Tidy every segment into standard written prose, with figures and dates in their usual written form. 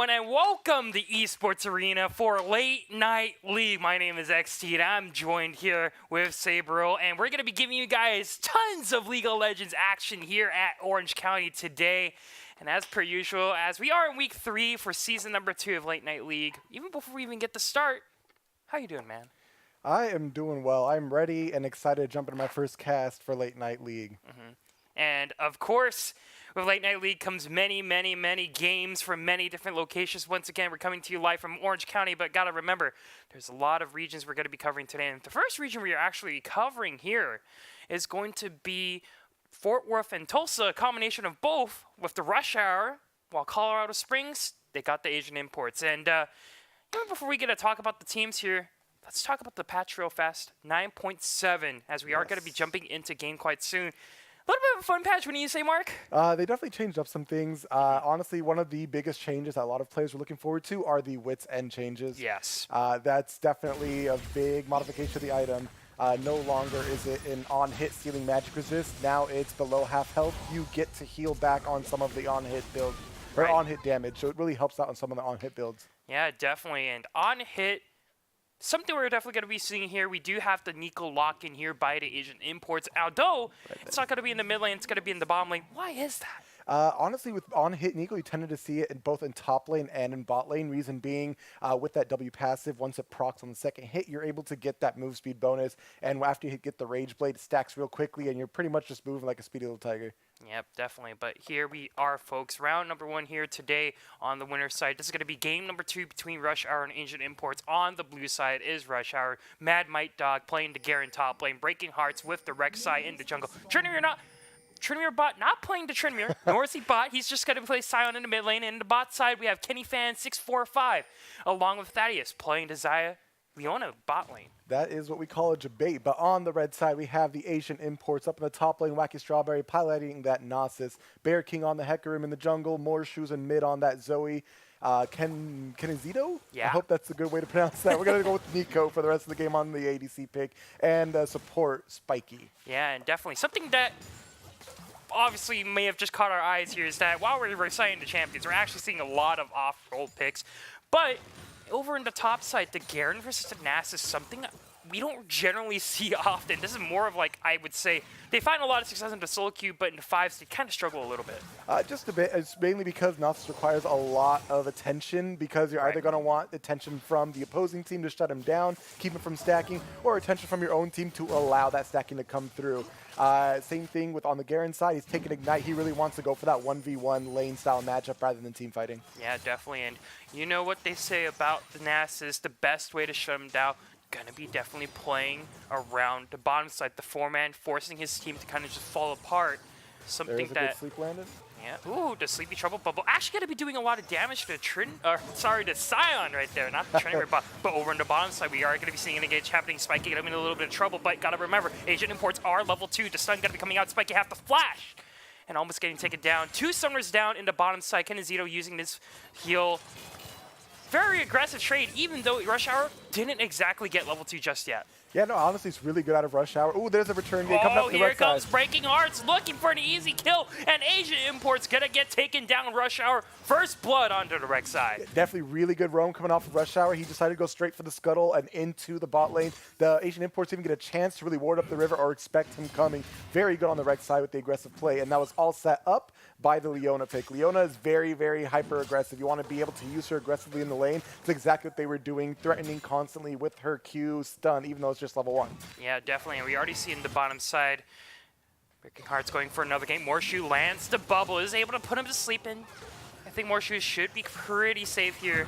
everyone, and welcome to Esports Arena for Late Night League. My name is XT, and I'm joined here with Sabro, and we're going to be giving you guys tons of League of Legends action here at Orange County today. And as per usual, as we are in Week 3 for Season number 2 of Late Night League, even before we even get to start, how you doing, man? I am doing well. I'm ready and excited to jump into my first cast for Late Night League. And, of course, with Late Night League comes many, many, many games from many different locations. Once again, we're coming to you live from Orange County, but got to remember, there's a lot of regions we're going to be covering today. And the first region we are actually covering here is going to be Fort Worth and Tulsa, a combination of both with the rush hour, while Colorado Springs, they got the Asian imports. And even before we get to talk about the teams here, let's talk about the patch real fast. 9.7, as we are going to be jumping into game quite soon. A little bit of a fun patch, wouldn't you say, Mark? They definitely changed up some things. Honestly, one of the biggest changes that a lot of players are looking forward to are the wits end changes. Yes. That's definitely a big modification of the item. No longer is it an on-hit stealing magic resist. Now it's below half health. You get to heal back on some of the on-hit build or on-hit damage. So it really helps out on some of the on-hit builds. Yeah, definitely. And on-hit, something we're definitely going to be seeing here. We do have the Nico lock-in here by the Asian imports. Although it's not going to be in the mid lane, it's going to be in the bottom lane. Why is that? Honestly, with on-hit Nico, you tended to see it in both in top lane and in bot lane. Reason being, with that W passive, once it procs on the second hit, you're able to get that move speed bonus. And after you get the Rage Blade, it stacks real quickly, and you're pretty much just moving like a speedy little tiger. Yep, definitely. But here we are, folks. Round number 1 here today on the winner's side. This is going to be game number 2 between Rush Hour and Asian Imports. On the blue side is Rush Hour. Mad Might Dog playing the Garen top lane. Breaking Hearts with the Rek'Sai in the jungle. Trinimir bot not playing the Trinimir, nor is he bot. He's just going to play Sion in the mid lane. And in the bot side, we have Kenny Fan 645, along with Thaddeus playing the Xayah Leona bot lane. That is what we call a debate. But on the red side, we have the Asian imports up in the top lane. Wacky Strawberry piloting that Gnosis. Bear King on the Hecarim in the jungle. More Shoes in mid on that Zoe. Kenizito? Yeah. I hope that's a good way to pronounce that. We're going to go with Nico for the rest of the game on the ADC pick. And support Spiky. Yeah, and definitely something that obviously may have just caught our eyes here is that while we're reciting the champions, we're actually seeing a lot of off-roll picks. But over in the top side, the Garen versus the Nass is something we don't generally see often. This is more of like, I would say, they find a lot of success in the solo queue, but in the 5s, they kind of struggle a little bit. Just a bit. It's mainly because Gnosis requires a lot of attention because you're either going to want attention from the opposing team to shut him down, keep him from stacking, or attention from your own team to allow that stacking to come through. Same thing with on the Garen side. He's taking Ignite. He really wants to go for that 1v1 lane style matchup rather than team fighting. Yeah, definitely. And you know what they say about the Nass is the best way to shut him down gonna be definitely playing around the bottom side, the 4-man, forcing his team to kind of just fall apart. Something There's a good sleep landed. Yeah. Ooh, the Sleepy Trouble Bubble. Actually gonna be doing a lot of damage to the Sion right there, not the Trinity. But over on the bottom side, we are gonna be seeing an engage happening. Spiky getting in a little bit of trouble, but gotta remember, Asian imports are level 2. The stun gonna be coming out. Spiky have to flash. And almost getting taken down. 2 summoners down in the bottom side. Kenizito using this heal. Very aggressive trade, even though Rush Hour didn't exactly get level 2 just yet. Yeah, no, honestly, it's really good out of Rush Hour. Ooh, there's a return game coming up the here right comes side. Breaking Hearts, looking for an easy kill, and Asian Imports gonna get taken down. Rush Hour, first blood onto the Rex side. Definitely really good roam coming off of Rush Hour. He decided to go straight for the scuttle and into the bot lane. The Asian Imports even get a chance to really ward up the river or expect him coming. Very good on the Rex side with the aggressive play, and that was all set up by the Leona pick. Leona is very, very hyper-aggressive. You want to be able to use her aggressively in the lane. It's exactly what they were doing, threatening constantly with her Q stun, even though it's just level 1. Yeah, definitely, and we already see in the bottom side, Breaking Hearts going for another game. Morshu lands the bubble, is able to put him to sleep in. I think Morshu should be pretty safe here.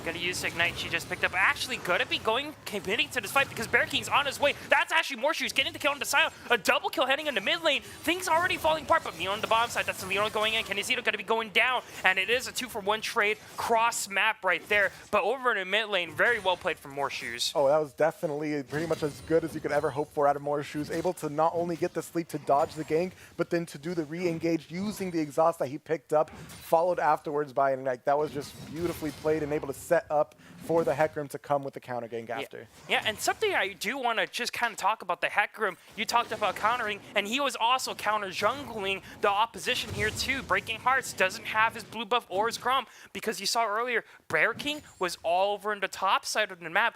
Gonna use Ignite, she just picked up. Actually, gonna be committing to this fight because Bear King's on his way. That's actually Morshu's getting the kill on the side. A double kill heading into mid lane. Things already falling apart, but Leon on the bottom side. That's Leon going in. Kenizito gonna be going down, and it is a 2-for-1 trade cross map right there. But over in the mid lane, very well played from Morshu's. Oh, that was definitely pretty much as good as you could ever hope for out of Morshu's. Able to not only get the sleep to dodge the gank, but then to do the re-engage using the exhaust that he picked up, followed afterwards by an Ignite. That was just beautifully played and able to set up for the Hecarim to come with the counter gank after. Yeah, and something I do want to just kind of talk about the Hecarim. You talked about countering, and he was also counter jungling the opposition here too. Breaking Hearts doesn't have his blue buff or his Grom because you saw earlier, Bear King was all over in the top side of the map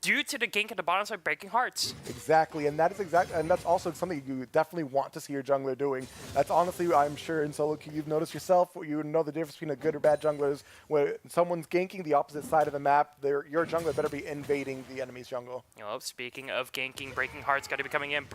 due to the gank at the bottom side, Breaking Hearts. Exactly, and that's also something you definitely want to see your jungler doing. That's honestly, I'm sure in solo queue you've noticed yourself. You know the difference between a good or bad jungler is when someone's ganking the opposite side of the map, your jungler better be invading the enemy's jungle. Well, speaking of ganking, Breaking Hearts got to be coming in.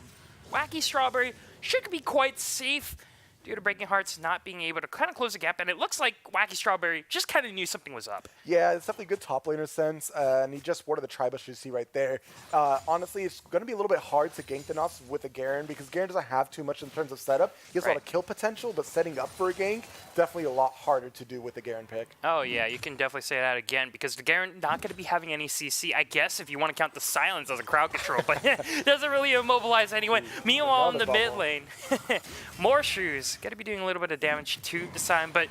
Wacky Strawberry should be quite safe due to Breaking Hearts not being able to kind of close the gap, and it looks like Wacky Strawberry just kind of knew something was up. Yeah, it's definitely a good top laner sense, and he just warded the Tribush you see right there. Honestly, it's going to be a little bit hard to gank the Nos with a Garen because Garen doesn't have too much in terms of setup. He has a lot of kill potential, but setting up for a gank, definitely a lot harder to do with the Garen pick. Oh yeah, you can definitely say that again because the Garen not going to be having any CC, I guess, if you want to count the silence as a crowd control, but doesn't really immobilize anyone. Meanwhile, in the mid lane, more shoes. Got to be doing a little bit of damage to the Sion, but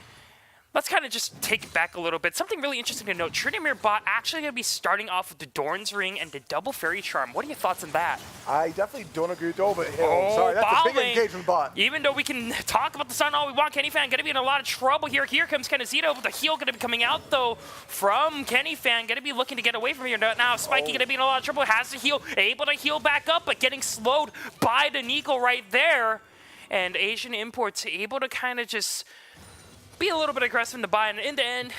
let's kind of just take it back a little bit. Something really interesting to note, Tryndamere bot actually going to be starting off with the Dorn's Ring and the double Fairy Charm. What are your thoughts on that? I definitely don't agree with sorry, that's a big engagement bot. Even though we can talk about the Sion all we want, Kenny Fan going to be in a lot of trouble here. Here comes Kenazito, but the heal going to be coming out though from Kenny Fan. Going to be looking to get away from here. Now Spiky going to be in a lot of trouble, has to heal, able to heal back up, but getting slowed by the Nico right there. And Asian Imports able to kind of just be a little bit aggressive in the buy, and in the end,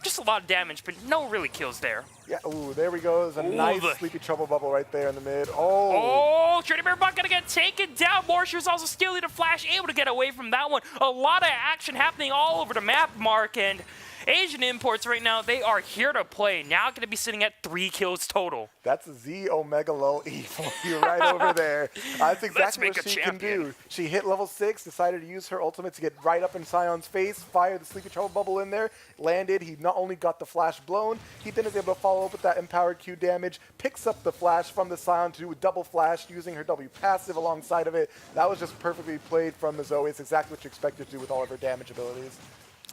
just a lot of damage, but no really kills there. Yeah, ooh, there we go. There's a nice Sleepy Trouble bubble right there in the mid. Tryndamere bot gonna get taken down. Morshu's also stealing the flash, able to get away from that one. A lot of action happening all over the map, Mark, and Asian Imports right now, they are here to play. Now going to be sitting at 3 kills total. That's Z Omega Low E for you right over there. That's exactly what she can do. She hit level 6, decided to use her ultimate to get right up in Sion's face, fire the Sleepy Trouble bubble in there, landed. He not only got the flash blown, he then is able to follow up with that empowered Q damage, picks up the flash from the Sion to do a double flash using her W passive alongside of it. That was just perfectly played from the Zoe. It's exactly what you expect her to do with all of her damage abilities.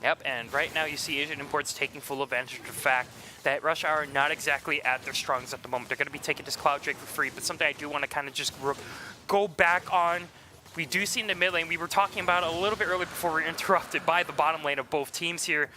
Yep, and right now you see Asian Imports taking full advantage of the fact that Rush Hour are not exactly at their strongest at the moment. They're going to be taking this Cloud Drake for free, but something I do want to kind of just go back on. We do see in the mid lane, we were talking about it a little bit earlier before we were interrupted by the bottom lane of both teams here.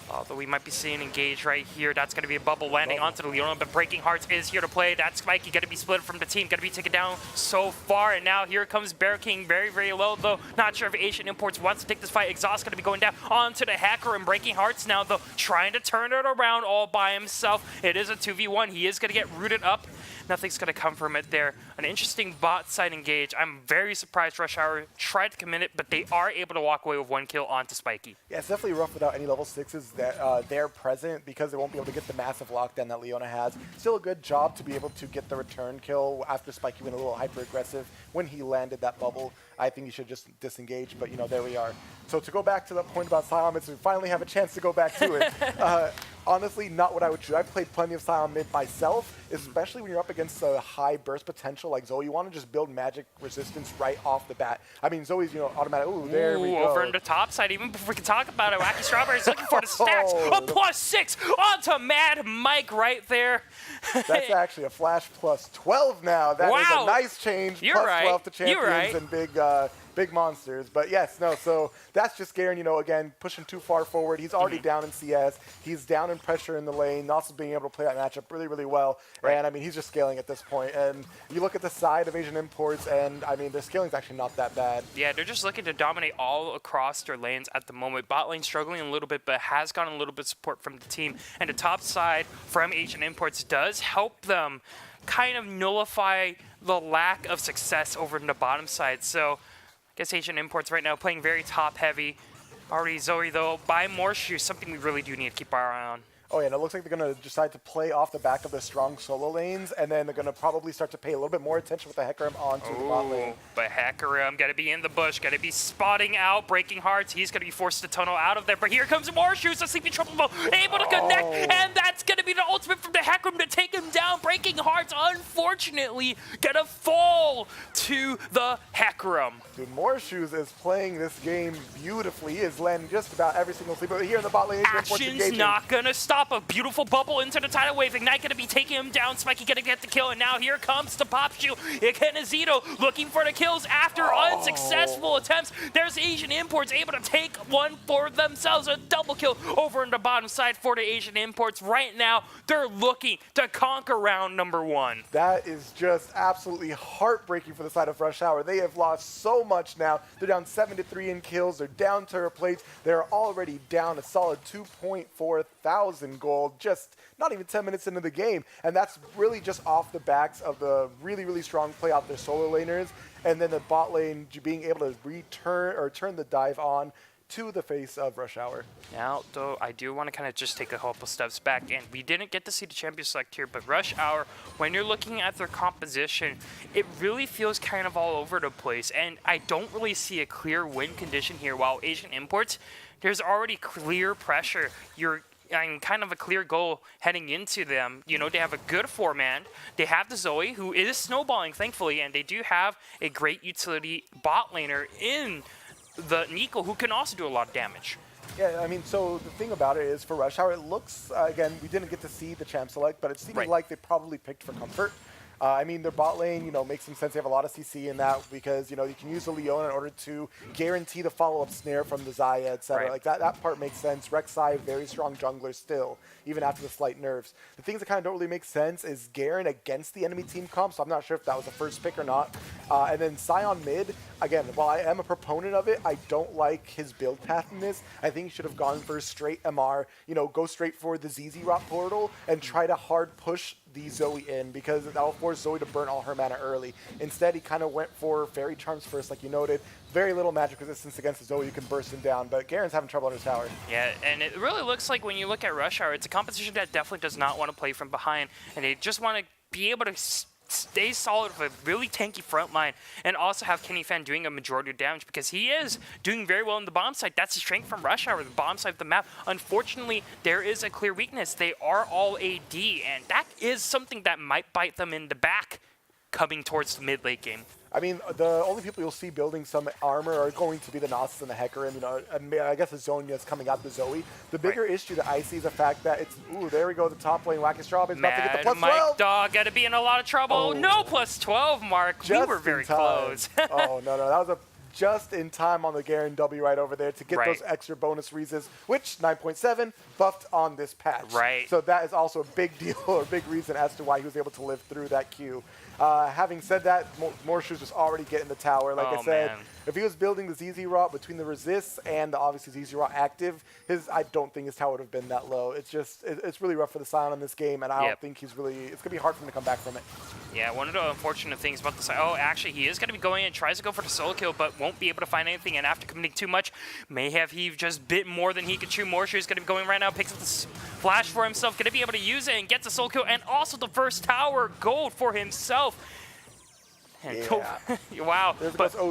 Although we might be seeing Engage right here. That's going to be a bubble landing onto the Leona, but Breaking Hearts is here to play. That's Mikey going to be split from the team, going to be taken down so far. And now here comes Bear King, very, very low, though. Not sure if Asian Imports wants to take this fight. Exhaust going to be going down onto the Hacker, and Breaking Hearts now, though, trying to turn it around all by himself. It is a 2v1. He is going to get rooted up. Nothing's going to come from it there. An interesting bot side engage. I'm very surprised Rush Hour tried to commit it, but they are able to walk away with 1 kill onto Spiky. Yeah, it's definitely rough without any level 6s that they're present because they won't be able to get the massive lockdown that Leona has. Still a good job to be able to get the return kill after Spiky went a little hyper-aggressive when he landed that bubble. I think he should just disengage, but, you know, there we are. So to go back to the point about Sion Mids, we finally have a chance to go back to it. Honestly, not what I would choose. I've played plenty of Sion Mid myself, especially when you're up against a high burst potential like Zoe. You want to just build magic resistance right off the bat. I mean, Zoe's, you know, automatic. Ooh, there we go. Over in the top side, even before we can talk about it, Wacky Strawberry's looking for the stacks. A +6 onto Mad Mike right there. That's actually a flash +12 now. That is a nice change. You're +12 right. to champions and big monsters. But yes, no, so that's just Garen, you know, again, pushing too far forward. He's already down in CS. He's down in pressure in the lane, also being able to play that matchup really, really well. And, I mean, he's just scaling at this point. And you look at the side of Asian Imports, and, I mean, their scaling's actually not that bad. Yeah, they're just looking to dominate all across their lanes at the moment. Bot lane struggling a little bit, but has gotten a little bit of support from the team. And the top side from Asian Imports does help them kind of nullify the lack of success over in the bottom side. So I guess Asian Imports right now playing very top heavy. Already Zoe though, buy more shoes, something we really do need to keep our eye on. Oh yeah, and it looks like they're going to decide to play off the back of the strong solo lanes, and then they're going to probably start to pay a little bit more attention with the Hecarim onto the bot lane. But Hecarim got to be in the bush, got to be spotting out Breaking Hearts. He's going to be forced to tunnel out of there, but here comes more shoes, a Sleepy Trouble Ball, able to connect, and that's going to be the ultimate from the Hecarim to take him down. Breaking Hearts, unfortunately, going to fall to the Hecarim. Dude, More Shoes is playing this game beautifully. He is landing just about every single sleeper here in the bot lane. Action's not going to stop. stop a beautiful bubble into the tidal wave. Ignite going to be taking him down. Spiky going to get the kill, and now here comes the pop shoot. Again, Zito looking for the kills after unsuccessful attempts. There's Asian Imports able to take one for themselves. A double kill over on the bottom side for the Asian Imports. Right now, they're looking to conquer round number 1. That is just absolutely heartbreaking for the side of Rush Hour. They have lost so much now. They're down 7-3 in kills. They're down turret plates. They're already down a solid 2.4 thousand gold, just not even 10 minutes into the game. And that's really just off the backs of the really, really strong play out their solo laners. And then the bot lane being able to turn the dive on to the face of Rush Hour. Now, though, I do want to kind of just take a couple steps back, and we didn't get to see the champion select here, but Rush Hour, when you're looking at their composition, it really feels kind of all over the place, and I don't really see a clear win condition here, while Asian Imports, there's already clear pressure. And kind of a clear goal heading into them. You know, they have a good 4-man. They have the Zoe, who is snowballing, thankfully, and they do have a great utility bot laner in the Nico, who can also do a lot of damage. Yeah, I mean, so the thing about it is for Rush Hour, it looks, again, we didn't get to see the champ select, but it's seeming like they probably picked for comfort. I mean, their bot lane, makes some sense. They have a lot of CC in that because, you can use the Leona in order to guarantee the follow-up snare from the Xayah, etc. Right. Like that part makes sense. Rek'Sai, very strong jungler still, even after the slight nerfs. The things that kind of don't really make sense is Garen against the enemy team comp, so I'm not sure if that was the first pick or not. And then Sion mid, again, while I am a proponent of it, I don't like his build path in this. I think he should have gone for straight MR, go straight for the ZZ Rot portal and try to hard push the Zoe in because that will force Zoe to burn all her mana early. Instead, he kind of went for Fairy Charms first, like you noted. Very little magic resistance against the Zoe. You can burst him down, but Garen's having trouble on his tower. Yeah, and it really looks like when you look at Rush Hour, it's a composition that definitely does not want to play from behind, and they just want to be able to stay solid with a really tanky front line and also have Kenny Fan doing a majority of damage because he is doing very well in the bomb side. That's the strength from Rush Hour, the bomb side of the map. Unfortunately, there is a clear weakness. They are all AD, and that is something that might bite them in the back coming towards the mid-late game. I mean, the only people you'll see building some armor are going to be the Nasus and the Hecarim. And I guess the Zonya is coming out the Zoe. The bigger issue that I see is the fact that it's, there we go, the top lane. Wacky Straw is about to get the plus 12. Mike Dog got to be in a lot of trouble. No plus 12, Mark. We were very close. Oh, no. That was a just in time on the Garen W right over there to get those extra bonus reasons, which 9.7 buffed on this patch. Right. So that is also a big deal or a big reason as to why he was able to live through that queue. Having said that, Morshu's was already getting the tower. Like I said, if he was building the ZZ Rot between the resists and the obviously ZZ Rot active, I don't think his tower would have been that low. It's just, it's really rough for the Sion on this game, and I don't think it's going to be hard for him to come back from it. Yeah, one of the unfortunate things about the Sion, actually, he is going to be going in, tries to go for the solo kill, but won't be able to find anything, and after committing too much, may have heaved just bit more than he could chew. Morshu is going to be going right now, picks up the flash for himself, going to be able to use it and gets a solo kill, and also the first tower gold for himself. Wow.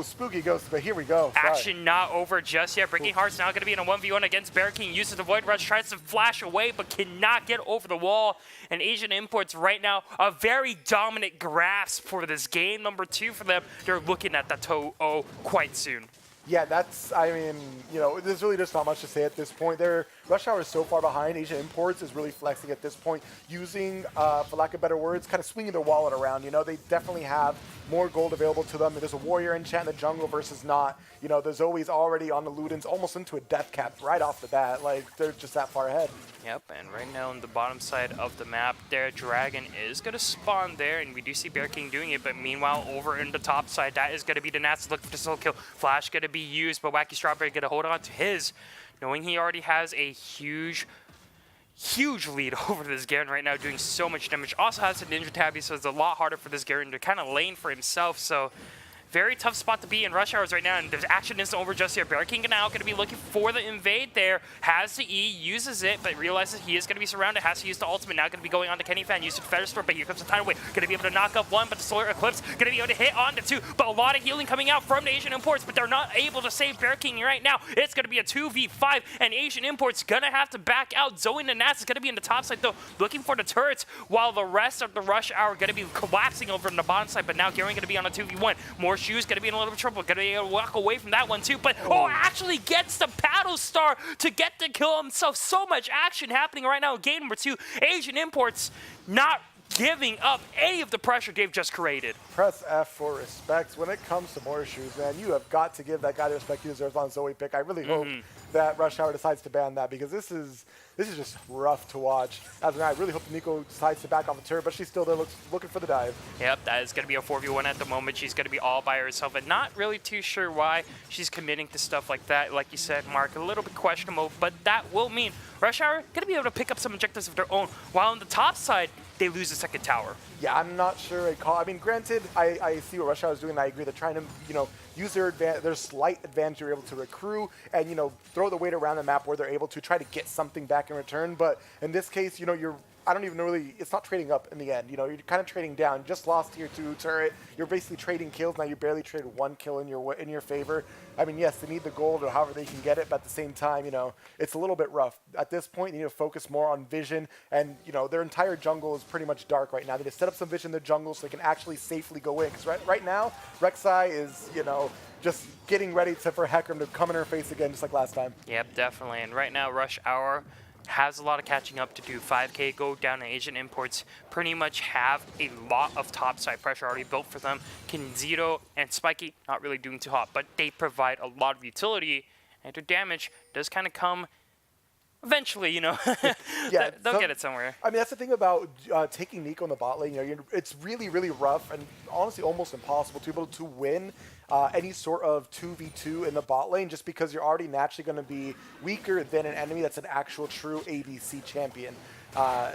Spooky Ghost, but here we go. Action not over just yet. Breaking Heart's now going to be in a 1v1 against Bear King. Uses the Void Rush, tries to flash away, but cannot get over the wall. And Asian Imports right now, a very dominant grasp for this game. Number 2 for them. They're looking at the 2-0 quite soon. Yeah, I mean, there's really just not much to say at this point. Rush Hour is so far behind. Asian Imports is really flexing at this point, using, for lack of better words, kind of swinging their wallet around. They definitely have more gold available to them. There's a warrior enchant in the jungle versus not. The Zoe's already on the Ludens, almost into a death cap right off the bat. Like, they're just that far ahead. Yep, and right now on the bottom side of the map, their dragon is going to spawn there, and we do see Bear King doing it, but meanwhile, over in the top side, that is going to be the Nats looking for the solo kill. Flash going to be used, but Wacky Strawberry going to hold on to his, knowing he already has a huge lead over this Garen right now, doing so much damage. Also has a Ninja Tabby, so it's a lot harder for this Garen to kind of lane for himself, so very tough spot to be in Rush Hours right now, and the action isn't over just yet. Bear King now going to be looking for the invade there. Has the E, uses it, but realizes he is going to be surrounded. Has to use the ultimate. Now going to be going on to Kenny Fan. Uses Feather Storm, but here comes the tidal wave. Going to be able to knock up one, but the Solar Eclipse going to be able to hit on the 2. But a lot of healing coming out from the Asian Imports, but they're not able to save Bear King right now. It's going to be a 2v5, and Asian Imports going to have to back out. Zoe and the Nats is going to be in the top side, though, looking for the turrets, while the rest of the Rush Hour going to be collapsing over in the bottom side, but now Garen going to be on a 2v1. More Shoes going to be in a little bit of trouble. Going to be able to walk away from that one too. But actually gets the Paddle Star to get the kill himself. So much action happening right now. Game number 2, Asian Imports not giving up any of the pressure they've just created. Press F for respect. When it comes to Mortar Shoes, man, you have got to give that guy the respect he deserves on Zoe pick. I really hope that Rush Hour decides to ban that, because this is just rough to watch. As I really hope Nico decides to back off the turret, but she's still there looking for the dive. Yep, that is going to be a 4v1 at the moment. She's going to be all by herself, and not really too sure why she's committing to stuff like that. Like you said, Mark, a little bit questionable, but that will mean Rush Hour going to be able to pick up some objectives of their own, while on the top side, they lose the second tower. Yeah, I'm not sure a call. I mean, granted, I see what Rush Hour is doing, and I agree. They're trying to, use their slight advantage they're able to recruit and, throw the weight around the map where they're able to try to get something back in return. But in this case, I don't even really, it's not trading up in the end. You're kind of trading down. You just lost tier 2 turret. You're basically trading kills. Now you barely traded 1 kill in your favor. I mean, yes, they need the gold or however they can get it, but at the same time, it's a little bit rough. At this point, they need to focus more on vision, and, their entire jungle is pretty much dark right now. They just set up some vision in their jungle so they can actually safely go in. Because right now, Rek'Sai is, just getting ready for Hecarim to come in her face again, just like last time. Yep, definitely. And right now, Rush Hour has a lot of catching up to do. 5K go down to Asian Imports, pretty much have a lot of topside pressure already built for them. Kinzito and Spiky not really doing too hot, but they provide a lot of utility, and their damage does kind of come eventually, yeah, they'll get it somewhere. I mean, that's the thing about taking Nico in the bot lane. It's really, really rough and honestly almost impossible to be able to win any sort of 2v2 in the bot lane, just because you're already naturally going to be weaker than an enemy that's an actual true ADC champion.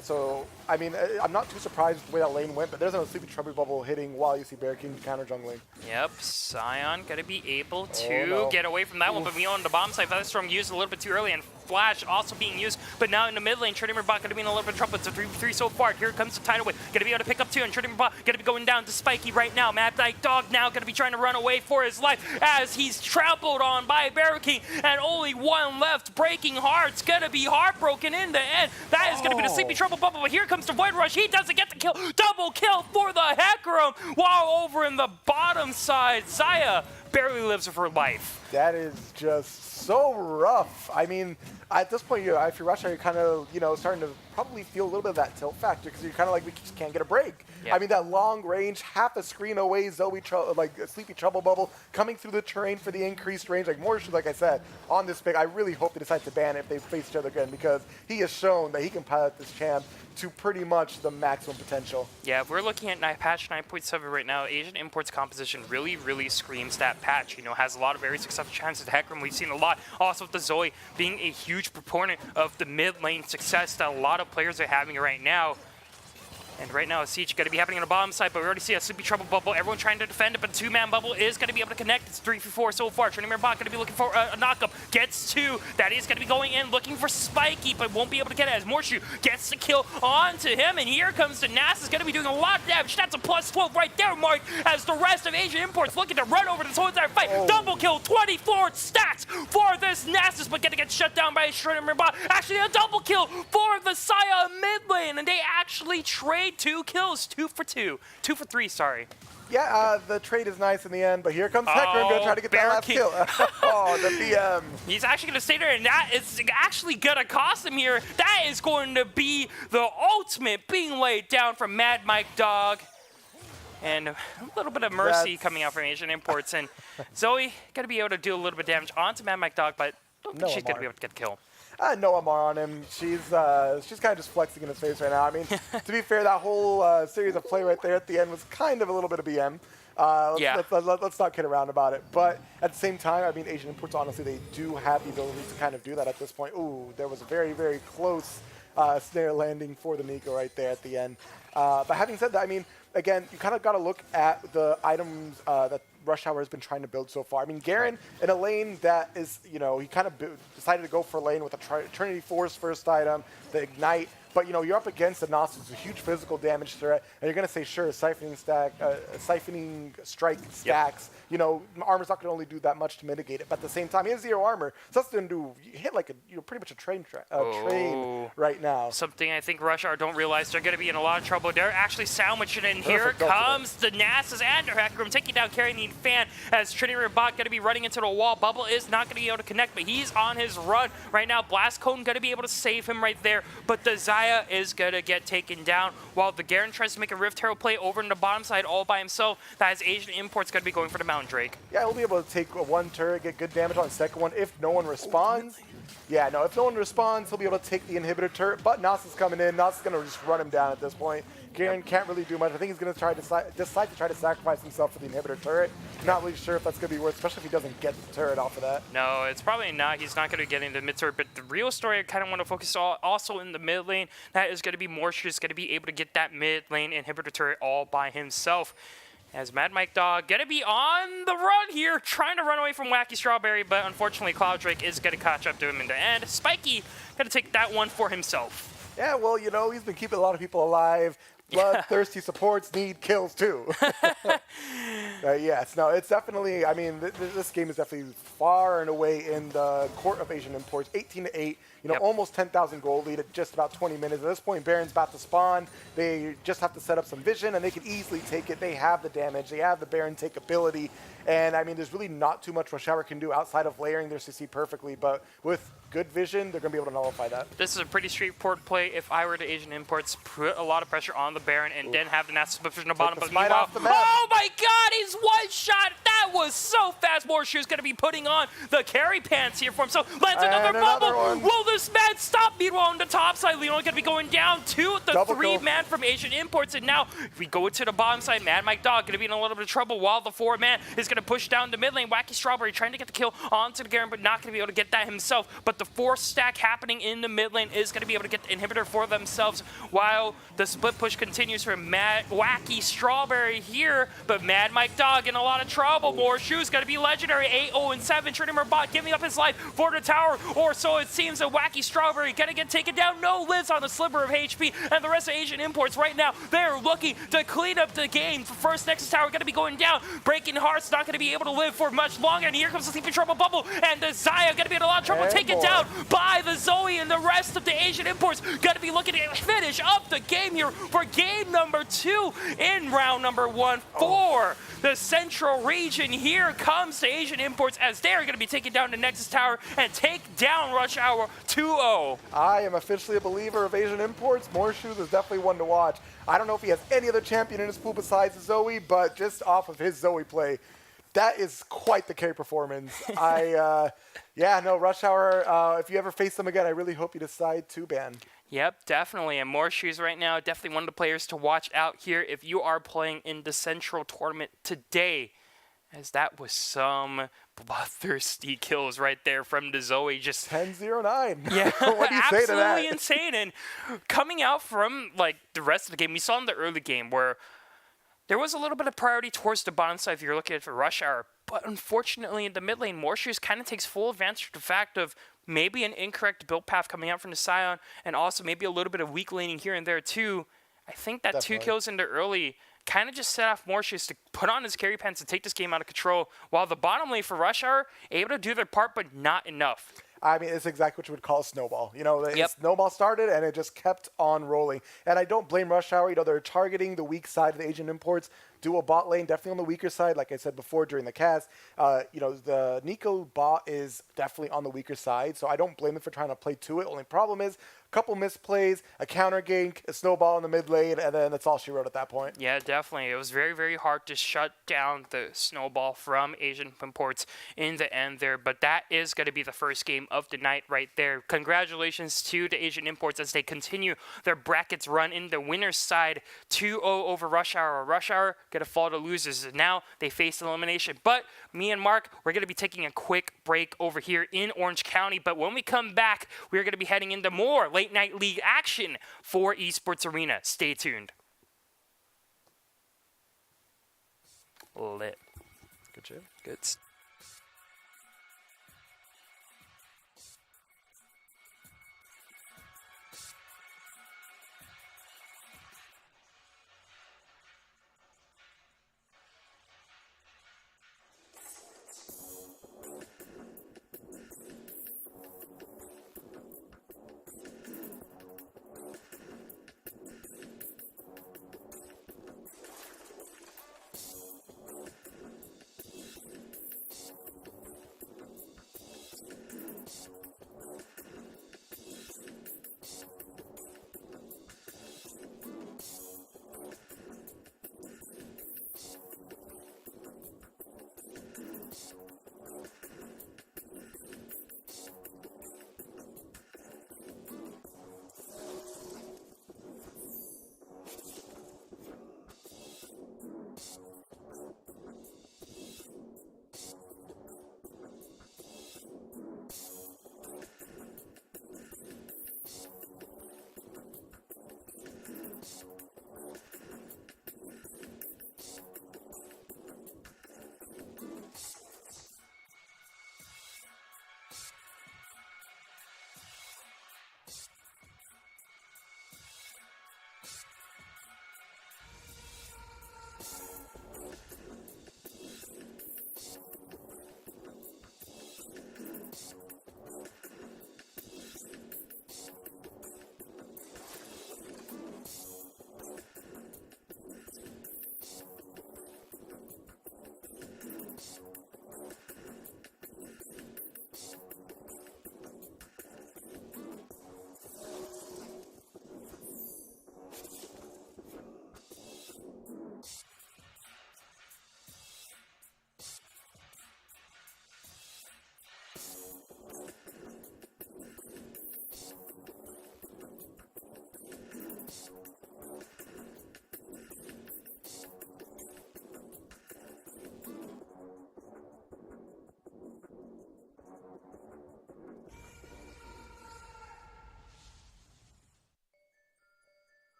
So, I mean, I'm not too surprised with the way that lane went, but there's a Sleepy Trouble Bubble hitting while you see Bear King counter jungling. Yep, Sion going to be able to get away from that one, but we on the bomb side. Featherstorm used a little bit too early, and Flash also being used, but now in the mid lane, Trinity Bot going to be in a little bit of trouble. It's a 3v3 so far. Here comes the Tidal Wave. Going to be able to pick up 2, and Trinity Bot going to be going down to Spiky right now. Mad Like Dog now going to be trying to run away for his life as he's trampled on by Bear King, and only one left. Breaking Hearts going to be heartbroken in the end. That is going to be the Sleepy Trouble Bubble, but here comes the Void Rush. He doesn't get the kill. Double kill for the Hecarim, while over in the bottom side, Xayah barely lives with her life. That is just so rough. I mean, at this point, if you're Rush Hour, you're kind of, starting to probably feel a little bit of that tilt factor, because you're kind of like, we just can't get a break. Yep. I mean, that long range, half a screen away, Sleepy Trouble Bubble coming through the terrain for the increased range. Like Mortar Shoes, like I said, on this pick, I really hope they decide to ban it if they face each other again, because he has shown that he can pilot this champ to pretty much the maximum potential. Yeah, if we're looking at patch 9.7 right now, Asian Imports composition really, really screams that patch. Has a lot of very successful chances. Hecarim, we've seen a lot. Also with the Zoe being a huge proponent of the mid lane success that a lot of players are having right now. And right now, a siege going to be happening on the bottom side, but we already see a Sleepy Trouble Bubble. Everyone trying to defend it, but the 2-man bubble is going to be able to connect. It's 3v4 so far. Trinity Bot going to be looking for a knockup. Gets 2. That is going to be going in, looking for Spiky, but won't be able to get it as Morshu gets the kill onto him. And here comes the Nasus. Is going to be doing a lot of damage. That's a plus 12 right there, Mark, as the rest of Asian Imports looking to run over this whole entire fight. Double kill, 24 stats for this Nasus, but going to get shut down by Trinity Bot. Actually, a double kill for the Xayah mid lane, and they actually trade 2 kills, 2 for 2. 2 for 3, sorry. Yeah, the trade is nice in the end, but here comes Hecarim going to try to get that last kill. The BM. He's actually going to stay there, and that is actually going to cost him here. That is going to be the ultimate being laid down from Mad Mike Dog. And a little bit of mercy coming out from Asian Imports. And Zoe going to be able to do a little bit of damage onto Mad Mike Dog, but I don't think she's going to be able to get the kill. No Amar on him. She's kind of just flexing in his face right now. I mean, to be fair, that whole series of play right there at the end was kind of a little bit of BM. Let's not kid around about it. But at the same time, I mean, Asian Imports, honestly, they do have the ability to kind of do that at this point. Ooh, there was a very, very close snare landing for the Nico right there at the end. But having said that, I mean, again, you kind of got to look at the items that Rush Hour has been trying to build so far. I mean, Garen in a lane that is, he kind of decided to go for a lane with a Trinity Force first item, the Ignite, But, you know, you're up against a Nasus who's a huge physical damage threat, and you're going to say, sure, siphoning strike stacks. You know, armor's not going to only do that much to mitigate it. But at the same time, he has 0 armor, so that's going to hit like pretty much a train right now. Something I think Rush Hour don't realize they're going to be in a lot of trouble. They're actually sandwiching in. Here comes the Nasus and their Hacker Room taking down Carrying Fan as Trinity Bot going to be running into the wall. Bubble is not going to be able to connect, but he's on his run right now. Blast Cone going to be able to save him right there, but the Zaya is going to get taken down while the Garen tries to make a Rift Herald play over in the bottom side all by himself. That is Asian Imports going to be going for the Mountain Drake. Yeah, he'll be able to take one turret, get good damage on the second one if no one responds. Yeah, no, if no one responds, he'll be able to take the inhibitor turret, but Nas is coming in. Nas is going to just run him down at this point. Garen can't really do much. I think he's going to decide to try to sacrifice himself for the inhibitor turret. Not really sure if that's going to be worth, especially if he doesn't get the turret off of that. No, it's probably not. He's not going to get into the mid turret, but the real story I kind of want to focus on also in the mid lane, that is going to be Morshu's going to be able to get that mid lane inhibitor turret all by himself. As Mad Mike Dog going to be on the run here, trying to run away from Wacky Strawberry, but unfortunately Cloud Drake is going to catch up to him in the end. Spiky going to take that one for himself. Yeah, well, you know, he's been keeping a lot of people alive. Bloodthirsty supports need kills too. Yes, no, it's definitely, I mean, this game is definitely far and away in the court of Asian Imports. 18-8, you know, almost 10,000 gold lead at just about 20 minutes. At this point, Baron's about to spawn. They just have to set up some vision, and they can easily take it. They have the damage. They have the Baron take ability. And, I mean, there's really not too much Rush Hour can do outside of layering their CC perfectly. But with good vision, they're going to be able to nullify that. This is a pretty straightforward play. If I were to Asian Imports, put a lot of pressure on the Baron and then have the Nasus position on the bottom. But meanwhile, oh my god, he's one shot. That was so fast. Morshu's going to be putting on the carry pants here for him. So lands another bubble. Will this man stop? Meanwhile, on the top side, Leon going to be going down to the three-man from Asian Imports. And now, if we go to the bottom side, Mad Mike Dog going to be in a little bit of trouble while the four-man is going to push down the mid lane. Wacky Strawberry trying to get the kill onto the Garen, but not going to be able to get that himself. But the fourth stack happening in the mid lane is going to be able to get the inhibitor for themselves while the split push continues for Wacky Strawberry here. But Mad Mike Dog in a lot of trouble. Morshu's going to be legendary. 8-0-7. Trinity Bot giving up his life for the tower, or so it seems. That Wacky Strawberry going to get taken down. No lives on a sliver of HP, and the rest of Asian Imports right now, they're looking to clean up the game. The first Nexus Tower going to be going down. Breaking Heart's not going to be able to live for much longer, and here comes the Sleeping Trouble Bubble, and the Zaya going to be in a lot of trouble, taken down by the Zoe, and the rest of the Asian Imports going to be looking to finish up the game here for game number 2 in round number 1 for the Central region. Here comes the Asian Imports as they're going to be taking down the Nexus Tower and take down Rush Hour 2-0. I am officially a believer of Asian Imports. Morshu is definitely one to watch. I don't know if he has any other champion in his pool besides Zoe, but just off of his Zoe play, that is quite the carry performance. Yeah, no, Rush Hour, if you ever face them again, I really hope you decide to ban. Yep, definitely. And Morshu's right now, definitely one of the players to watch out here if you are playing in the Central Tournament today, as that was some bloodthirsty kills right there from the Zoe. Just 10-0-9. Yeah, what do you say to that? Absolutely insane. And coming out from like the rest of the game, we saw in the early game where there was a little bit of priority towards the bottom side if you're looking at it for Rush Hour. But unfortunately, in the mid lane, Morshu's kind of takes full advantage of the fact of maybe an incorrect build path coming out from the Scion, and also maybe a little bit of weak laning here and there too. I think that 2 kills into early kind of just set off Morshu's to put on his carry pants and take this game out of control, while the bottom lane for Rush Hour able to do their part, but not enough. I mean, it's exactly what you would call a snowball. You know, the snowball started and it just kept on rolling. And I don't blame Rush Hour. You know, they're targeting the weak side of the Asian Imports. Dual bot lane, definitely on the weaker side. Like I said before during the cast, you know, the Nico bot is definitely on the weaker side. So I don't blame them for trying to play to it. Only problem is a couple misplays, a counter gank, a snowball in the mid lane, and then that's all she wrote at that point. Yeah, definitely. It was very, very hard to shut down the snowball from Asian Imports in the end there. But that is going to be the first game of the night right there. Congratulations to the Asian Imports as they continue their brackets run in the winner's side 2-0 over Rush Hour. Rush Hour going to fall to losers. Now they face elimination. But me and Mark, we're going to be taking a quick break over here in Orange County. But when we come back, we're going to be heading into more late night league action for Esports Arena. Stay tuned. Lit. Good shit. Good.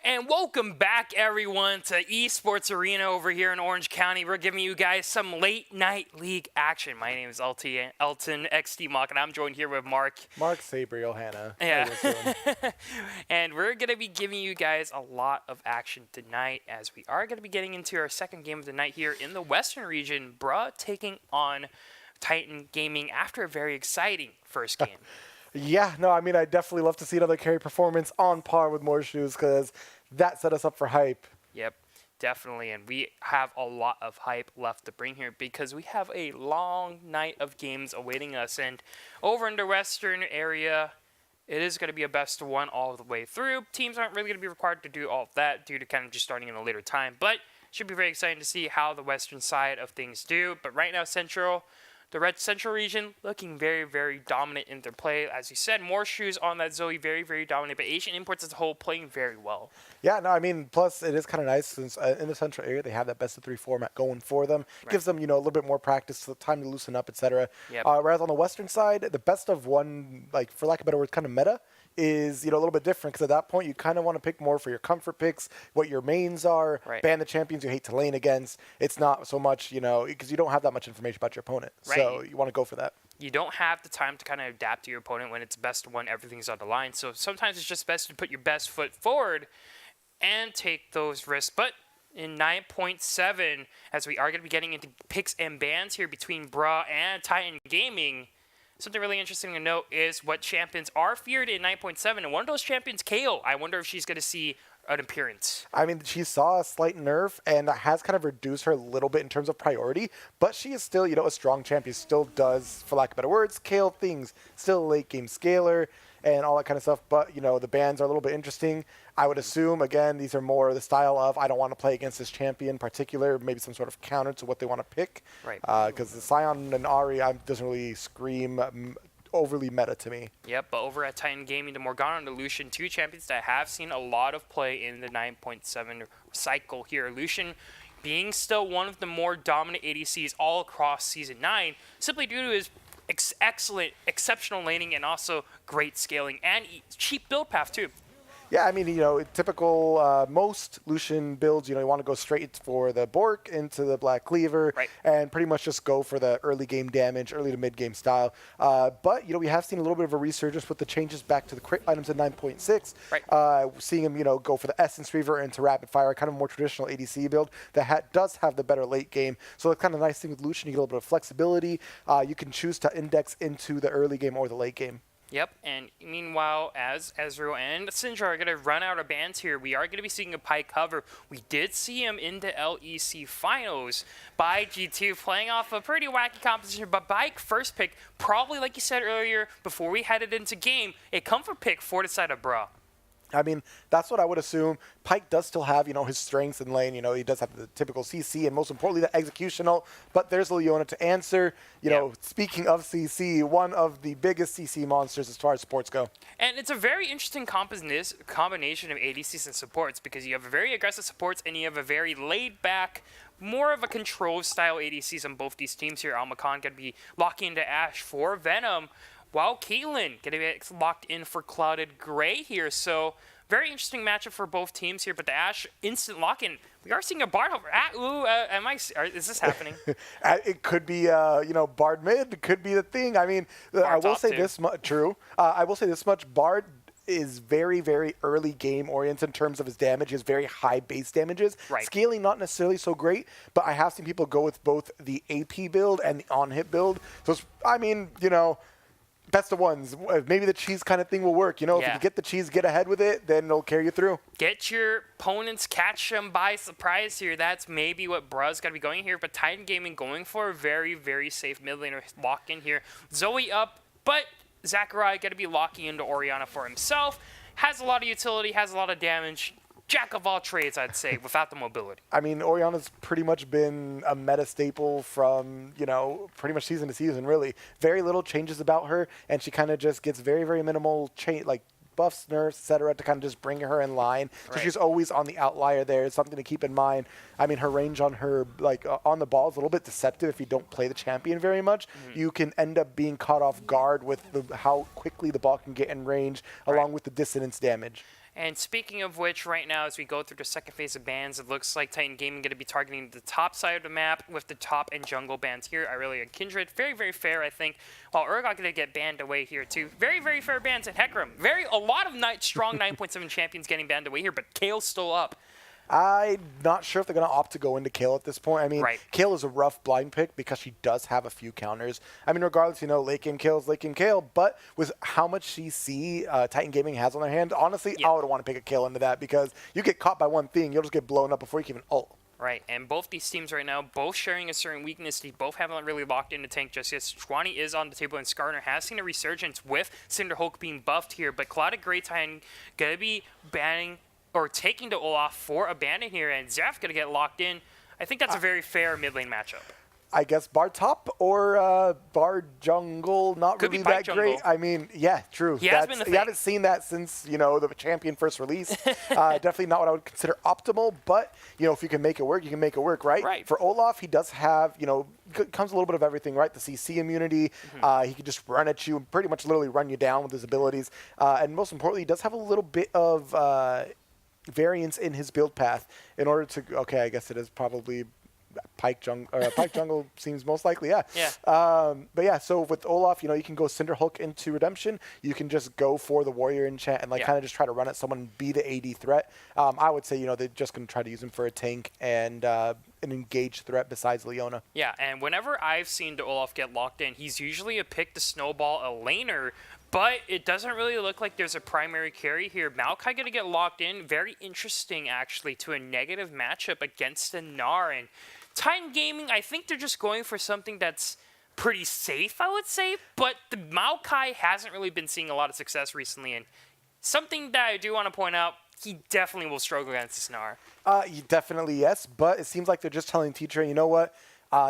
And welcome back, everyone, to Esports Arena over here in Orange County. We're giving you guys some late night league action. My name is Elton XD Mock, and I'm joined here with Mark. Mark Sabriel, Hannah. Yeah. And we're going to be giving you guys a lot of action tonight, as we are going to be getting into our second game of the night here in the Western region. Bruh taking on Titan Gaming after a very exciting first game. Yeah, no, I mean, I definitely love to see another carry performance on par with more shoes because that set us up for hype. Yep, definitely. And we have a lot of hype left to bring here because we have a long night of games awaiting us. And over in the Western area, it is going to be a best of one all the way through. Teams aren't really going to be required to do all of that due to kind of just starting in a later time. But should be very exciting to see how the Western side of things do. But right now, the Red Central region looking very, very dominant in their play. As you said, more shoes on that Zoe, very, very dominant. But Asian Imports as a whole playing very well. Yeah, no, I mean, plus it is kind of nice since in the Central area they have that best of 3 format going for them. Right. Gives them, a little bit more practice, time to loosen up, etc. Yep. Whereas on the Western side, the best of one, like for lack of a better word, kind of meta is a little bit different because at that point you kind of want to pick more for your comfort picks, what your mains are, right. Ban the champions you hate to lane against. It's not so much, because you don't have that much information about your opponent. Right. So you want to go for that. You don't have the time to kind of adapt to your opponent when it's best of one, everything's on the line. So sometimes it's just best to put your best foot forward and take those risks. But in 9.7, as we are going to be getting into picks and bans here between Bra and Titan Gaming, something really interesting to note is what champions are feared in 9.7. And one of those champions, KO, I wonder if she's going to see an appearance. I mean, she saw a slight nerf, and that has kind of reduced her a little bit in terms of priority, but she is still, a strong champion. Still does, for lack of better words, KO things. Still a late game scaler and all that kind of stuff, but, the bans are a little bit interesting. I would assume, again, these are more the style of, I don't want to play against this champion in particular, maybe some sort of counter to what they want to pick. Right. Because the Sion and Ari doesn't really scream overly meta to me. Yep, but over at Titan Gaming, the Morgana and the Lucian, two champions that have seen a lot of play in the 9.7 cycle here. Lucian being still one of the more dominant ADCs all across Season 9, simply due to his exceptional laning and also great scaling and cheap build path too. Yeah, I mean, typical most Lucian builds, you want to go straight for the Bork into the Black Cleaver, right, and pretty much just go for the early game damage, early to mid game style. But, we have seen a little bit of a resurgence with the changes back to the crit items in 9.6. Right. Seeing him, go for the Essence Reaver into Rapid Fire, kind of more traditional ADC build that does have the better late game. So it's kind of nice thing with Lucian, you get a little bit of flexibility. You can choose to index into the early game or the late game. Yep, and meanwhile, as Ezreal and Syndra are going to run out of bans here, we are going to be seeing a Pyke cover. We did see him in the LEC finals by G2, playing off a pretty wacky composition, but Pyke first pick, probably like you said earlier, before we headed into game, a comfort pick for the side of Bra. I mean, that's what I would assume. Pyke does still have, his strengths in lane. He does have the typical CC and most importantly, the executional. But there's Leona to answer. Speaking of CC, one of the biggest CC monsters as far as supports go. And it's a very interesting combination of ADCs and supports because you have a very aggressive supports and you have a very laid-back, more of a control style ADCs on both these teams here. Almacan going to be locking into Ashe for Venom, while Caitlyn going to be locked in for Clouded Gray here. So very interesting matchup for both teams here. But the Ashe instant lock-in, we are seeing a Bard over. Is this happening? It could be, Bard mid could be the thing. I mean, I will say this much. True. I will say this much. Bard is very, very early game oriented in terms of his damage. He has very high base damages. Right. Scaling not necessarily so great, but I have seen people go with both the AP build and the on-hit build. So, best of ones. Maybe the cheese kind of thing will work. If you get the cheese, get ahead with it, then it'll carry you through. Get your opponents, catch them by surprise here. That's maybe what Bra's got to be going here. But Titan Gaming going for a very, very safe mid laner lock in here. Zoe up, but Zachariah got to be locking into Orianna for himself. Has a lot of utility, has a lot of damage. Jack of all trades, I'd say, without the mobility. I mean, Orianna's pretty much been a meta staple from, pretty much season to season, really. Very little changes about her, and she kind of just gets very, very minimal buffs, nerfs, etc., to kind of just bring her in line. So she's always on the outlier there. It's something to keep in mind. I mean, her range on her, on the ball is a little bit deceptive if you don't play the champion very much. Mm-hmm. You can end up being caught off guard with how quickly the ball can get in range, along with the dissonance damage. And speaking of which, right now, as we go through the second phase of bans, it looks like Titan Gaming going to be targeting the top side of the map with the top and jungle bans here. Irelia and Kindred, very, very fair, I think. While Urgot going to get banned away here, too. Very, very fair bans at Hecarim. A lot of strong 9.7 champions getting banned away here, but Kale's still up. I'm not sure if they're going to opt to go into Kale at this point. I mean, Kale is a rough blind pick because she does have a few counters. I mean, regardless, late game Kale is late game Kale, but with how much CC Titan Gaming has on their hand, honestly, I would want to pick a Kale into that because you get caught by one thing, you'll just get blown up before you can even ult. Right, and both these teams right now, both sharing a certain weakness. They both haven't really locked into tank just yet. Schwani is on the table, and Skarner has seen a resurgence with Cinderhulk being buffed here, but Clouded Grey Titan going to be banning or taking to Olaf for a bandit here, and Zeph going to get locked in. I think that's a very fair mid lane matchup. I guess bar top or bar jungle, not Could really be that jungle. great. I mean, yeah, true. He has been the thing. You haven't seen that since, the champion first release. Definitely not what I would consider optimal, but, if you can make it work, you can make it work, right? Right. For Olaf, he does have, comes a little bit of everything, right? The CC immunity. He can just run at you and pretty much literally run you down with his abilities. And most importantly, he does have a little bit of variance in his build path in order to, okay, I guess it is probably Pike jungle seems most likely, yeah. But yeah, so with Olaf, you can go Cinderhulk into Redemption. You can just go for the Warrior enchant and kind of just try to run at someone and be the AD threat. I would say, they're just going to try to use him for a tank and an engaged threat besides Leona. Yeah, and whenever I've seen the Olaf get locked in, he's usually a pick to snowball a laner, but it doesn't really look like there's a primary carry here. Maokai going to get locked in. Very interesting, actually, to a negative matchup against the Gnar. And Titan Gaming, I think they're just going for something that's pretty safe, I would say. But the Maokai hasn't really been seeing a lot of success recently. And something that I do want to point out, he definitely will struggle against the Gnar. Definitely, yes. But it seems like they're just telling Teacher, you know what?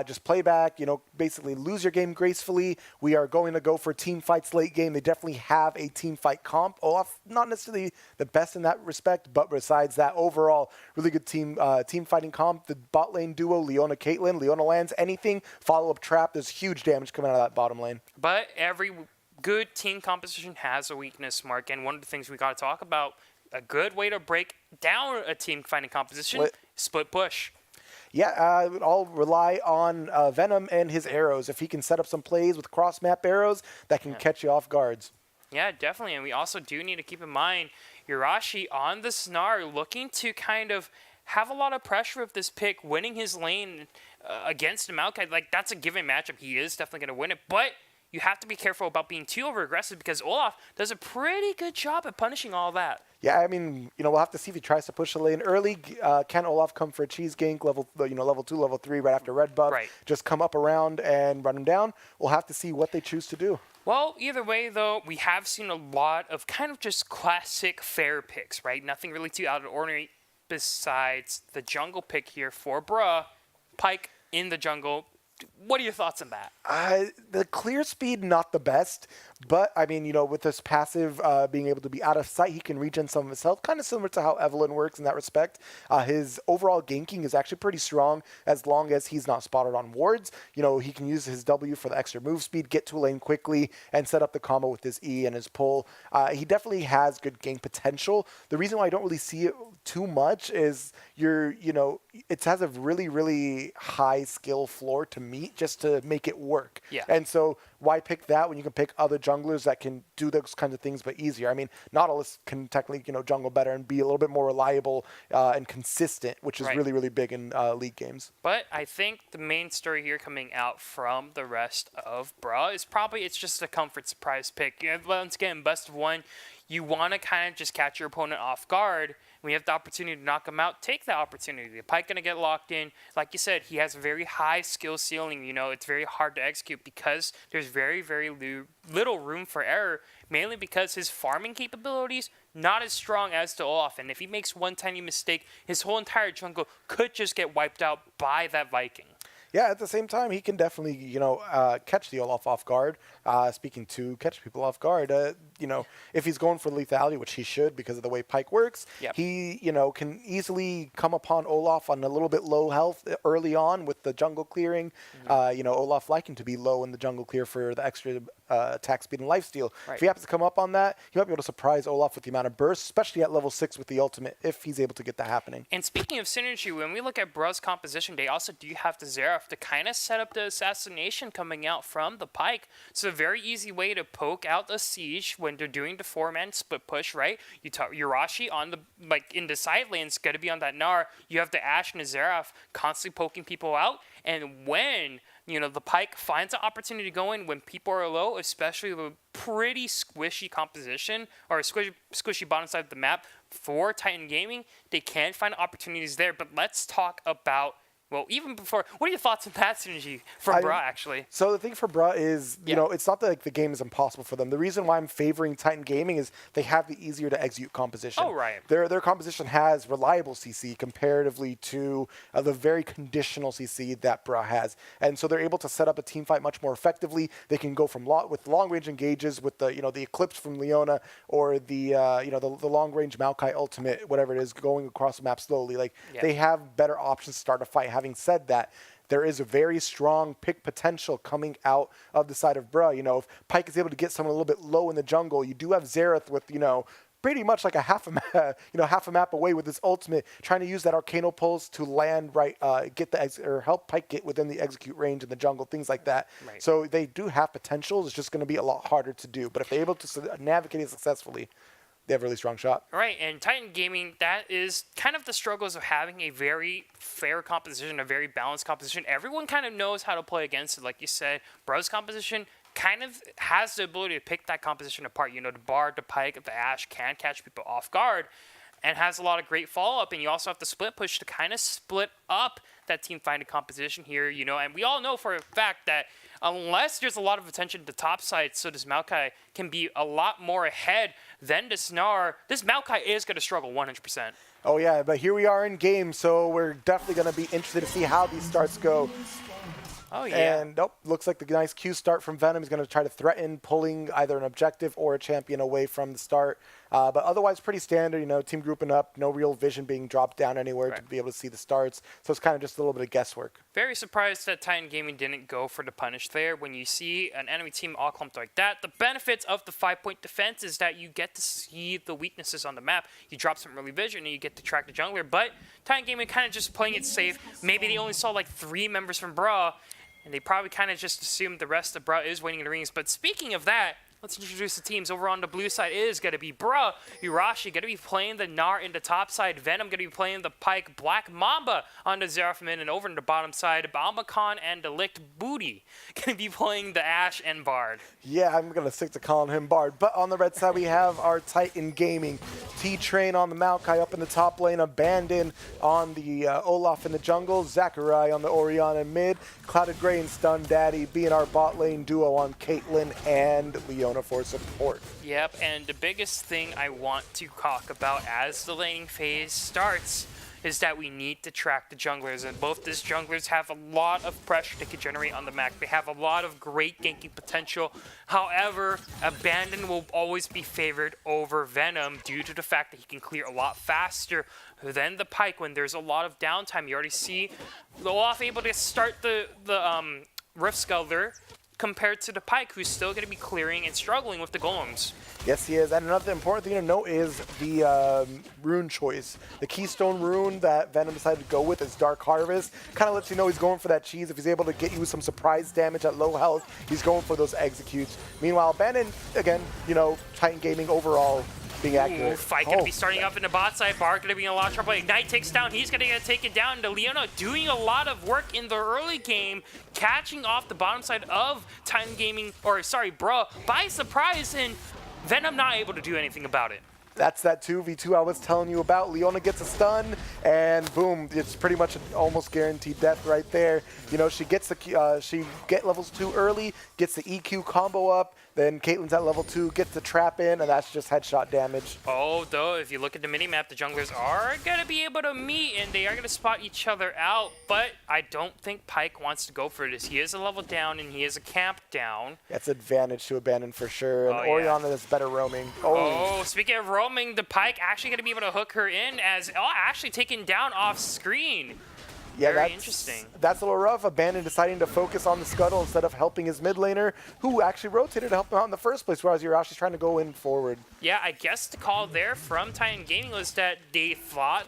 Just play back, basically lose your game gracefully. We are going to go for team fights late game. They definitely have a team fight comp. Olaf, not necessarily the best in that respect, but besides that, overall, really good team fighting comp. The bot lane duo, Leona Caitlyn, Leona lands anything, follow-up trap. There's huge damage coming out of that bottom lane. But every good team composition has a weakness, Mark, and one of the things we got to talk about, a good way to break down a team fighting composition, split push. Yeah, it would all rely on Venom and his arrows. If he can set up some plays with cross-map arrows, that can catch you off guards. Yeah, definitely. And we also do need to keep in mind Yurashi on the Snar looking to kind of have a lot of pressure with this pick, winning his lane against the Maokai. Like, that's a given matchup. He is definitely going to win it. But you have to be careful about being too over-aggressive because Olaf does a pretty good job at punishing all that. Yeah, I mean, we'll have to see if he tries to push the lane early. Can Olaf come for a cheese gank, level 2, level 3, right after red buff? Right. Just come up around and run him down? We'll have to see what they choose to do. Well, either way, though, we have seen a lot of kind of just classic fair picks, right? Nothing really too out of the ordinary besides the jungle pick here for Bruh. Pyke in the jungle. What are your thoughts on that? The clear speed, not the best. But, I mean, with this passive being able to be out of sight, he can regen some of his health. Kind of similar to how Evelyn works in that respect. His overall ganking is actually pretty strong as long as he's not spotted on wards. He can use his W for the extra move speed, get to a lane quickly, and set up the combo with his E and his pull. He definitely has good gank potential. The reason why I don't really see it too much is it has a really, really high skill floor to meet just to make it work. Yeah. And so why pick that when you can pick other junglers that can do those kinds of things but easier? I mean, Nautilus can technically, jungle better and be a little bit more reliable and consistent, which is really, really big in league games. But I think the main story here coming out from the rest of Bruh is probably it's just a comfort surprise pick. Once again, best of one, you want to kind of just catch your opponent off guard. When you have the opportunity to knock him out, take that opportunity. The Pyke going to get locked in. Like you said, he has a very high skill ceiling. It's very hard to execute because there's very, very little room for error, mainly because his farming capabilities not as strong as to Olaf. And if he makes one tiny mistake, his whole entire jungle could just get wiped out by that Viking. Yeah, at the same time, he can definitely, catch the Olaf off guard. Speaking to catch people off guard, if he's going for lethality, which he should because of the way Pyke works, Yep. he, can easily come upon Olaf on a little bit low health early on with the jungle clearing. Olaf liking to be low in the jungle clear for the extra attack speed and lifesteal. Right. If he happens to come up on that, he might be able to surprise Olaf with the amount of burst, especially at level 6 with the ultimate, if he's able to get that happening. And speaking of synergy, when we look at Bruh's composition, they also do have the Xerath to kind of set up the assassination coming out from the Pyke. So a very easy way to poke out the siege when they're doing the 4-man split push, right? You talk Urashi on the in the side lane's gonna be on that Gnar. You have the Ashe and the Xerath constantly poking people out, and when the Pyke finds an opportunity to go in when people are low, especially with pretty squishy composition or squishy bottom side of the map for Titan Gaming, they can find opportunities there. But let's talk about, even before, what are your thoughts on that synergy from Bruh, actually? So the thing for Bruh is, it's not that the game is impossible for them. The reason why I'm favoring Titan Gaming is they have the easier to execute composition. Oh, right. Their composition has reliable CC comparatively to the very conditional CC that Bruh has. And so they're able to set up a team fight much more effectively. They can go with long range engages with the Eclipse from Leona or the long range Maokai ultimate, whatever it is, going across the map slowly. They have better options to start a fight. Having said that, there is a very strong pick potential coming out of the side of Bruh. If Pyke is able to get someone a little bit low in the jungle, you do have Xerath with, pretty much like a half a map away with his ultimate, trying to use that Arcano Pulse to land right, help Pyke get within the execute range in the jungle, things like that. Right. So they do have potential. It's just going to be a lot harder to do. But if they're able to navigate it successfully, they have a really strong shot. Right, and Titan Gaming, that is kind of the struggles of having a very fair composition, a very balanced composition. Everyone kind of knows how to play against it. Like you said, Bruh's composition kind of has the ability to pick that composition apart. The Bard, the Pyke, the Ashe can catch people off guard and has a lot of great follow-up. And you also have the split push to kind of split up that team-finding composition here, And we all know for a fact that unless there's a lot of attention to the top side, so this Maokai can be a lot more ahead than this Gnar. This Maokai is going to struggle 100%. Oh, yeah, but here we are in game, so we're definitely going to be interested to see how these starts go. Oh, yeah. And looks like the nice Q start from Venom is going to try to threaten pulling either an objective or a champion away from the start. But otherwise, pretty standard, team grouping up, no real vision being dropped down anywhere to be able to see the starts. So it's kind of just a little bit of guesswork. Very surprised that Titan Gaming didn't go for the punish there. When you see an enemy team all clumped like that, the benefits of the 5-point defense is that you get to see the weaknesses on the map. You drop some early vision and you get to track the jungler. But Titan Gaming kind of just playing it safe. Maybe they only saw like 3 members from Bruh, and they probably kind of just assumed the rest of Bruh is waiting in the rings. But speaking of that, let's introduce the teams. Over on the blue side is going to be Bruh, Urashi going to be playing the Gnar in the top side, Venom going to be playing the Pyke, Black Mamba on the Xerath mid, and over on the bottom side, Balmacon and Delict Booty going to be playing the Ashe and Bard. Yeah, I'm going to stick to calling him Bard. But on the red side, we have our Titan Gaming. T-Train on the Maokai up in the top lane, Abandon on the Olaf in the jungle, Zacharai on the Orianna mid, Clouded Grey and Stun Daddy being our bot lane duo on Caitlyn and Leona for support. Yep, and the biggest thing I want to talk about as the laning phase starts is that we need to track the junglers, and both these junglers have a lot of pressure they can generate on the map. They have a lot of great ganking potential. However, Abandon will always be favored over Venom due to the fact that he can clear a lot faster than the Pyke when there's a lot of downtime. You already see Olaf able to start the Rift Skelter compared to the Pyke, who's still going to be clearing and struggling with the golems. Yes, he is. And another important thing to note is the rune choice. The keystone rune that Venom decided to go with is Dark Harvest. Kind of lets you know he's going for that cheese. If he's able to get you some surprise damage at low health, he's going for those executes. Meanwhile, Abandon, again, Titan Gaming overall being accurate. Ooh, fight going to be starting up in the bot side. Bard going to be in a lot of trouble. Ignite takes down. He's going to get taken down. To Leona doing a lot of work in the early game, catching off the bottom side of Titan Gaming, Bruh, by surprise, and Venom not able to do anything about it. That's that 2v2 I was telling you about. Leona gets a stun, and boom, it's pretty much an almost guaranteed death right there. She gets she get levels 2 early, gets the EQ combo up, Then Caitlyn's at level 2, gets the trap in, and that's just headshot damage. Oh, though, if you look at the minimap, the junglers are going to be able to meet, and they are going to spot each other out, but I don't think Pyke wants to go for this. He is a level down, and he is a camp down. That's advantage to abandon for sure, and Orianna is better roaming. Oh, speaking of roaming, the Pyke actually going to be able to hook her in as, actually taken down off screen. Yeah, Very interesting. That's a little rough. Abandon deciding to focus on the scuttle instead of helping his mid laner, who actually rotated to help him out in the first place, whereas Urashi's trying to go in forward. Yeah, I guess the call there from Titan Gaming was that they thought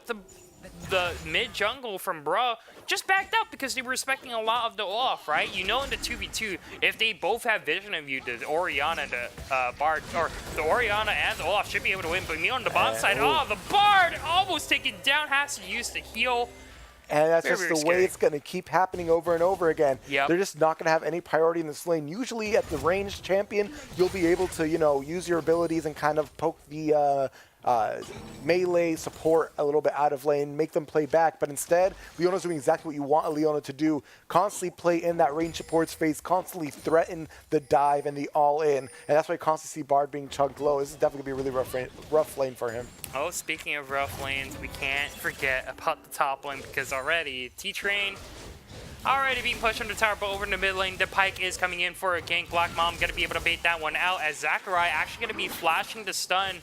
the mid jungle from Bruh just backed up because they were respecting a lot of the Olaf, right? You know, in the 2v2, if they both have vision of you, the Orianna and the Bard, or the Orianna and the Olaf should be able to win. But me on the bottom side, the Bard almost taken down, has to use the heal. And that's very, just the way it's going to keep happening over and over again. Yep. They're just not going to have any priority in this lane. Usually at the ranged champion, you'll be able to, use your abilities and kind of poke the melee support a little bit out of lane, make them play back. But instead, Leona's doing exactly what you want a Leona to do. Constantly play in that range support's face, constantly threaten the dive and the all-in. And that's why I constantly see Bard being chugged low. This is definitely going to be a really rough lane for him. Oh, speaking of rough lanes, we can't forget about the top lane because already T-Train already being pushed under tower, but over in the mid lane, the Pyke is coming in for a gank. Black Mom going to be able to bait that one out as Zachariah actually going to be flashing the stun.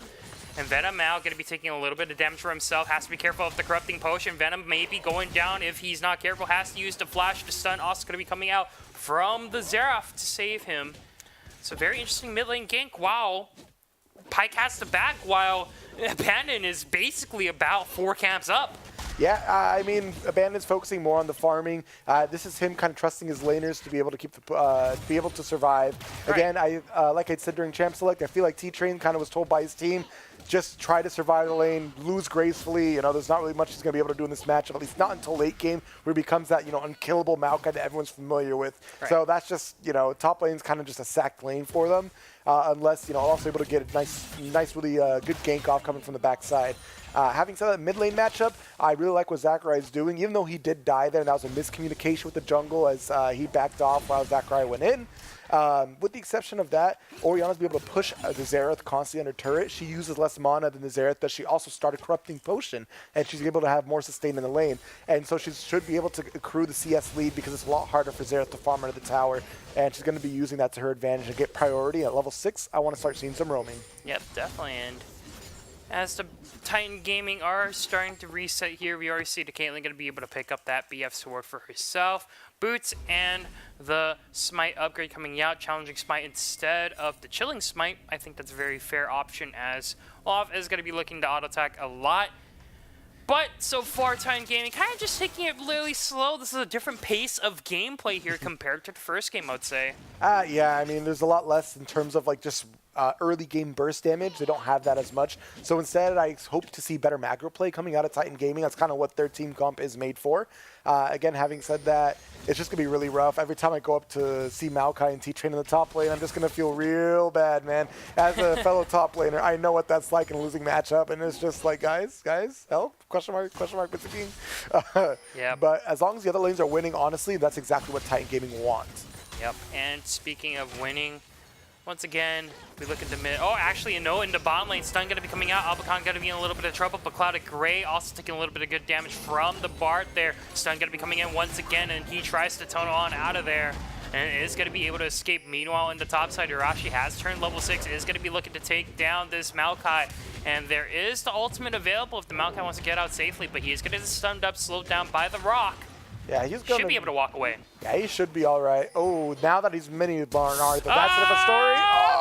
And Venom now going to be taking a little bit of damage for himself. Has to be careful of the corrupting potion. Venom may be going down if he's not careful. Has to use the flash to stun. Also going to be coming out from the Xerath to save him. So very interesting mid lane gank. Wow. Pyke has to back while Abandon is basically about 4 camps up. Yeah, I mean, Abandon's focusing more on the farming. This is him kind of trusting his laners to be able to keep be able to survive. Right. Again, like I said during Champ Select, I feel like T-Train kind of was told by his team, just try to survive the lane, lose gracefully. There's not really much he's going to be able to do in this matchup, at least not until late game, where he becomes that, unkillable Maokai that everyone's familiar with. Right. So that's just, top lane's kind of just a sacked lane for them, unless, also able to get a nice, really good gank off coming from the backside. Having said that mid lane matchup, I really like what Zachariah is doing, even though he did die there, and that was a miscommunication with the jungle as he backed off while Zachariah went in. With the exception of that, Orianna's be able to push the Xerath constantly under turret. She uses less mana than the Xerath, but she also started Corrupting Potion, and she's able to have more sustain in the lane. And so she should be able to accrue the CS lead because it's a lot harder for Xerath to farm under the tower, and she's going to be using that to her advantage and get priority. At level 6, I want to start seeing some roaming. Yep, definitely. And as the Titan Gaming are starting to reset here, we already see the Caitlyn going to be able to pick up that BF sword for herself. Boots and the Smite upgrade coming out, challenging Smite instead of the Chilling Smite. I think that's a very fair option as Olaf is going to be looking to auto attack a lot. But so far, Titan Gaming kind of just taking it really slow. This is a different pace of gameplay here compared to the first game, I would say. Yeah, I mean, there's a lot less in terms of just early game burst damage. They don't have that as much. So instead, I hope to see better macro play coming out of Titan Gaming. That's kind of what their team comp is made for. Again, having said that, it's just going to be really rough. Every time I go up to see Maokai and T-Train in the top lane, I'm just going to feel real bad, man. As a fellow top laner, I know what that's like in a losing matchup, and it's just like, guys, help? Question mark, Mr. King. Yeah. But as long as the other lanes are winning, honestly, that's exactly what Titan Gaming wants. Yep, and speaking of winning, once again, we look at the mid. Oh, actually, in the bottom lane, stun going to be coming out. Albacon going to be in a little bit of trouble, but Clouded Gray also taking a little bit of good damage from the Bard there. Stun going to be coming in once again, and he tries to tunnel on out of there. And is going to be able to escape. Meanwhile, in the top side, Urashi has turned level 6, is going to be looking to take down this Maokai. And there is the ultimate available if the Maokai wants to get out safely, but he is going to get stunned up, slowed down by the rock. Yeah, he's going Should be able to walk away. Yeah, he should be all right. Oh, now that he's mini Barnard, but that's a different story.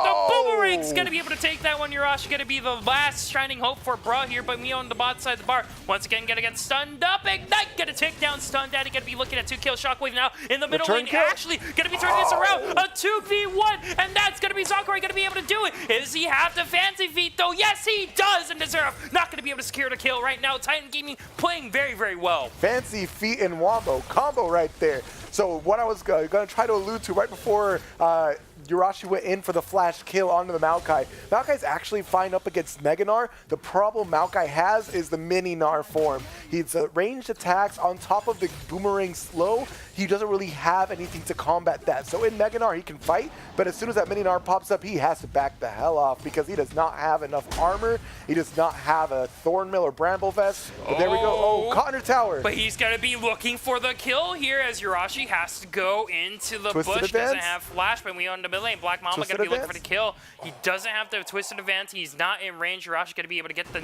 The Boomerang's going to be able to take that one. Urashi going to be the last shining hope for Bruh here, but me on the bot side of the bar. Once again, going to get stunned up. Ignite going to take down Stun Daddy. Going to be looking at 2-kill Shockwave now in the middle lane. Actually, going to be turning this around. A 2v1, and that's going to be Zachary going to be able to do it. Does he have the fancy feet, though? Yes, he does. And Xerath not going to be able to secure the kill right now. Titan Gaming playing very, very well. Fancy feet and wombo combo right there. So what I was going to try to allude to right before Urashi went in for the flash kill onto the Maokai. Maokai's actually fine up against Mega Gnar. The problem Maokai has is the mini Gnar form. He's ranged attacks on top of the boomerang slow. He doesn't really have anything to combat that. So in Mega Gnar, he can fight, but as soon as that Mini Gnar pops up, he has to back the hell off because he does not have enough armor. He does not have a Thornmill or Bramble Vest. But there we go. Oh, caught under tower. But he's going to be looking for the kill here as Yurashi has to go into the Twisted bush. advance. Doesn't have flash, but we on the mid lane. Black Mamba going Twisted to be looking for advance. the kill. He doesn't have the Twisted Advance. He's not in range. Yurashi going to be able to get the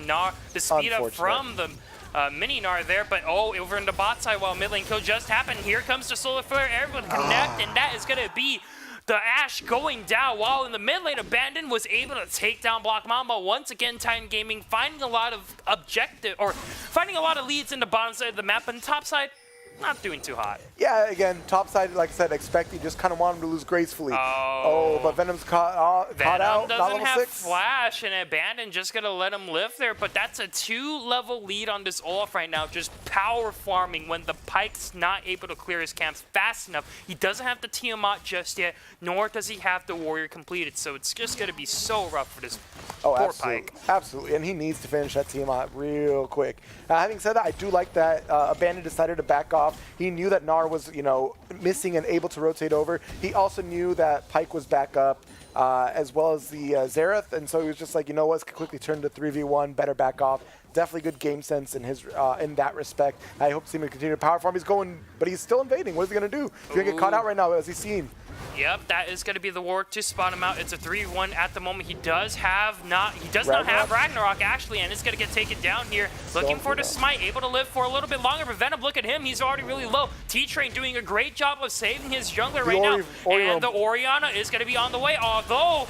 speed up from the Mini Gnar there, but over in the bot side while mid lane kill just happened. Here comes the Solar Flare. Everyone connect, and that is going to be the Ashe going down, while in the mid lane, Abandon was able to take down Black Mamba. Once again, Titan Gaming finding a lot of finding a lot of leads in the bottom side of the map, and top side, not doing too hot. Yeah, again, top side, like I said, expecting, just kind of want him to lose gracefully. Oh, but Venom's caught out. Venom doesn't level have 6. flash, and Abandon just gonna let him live there, but that's a 2-level lead on this Olaf right now, just power farming when the Pyke's not able to clear his camps fast enough. He doesn't have the Tiamat just yet, nor does he have the Warrior completed, so it's just gonna be so rough for this poor absolutely. Pyke. Absolutely, and he needs to finish that team out real quick. Having said that, I do like that Abandon decided to back off. He knew that Gnar was, missing and able to rotate over. He also knew that Pyke was back up, as well as the Xerath, and so he was just like, you know what, let's quickly turn to 3v1, better back off. Definitely good game sense in his in that respect. I hope to see him continue to power farm. He's going, but he's still invading. What is he going to do? He's going to get caught out right now, as he's seen. Yep, that is going to be the work to spot him out. It's a 3-1 at the moment. He does not have Ragnarok actually, and it's going to get taken down here. Looking for the smite, able to live for a little bit longer. But Venom, look at him. He's already really low. T-Train doing a great job of saving his jungler right now. And the Orianna is going to be on the way. Although,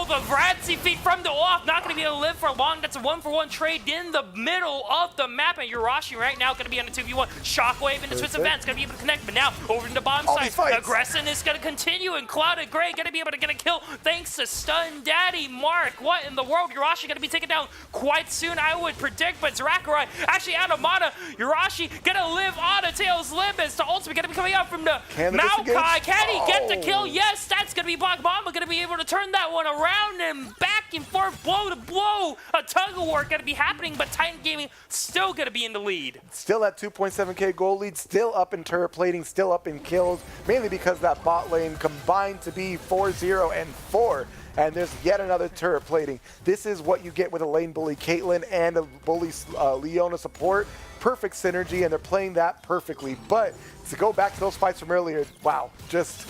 the Vratsy feet from the Olaf not going to be able to live for long. That's a 1-for-1 trade in the middle of the map. And Yurashi right now going to be on the 2v1. Shockwave into Swiss Advance going to be able to connect. But now over to the bottom side. Aggression is going to continue. And Clouded Grey going to be able to get a kill thanks to Stun Daddy Mark. What in the world? Yurashi going to be taken down quite soon, I would predict. But Zeracharai actually out of mana. Yurashi going to live on a Tail's Limbus. The ultimate going to be coming out from the Maokai. Can he get the kill? Yes, that's going to be Black Mamba going to be able to turn that one around and back and forth, blow to blow. A tug of war going to be happening, but Titan Gaming still going to be in the lead. Still at 2.7k gold lead, still up in turret plating, still up in kills, mainly because that bot lane combined to be 4-0 and 4. And there's yet another turret plating. This is what you get with a lane bully Caitlyn and a bully Leona support. Perfect synergy, and they're playing that perfectly. But to go back to those fights from earlier, wow, just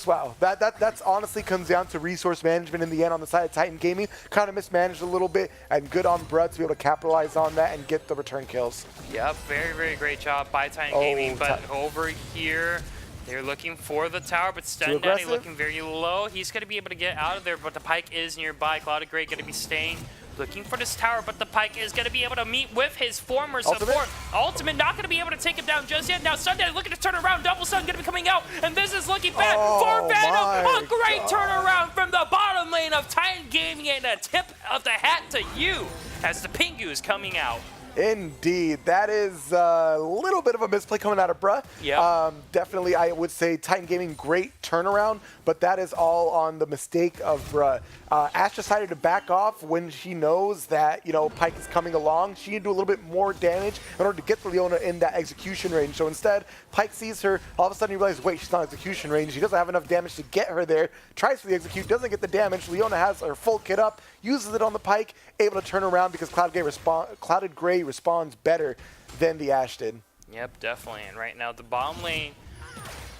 wow. That's honestly comes down to resource management in the end on the side of Titan Gaming. Kind of mismanaged a little bit, and good on Brud to be able to capitalize on that and get the return kills. Yep, very, very great job by Titan Gaming. But over here, they're looking for the tower, but Stun Daddy looking very low. He's going to be able to get out of there, but the Pyke is nearby. Clouded Grey going to be staying, looking for this tower, but the Pyke is going to be able to meet with his former support. Ultimate not going to be able to take him down just yet. Now Stun Daddy looking to turn around. Double Stun going to be coming out, and this is looking bad for Venom. A great turnaround from the bottom lane of Titan Gaming, and a tip of the hat to you as the Pingu is coming out. Indeed. That is a little bit of a misplay coming out of Bruh. Yeah. Definitely, I would say Titan Gaming, great turnaround, but that is all on the mistake of Bruh. Ashe decided to back off when she knows that, Pyke is coming along. She needed to do a little bit more damage in order to get the Leona in that execution range. So instead, Pyke sees her. All of a sudden, he realizes, wait, she's not execution range. She doesn't have enough damage to get her there. Tries for the execute, doesn't get the damage. Leona has her full kit up, uses it on the Pyke, able to turn around because Clouded Grey responds better than the Ashe did. Yep, definitely. And right now, the bottom lane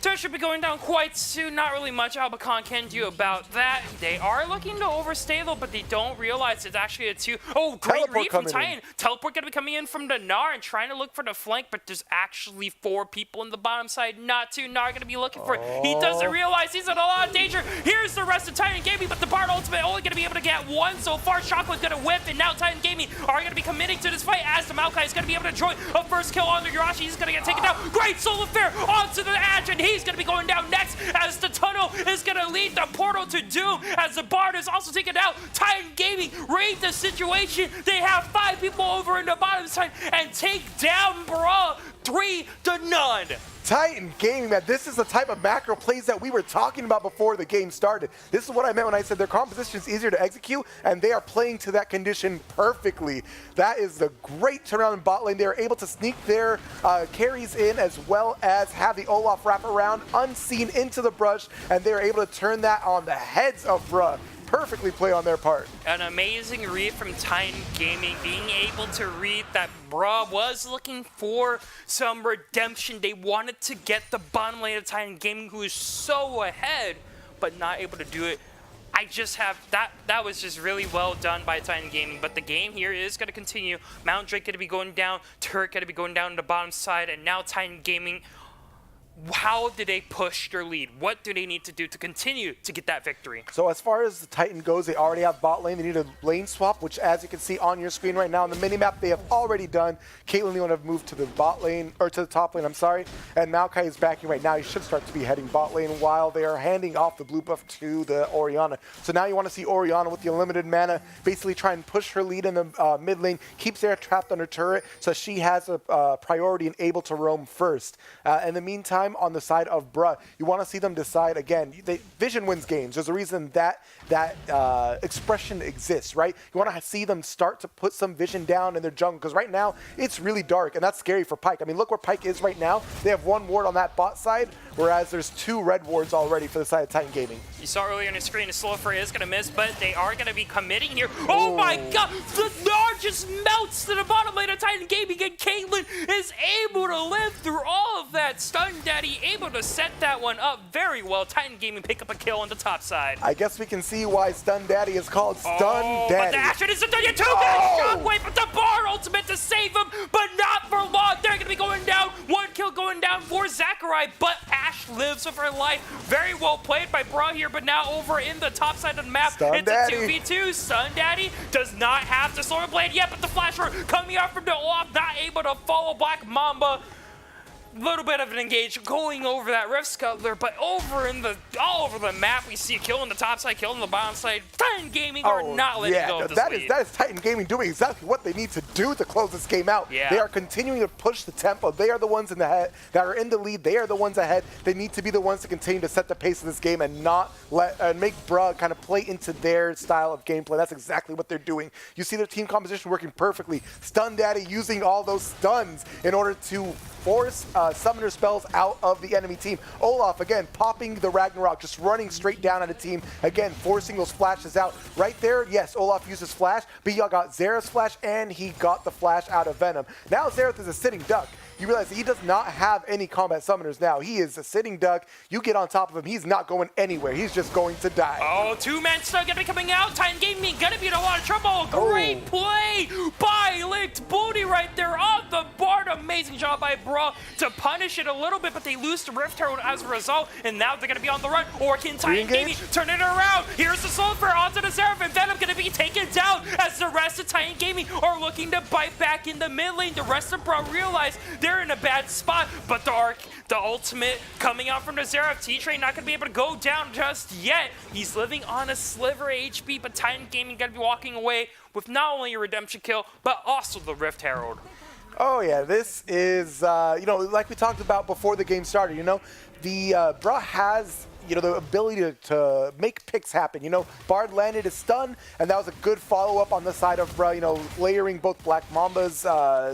turret should be going down quite soon. Not really much Albacon can do about that. They are looking to overstay though, but they don't realize it's actually a 2. Oh, great read from Titan. Teleport going to be coming in from the Gnar and trying to look for the flank, but there's actually 4 people in the bottom side, not 2. Gnar going to be looking for it. He doesn't realize he's in a lot of danger. Here's the rest of Titan Gaming, but the Bard ultimate only going to be able to get 1 so far. Shockwave's going to whip, and now Titan Gaming are going to be committing to this fight as the Maokai is going to be able to join a first kill on the Yurashi. He's going to get taken down. Great Solar Flare onto the Ashe, and He's going to be going down next as the tunnel is going to lead the portal to doom as the Bard is also taken out. Titan Gaming read the situation. They have 5 people over in the bottom side and take down Bra 3-0. Titan Gaming, man, this is the type of macro plays that we were talking about before the game started. This is what I meant when I said their composition is easier to execute, and they are playing to that condition perfectly. That is a great turnaround in bot lane. They are able to sneak their carries in as well as have the Olaf wrap around unseen into the brush, and they are able to turn that on the heads of Bruh. Perfectly play on their part. An amazing read from Titan Gaming, being able to read that Bra was looking for some redemption. They wanted to get the bottom lane of Titan Gaming, who is so ahead, but not able to do it. I just have, that was just really well done by Titan Gaming, but the game here is going to continue. Mount Drake going to be going down, Turret going to be going down to the bottom side, and now Titan Gaming, how do they push their lead? What do they need to do to continue to get that victory? So as far as the Titan goes, they already have bot lane. They need a lane swap, which as you can see on your screen right now on the minimap, they have already done. Caitlyn and Leon have moved to the bot lane, or to the top lane, I'm sorry. And Maokai is backing right now. He should start to be heading bot lane while they are handing off the blue buff to the Orianna. So now you want to see Orianna with the unlimited mana basically try and push her lead in the mid lane, keep Sarah trapped under turret, so she has a priority and able to roam first. In the meantime, on the side of Bruh, you want to see them decide again. Vision wins games. There's a reason that expression exists, right? You want to see them start to put some vision down in their jungle, because right now it's really dark, and that's scary for Pyke. I mean, look where Pyke is right now. They have 1 ward on that bot side, whereas there's 2 red wards already for the side of Titan Gaming. You saw earlier on the screen, Sulfur is going to miss, but they are going to be committing here. Oh my god! The Nard just melts to the bottom lane of Titan Gaming, and Caitlyn is able to live through all of that. Stun Daddy able to set that one up very well. Titan Gaming pick up a kill on the top side. I guess we can see why Stun Daddy is called Stun Daddy. But the action isn't done yet. 2 minutes shockwave, but the Bard ultimate to save him, but not for long. They're going to be going down. 1 kill going down for Zachary, but Ashe lives with her life. Very well played by Bra here, but now over in the top side of the map, Stun it's Daddy. a 2v2. Stun Daddy does not have the Sword Blade yet, but the flash roar coming out from the off, not able to follow Black Mamba. Little bit of an engage going over that Rift Scuttler, but all over the map we see a kill on the top side, kill on the bottom side. Titan Gaming are not letting go of this lead. That is Titan Gaming doing exactly what they need to do to close this game out. Yeah. They are continuing to push the tempo. They are the ones in the head that are in the lead. They are the ones ahead. They need to be the ones to continue to set the pace of this game and not make Bruh kind of play into their style of gameplay. That's exactly what they're doing. You see their team composition working perfectly. Stun Daddy using all those stuns in order to force summoner spells out of the enemy team. Olaf, again, popping the Ragnarok, just running straight down at a team. Again, forcing those flashes out. Right there, yes, Olaf uses flash, but he got Xerath's flash, and he got the flash out of Venom. Now Xerath is a sitting duck. You realize that he does not have any combat summoners now. He is a sitting duck. You get on top of him, he's not going anywhere. He's just going to die. Oh, 2-man still gonna be coming out. Titan Gaming gonna be in a lot of trouble. Great play by Licked Booty right there on the board. Amazing job by Bra to punish it a little bit, but they lose to Rift Herald as a result, and now they're gonna be on the run. Or can Titan Gaming turn it around? Here's the Sulfur onto the Seraph, and Venom gonna be taken down as the rest of Titan Gaming are looking to bite back in the mid lane. The rest of Bra realize they're in a bad spot, but the ultimate coming out from the Seraph. T-Train not gonna be able to go down just yet. He's living on a sliver of HP, but Titan Gaming gonna be walking away with not only a redemption kill, but also the Rift Herald. Oh yeah, this is, like we talked about before the game started, the Bra has the ability to make picks happen. Bard landed a stun, and that was a good follow-up on the side of Bra, layering both Black Mamba's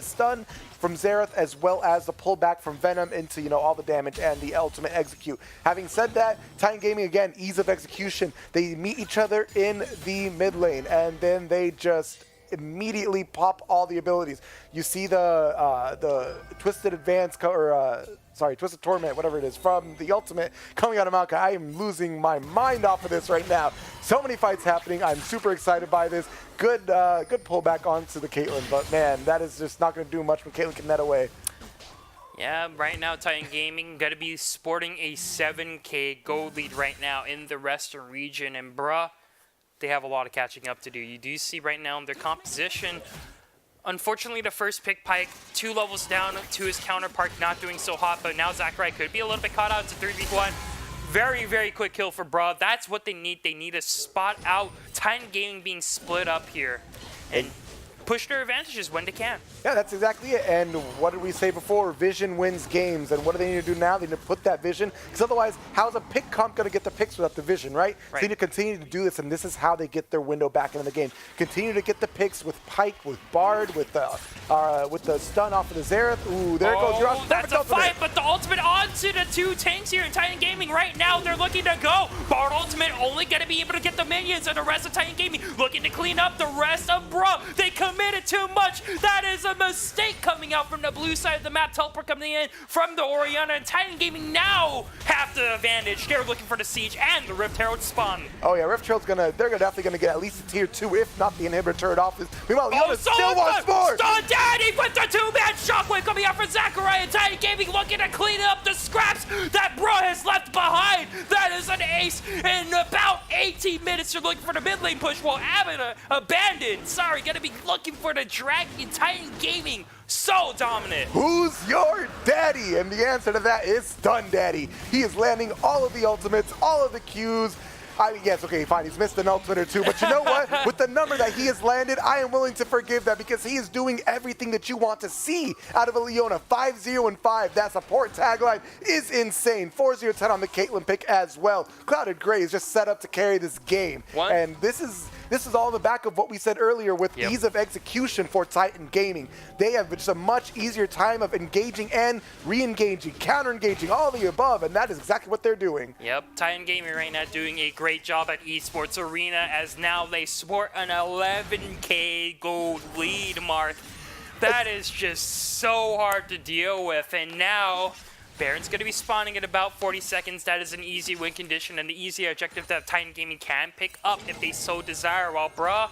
stun from Xerath as well as the pullback from Venom into, all the damage and the ultimate execute. Having said that, Titan Gaming, again, ease of execution. They meet each other in the mid lane, and then they just immediately pop all the abilities. You see the Twisted Advance, Twisted Torment, whatever it is, from the ultimate coming out of Maokai. I am losing my mind off of this right now. So many fights happening. I'm super excited by this. Good pullback onto the Caitlyn, but man, that is just not going to do much when Caitlyn can net away. Yeah, right now Titan Gaming going to be sporting a 7K gold lead right now in the Western region, and Bruh, they have a lot of catching up to do. You do see right now in their composition, Unfortunately, the first pick Pike 2 levels down to his counterpart, not doing so hot, but now Zachary could be a little bit caught out. It's a 3v1. Very, very quick kill for Bra. That's what they need. They need to spot out Titan Gaming being split up here and push their advantages when they can. Yeah, that's exactly it. And what did we say before? Vision wins games. And what do they need to do now? They need to put that vision. Because otherwise, how's a pick comp going to get the picks without the vision, right? So they need to continue to do this, and this is how they get their window back into the game. Continue to get the picks with Pike, with Bard, with the stun off of the Xerath. Ooh, there goes your That's a fight, but the ultimate onto the 2 tanks here in Titan Gaming right now. They're looking to go. Bard ultimate only going to be able to get the minions, and the rest of Titan Gaming looking to clean up the rest of Bra. They committed too much. That is a mistake coming out from the blue side of the map. Teleport coming in from the Orianna, and Titan Gaming now have the advantage. They're looking for the Siege and the Rift Herald spawn. Oh yeah, Rift Herald's they're definitely gonna get at least a tier 2, if not the inhibitor turret off. Meanwhile, Leona still wants more! Stun Daddy with the 2-man shockwave coming out for Zachariah, and Titan Gaming looking to clean up the scraps that Bro has left behind. That is an ace in about 18 minutes. They're looking for the mid lane push while Abandoned, gonna be looking for the Dragon. Titan Gaming so dominant. Who's your daddy? And the answer to that is Stun Daddy. He is landing all of the ultimates, all of the Qs. Yes, okay, fine, he's missed an ultimate or 2, but you know what? With the number that he has landed, I am willing to forgive that because he is doing everything that you want to see out of a Leona. 5-0-5, that support tagline is insane. 4-0-10 on the Caitlyn pick as well. Clouded Grey is just set up to carry this game. And this is all in the back of what we said earlier with ease of execution for Titan Gaming. They have just a much easier time of engaging and re-engaging, counter-engaging, all the above, and that is exactly what they're doing. Yep, Titan Gaming right now doing a great job at Esports Arena as now they sport an 11K gold lead, Mark. That is just so hard to deal with, and now Baron's going to be spawning in about 40 seconds. That is an easy win condition and the easy objective that Titan Gaming can pick up if they so desire, while Bra,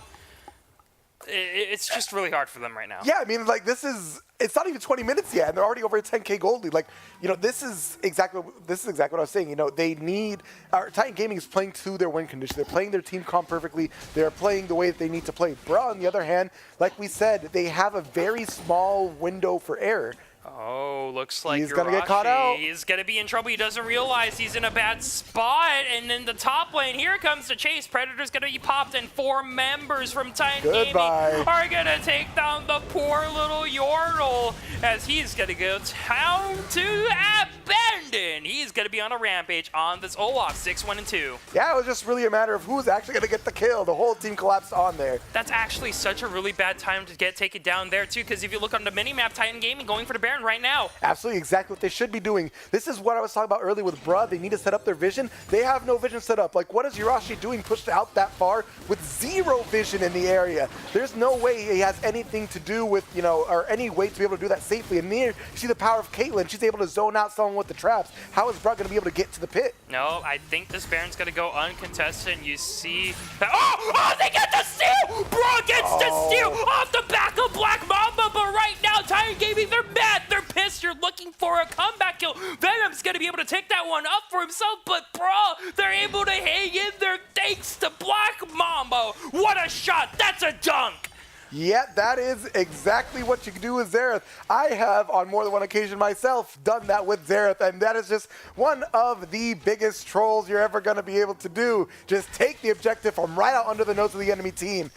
it's just really hard for them right now. Yeah, I mean, like, it's not even 20 minutes yet, and they're already over a 10K gold lead. Like, you know, this is exactly what I was saying. You know, they need Titan Gaming is playing to their win condition. They're playing their team comp perfectly. They're playing the way that they need to play. Bra, on the other hand, like we said, they have a very small window for error. Oh, looks like he's gonna get caught out. He's gonna be in trouble. He doesn't realize he's in a bad spot. And in the top lane, here comes the chase. Predator's gonna be popped, and 4 members from Titan Gaming are gonna take down the poor little Yordle as he's gonna go down to Abandon. He's gonna be on a rampage on this Olaf 6-1-2. Yeah, it was just really a matter of who's actually gonna get the kill. The whole team collapsed on there. That's actually such a really bad time to take it down there too, because if you look on the minimap, Titan Gaming going for the Baron right now. Absolutely, exactly what they should be doing. This is what I was talking about earlier with Bra. They need to set up their vision. They have no vision set up. Like, what is Yurashi doing pushed out that far with 0 vision in the area? There's no way he has anything to do with, you know, or any way to be able to do that safely. And there, you see the power of Caitlyn. She's able to zone out someone with the traps. How is Bra going to be able to get to the pit? No, I think this Baron's going to go uncontested, and you see that. Oh, they get the steal! Bra gets the steal off the back of Black Mamba, but right now, Titan Gaming, they're mad. They're pissed. You're looking for a comeback kill. Venom's going to be able to take that one up for himself, but Bra, they're able to hang in there thanks to Black Mamba. What a shot. That's a dunk. Yeah, that is exactly what you can do with Xerath. I have, on more than one occasion myself, done that with Xerath, and that is just one of the biggest trolls you're ever going to be able to do. Just take the objective from right out under the nose of the enemy team.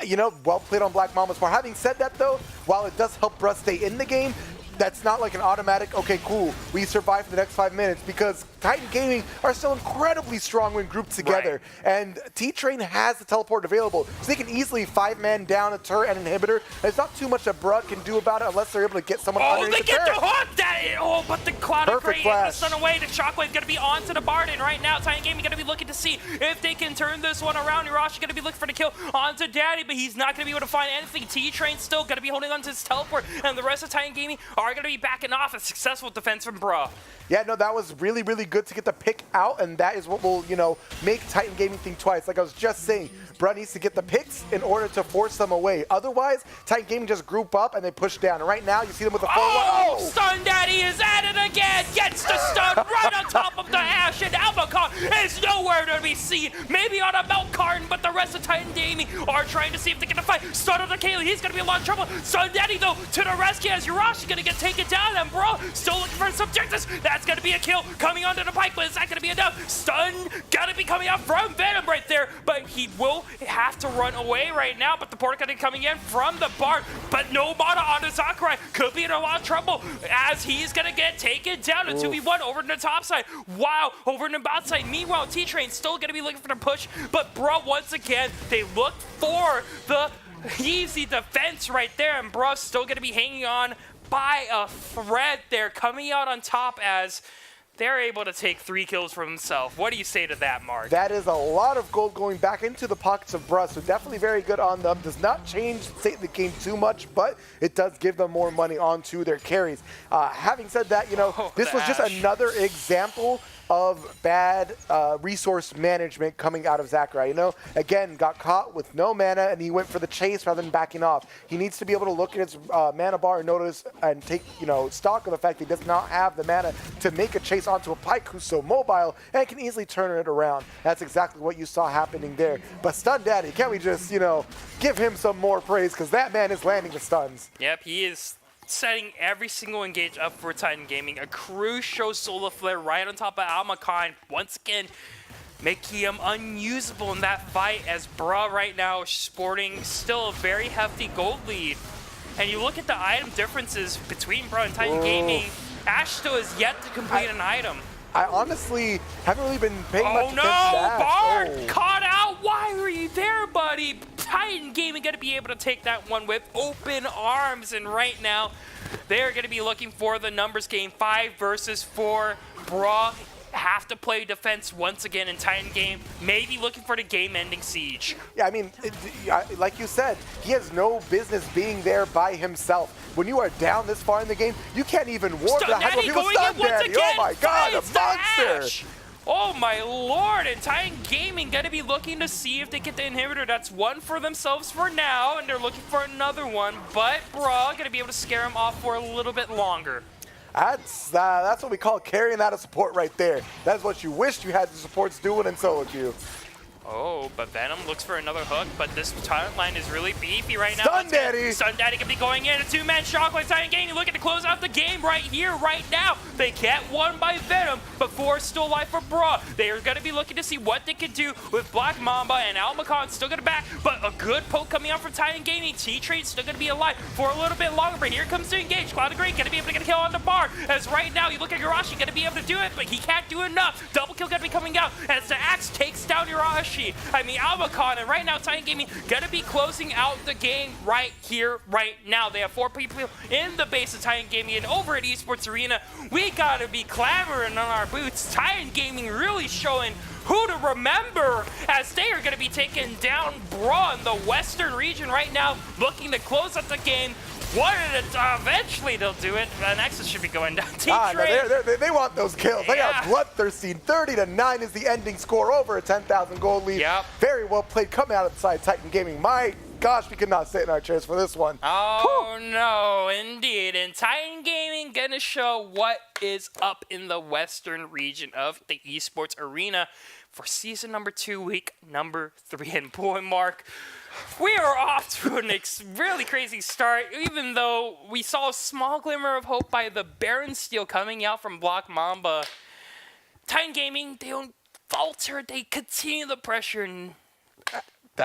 You know, well played on Black Mama's part. Having said that, though, while it does help Bruh stay in the game, that's not like an automatic, okay, cool, we survive for the next 5 minutes, because Titan Gaming are still incredibly strong when grouped together. Right. And T-Train has the teleport available, so they can easily 5-man down a turret and inhibitor. There's not too much that Bruh can do about it unless they're able to get someone underneath the turret. Oh, they get the hook! But the Clouded Grey hit the stun away. The Shockwave going to be onto the Bard, and right now Titan Gaming going to be looking to see if they can turn this one around. Urashi going to be looking for the kill onto Daddy, but he's not going to be able to find anything. T-Train still going to be holding on to his teleport, and the rest of Titan Gaming are going to be backing off. A successful defense from Bruh. Yeah, no, that was really, really good to get the pick out, and that is what will, you know, make Titan Gaming think twice. Like I was just saying, Bruh needs to get the picks in order to force them away. Otherwise, Titan Gaming just group up and they push down. And right now, you see them with the 4-1. Stun Daddy is at it again. Gets the stun right on top of the Ash, and Almacon is nowhere to be seen. Maybe on a milk carton, but the rest of Titan Gaming are trying to see if they can fight. Stun on the Kaylee, he's going to be in a lot of trouble. Sun Daddy, though, to the rescue as Urashi going to get taken down, and bro, still looking for subjectives. That's going to be a kill coming onto the pike, but is that going to be enough? Stun got to be coming out from Venom right there, but he will have to run away right now, but the port going to be coming in from the bar, but no mana on the Sakurai. Could be in a lot of trouble as he's going to get taken down. A 2v1 over to the top side. Wow, over to the bot side. Meanwhile, T-Train still going to be looking for the push, but bro, once again, they look for the easy defense right there, and bro, still going to be hanging on by a thread there, coming out on top as they're able to take 3 kills for themselves. What do you say to that, Mark? That is a lot of gold going back into the pockets of Bruh, so definitely very good on them. Does not change the game too much, but it does give them more money onto their carries. Having said that, you know, this was just another example of bad resource management coming out of Sakurai. You know, again, got caught with no mana, and he went for the chase rather than backing off. He needs to be able to look at his mana bar and notice and take, you know, stock of the fact that he does not have the mana to make a chase onto a Pike who's so mobile and can easily turn it around. That's exactly what you saw happening there. But Stun Daddy, can't we just, you know, give him some more praise, because that man is landing the stuns. Yep, he is setting every single engage up for Titan Gaming. A crucial solar flare right on top of Almacon. Once again, making him unusable in that fight, as Bra right now is sporting still a very hefty gold lead. And you look at the item differences between Bra and Titan Gaming, Ash still is yet to complete an item. I honestly haven't really been paying much attention to Bard Ash. caught out. Why were you there, buddy? Titan Gaming going to be able to take that one with open arms, and right now they're going to be looking for the numbers game. 5 versus 4. Bra have to play defense once again in Titan Game, maybe looking for the game-ending siege. Yeah, I mean, like you said, he has no business being there by himself. When you are down this far in the game, you can't even warp the hyper people. Stun Daddy! Oh my god, a monster! Oh my lord, and Titan Gaming gonna be looking to see if they get the inhibitor. That's one for themselves for now, and they're looking for another one, but Bra gonna be able to scare him off for a little bit longer. That's what we call carrying out a support right there. That is what you wished you had the supports doing in solo queue. Oh, but Venom looks for another hook, but this talent line is really beefy right now. Stun Daddy! Stun Daddy can be going in. A 2-man shockwave. Titan Gaming looking to close out the game right here, right now. They get one by Venom, but 4 is still alive for Bra. They are going to be looking to see what they can do with Black Mamba, and Almacon still going to back, but a good poke coming out from Titan Gaming. T-Trade still going to be alive for a little bit longer, but here comes the engage. Cloud of Green going to be able to get a kill on the bar, as right now you look at Urashi going to be able to do it, but he can't do enough. Double kill going to be coming out as the axe takes down Urashi. I mean, Almacon, and right now Titan Gaming gonna be closing out the game right here, right now. They have 4 people in the base of Titan Gaming, and over at Esports Arena, we gotta be clamoring on our boots. Titan Gaming really showing who to remember, as they are gonna be taking down Bra in the Western region right now, looking to close out the game. Eventually they'll do it. Nexus should be going down. No, they want those kills. They are bloodthirsty. 30-9 is the ending score, over a 10,000 gold lead. Yep. Very well played coming out of the side Titan Gaming. My gosh, we could not sit in our chairs for this one. Oh, no, indeed. And Titan Gaming gonna show what is up in the Western region of the Esports Arena for season number 2, week number 3. And boy, Mark, we are off to a really crazy start, even though we saw a small glimmer of hope by the Baron Steel coming out from Black Mamba. Titan Gaming, they don't falter, they continue the pressure, and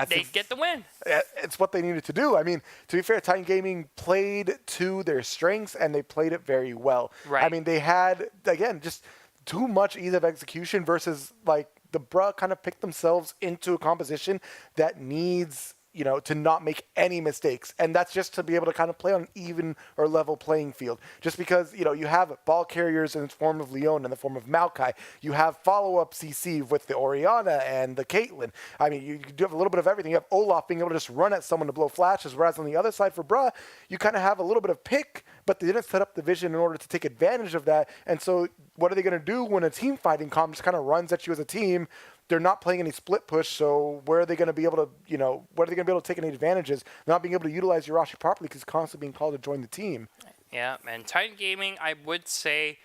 they get the win. It's what they needed to do. I mean, to be fair, Titan Gaming played to their strengths, and they played it very well. Right. I mean, they had, again, just too much ease of execution versus, like, the Bra kind of picked themselves into a composition that needs, you know, to not make any mistakes. And that's just to be able to kind of play on an even or level playing field. Just because, you know, you have ball carriers in the form of Leon, in the form of Maokai. You have follow-up CC with the Orianna and the Caitlyn. I mean, you do have a little bit of everything. You have Olaf being able to just run at someone to blow flashes, whereas on the other side for Bra, you kind of have a little bit of pick, but they didn't set up the vision in order to take advantage of that. And so what are they going to do when a team fighting comp just kind of runs at you as a team? They're not playing any split push, so where are they going to be able to, you know, where are they going to be able to take any advantages? Not being able to utilize Urashi properly because he's constantly being called to join the team. Yeah, and Titan Gaming, I would say,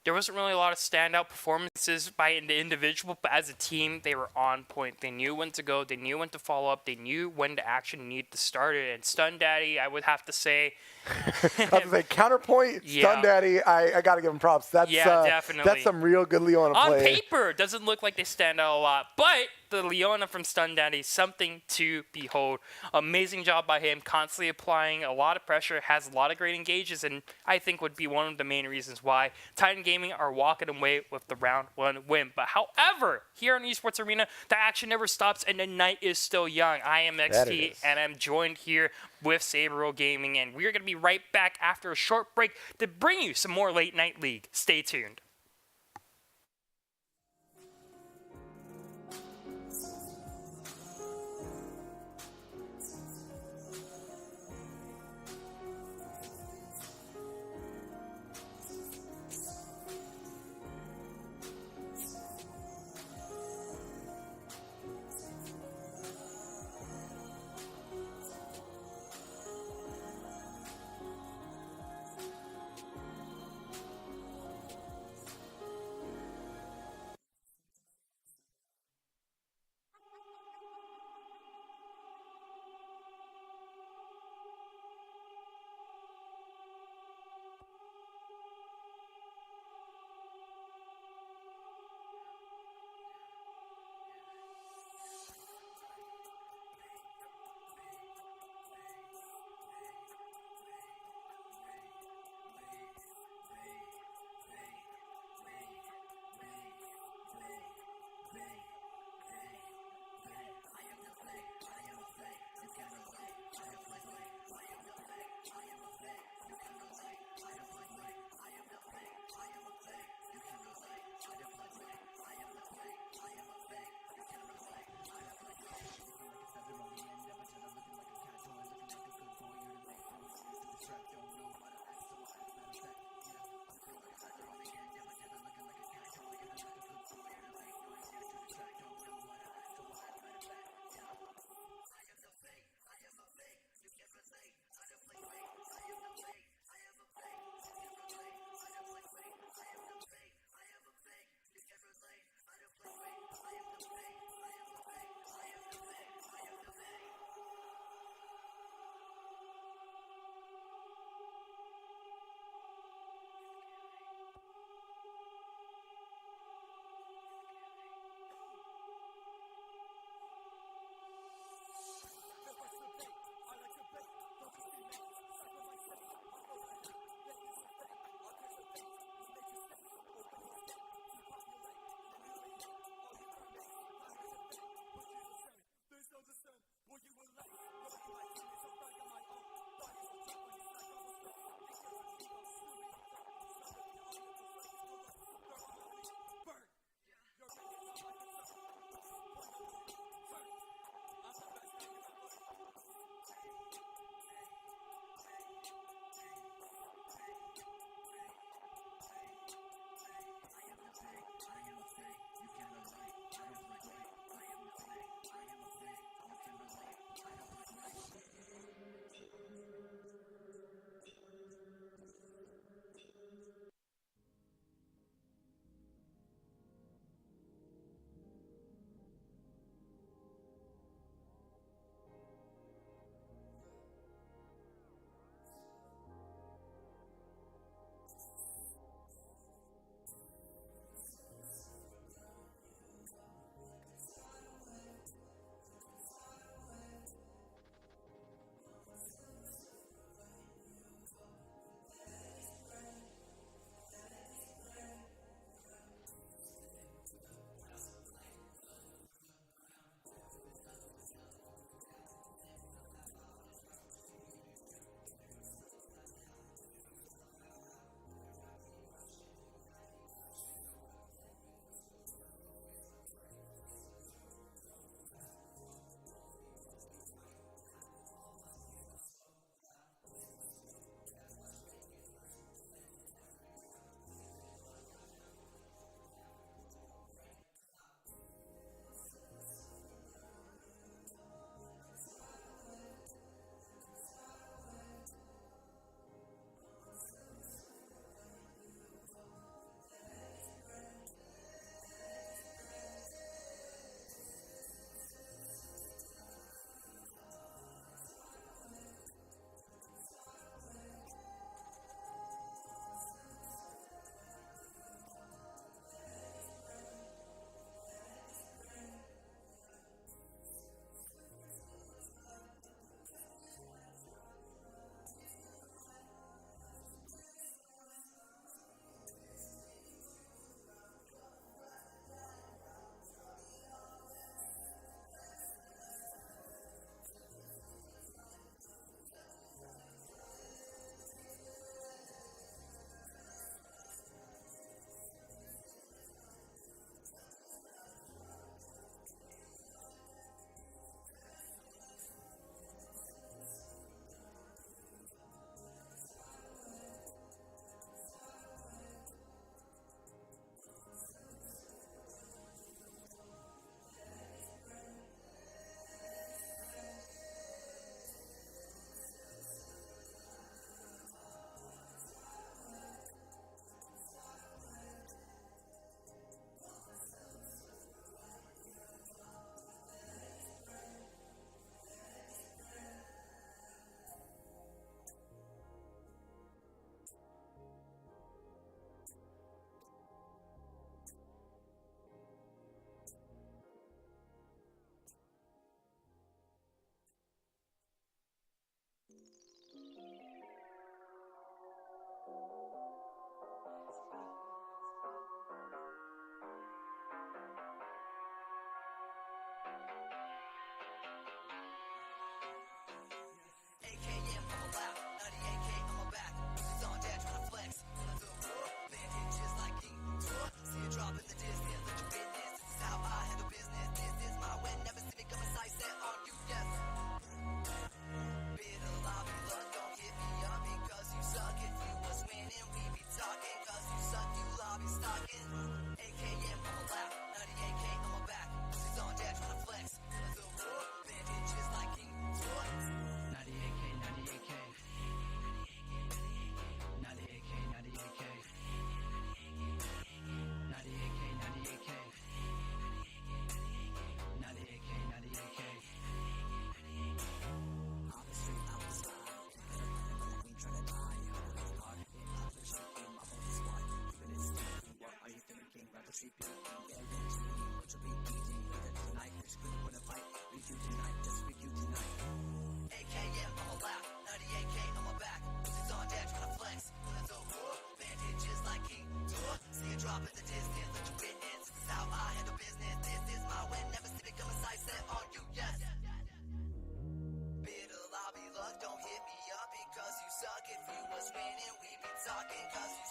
there wasn't really a lot of standout performances by the individual, but as a team, they were on point. They knew when to go. They knew when to follow up. They knew when to actually need to start it. And Stun Daddy, I would have to say, I was going to say, counterpoint, Yeah. Stun Daddy, I got to give him props. That's, Yeah, definitely. That's some real good Leona on play. paper, it doesn't look like they stand out a lot, but the Leona from Stun Daddy, something to behold. Amazing job by him, constantly applying a lot of pressure, has a lot of great engages, and I think would be one of the main reasons why Titan Gaming are walking away with the round 1 win. But however, here in Esports Arena, the action never stops, and the night is still young. I am XT, and I'm joined here with Saberroll Gaming, and we're going to be right back after a short break to bring you some more Late Night League. Stay tuned.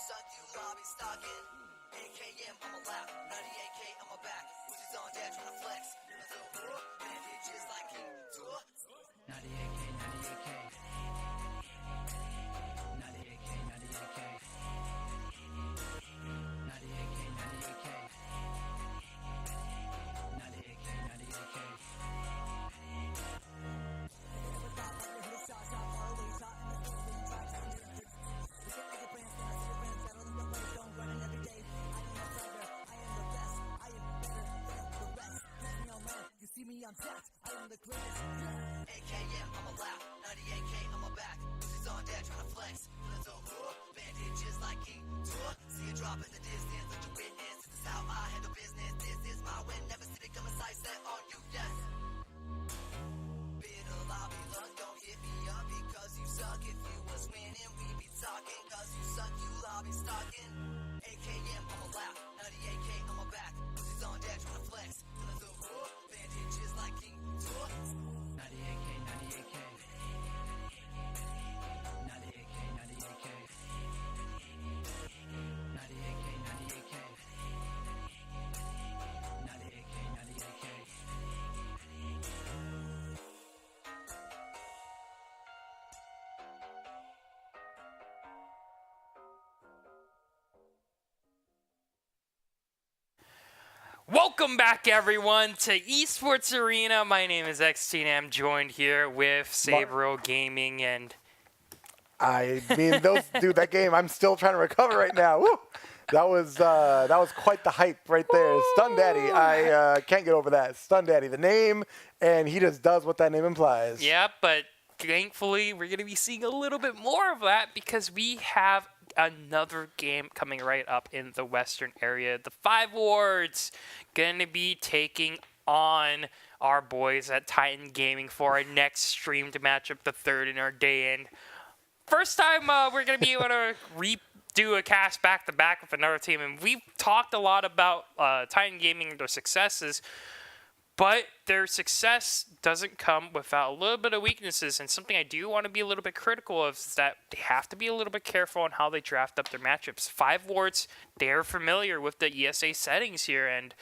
suck, you lobby stalking. AKM, I'm a lap. 98K, I'm a back. Who's on deck trying to flex? Bandages like King Tour. 98K, 98K. 98K, 98K. 98K, 98K. 98K, 98K. See me, I'm jacked. I am the greatest. AKM, I'm a lap. 98K, I'm a back. Who's on deck trying to flex? Bandages like King Tour. See a drop in the distance, let you witness. This is how I handle business. This is my win. Never see it come a sight set on you, yes. Bitter lobby luck, don't hit me up because you suck. If you was winning, we be talking. Cause you suck, you lobby stalking. AKM, I'm a lap. 98K, I'm a back. Who's on deck trying to flex? Bandages like King Tour. 98K, 98K. 98K, 98K. 98K, 98K. 98K, 98K. Welcome back, everyone, to Esports Arena. My name is XT, and I'm joined here with Sabro Gaming and... I mean, dude, that game, I'm still trying to recover right now. Woo! That was quite the hype right there. Stun Daddy, I can't get over that. Stun Daddy, the name, and he just does what that name implies. Yeah, but thankfully, we're going to be seeing a little bit more of that because we have another game coming right up in the western area. The Five Wards going to be taking on our boys at Titan Gaming for our next streamed matchup, the third in our day in. First time we're going to be able to redo a cast back-to-back with another team, and we've talked a lot about Titan Gaming and their successes, but their success doesn't come without a little bit of weaknesses, and something I do want to be a little bit critical of is that they have to be a little bit careful on how they draft up their matchups. Five Wards, they're familiar with the ESA settings here, and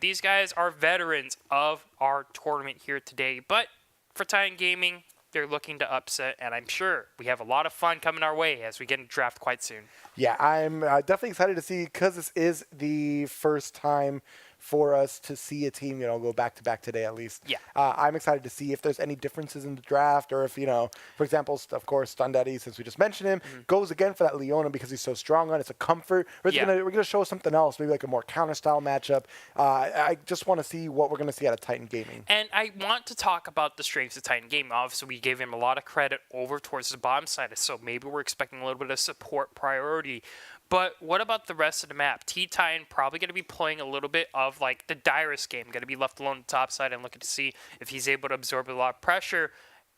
these guys are veterans of our tournament here today, but for Titan Gaming, they're looking to upset, and I'm sure we have a lot of fun coming our way as we get into draft quite soon. Yeah, I'm definitely excited to see, because this is the first time for us to see a team, go back-to-back today at least. Yeah. I'm excited to see if there's any differences in the draft, or if, for example, of course, Stun Daddy, since we just mentioned him, goes again for that Leona because he's so strong on it. It's a comfort. Or we're gonna show something else, maybe like a more counter-style matchup. I just want to see what we're going to see out of Titan Gaming. And I want to talk about the strengths of Titan Gaming. Obviously, we gave him a lot of credit over towards the bottom side, so maybe we're expecting a little bit of support priority. But what about the rest of the map? T-Titan probably going to be playing a little bit of like the Dyrus game, going to be left alone on the top side and looking to see if he's able to absorb a lot of pressure.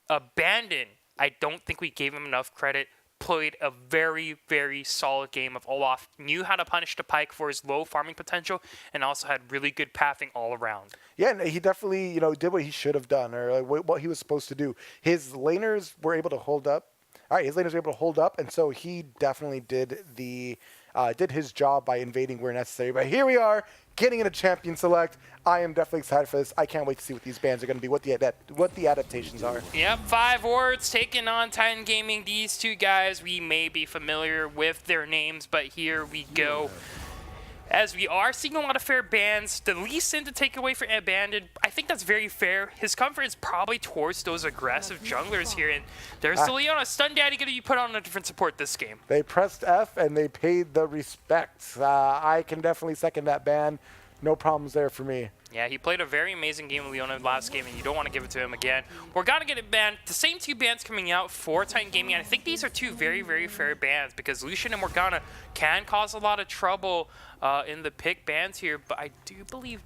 Abandon, I don't think we gave him enough credit. Played a very, very solid game of Olaf. Knew how to punish the Pyke for his low farming potential, and also had really good pathing all around. Yeah, and he definitely, did what he should have done, or what he was supposed to do. His laners were able to hold up. All right, his laners were able to hold up, and so he definitely did his job by invading where necessary. But here we are, getting in a champion select. I am definitely excited for this. I can't wait to see what these bans are going to be, what the adaptations are. Yep, Five Wards taking on Titan Gaming. These two guys, we may be familiar with their names, but here we go. As we are seeing a lot of fair bans, the least sin to take away for Abandoned, I think that's very fair. His comfort is probably towards those aggressive junglers here, and there's the Leona. Stun Daddy going to be put on a different support this game. They pressed F, and they paid the respect. I can definitely second that ban. No problems there for me. Yeah, he played a very amazing game with Leona last game, and you don't want to give it to him again. We're going to get it banned. The same two bans coming out for Titan Gaming, and I think these are two very, very fair bans because Lucian and Morgana can cause a lot of trouble in the pick bans here, but I do believe,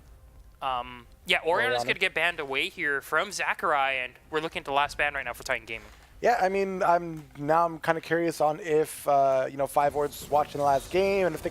Oriana's going to get banned away here from Zacharai, and we're looking at the last ban right now for Titan Gaming. Yeah, I mean, I'm kind of curious on if Five Wards watching the last game, and if they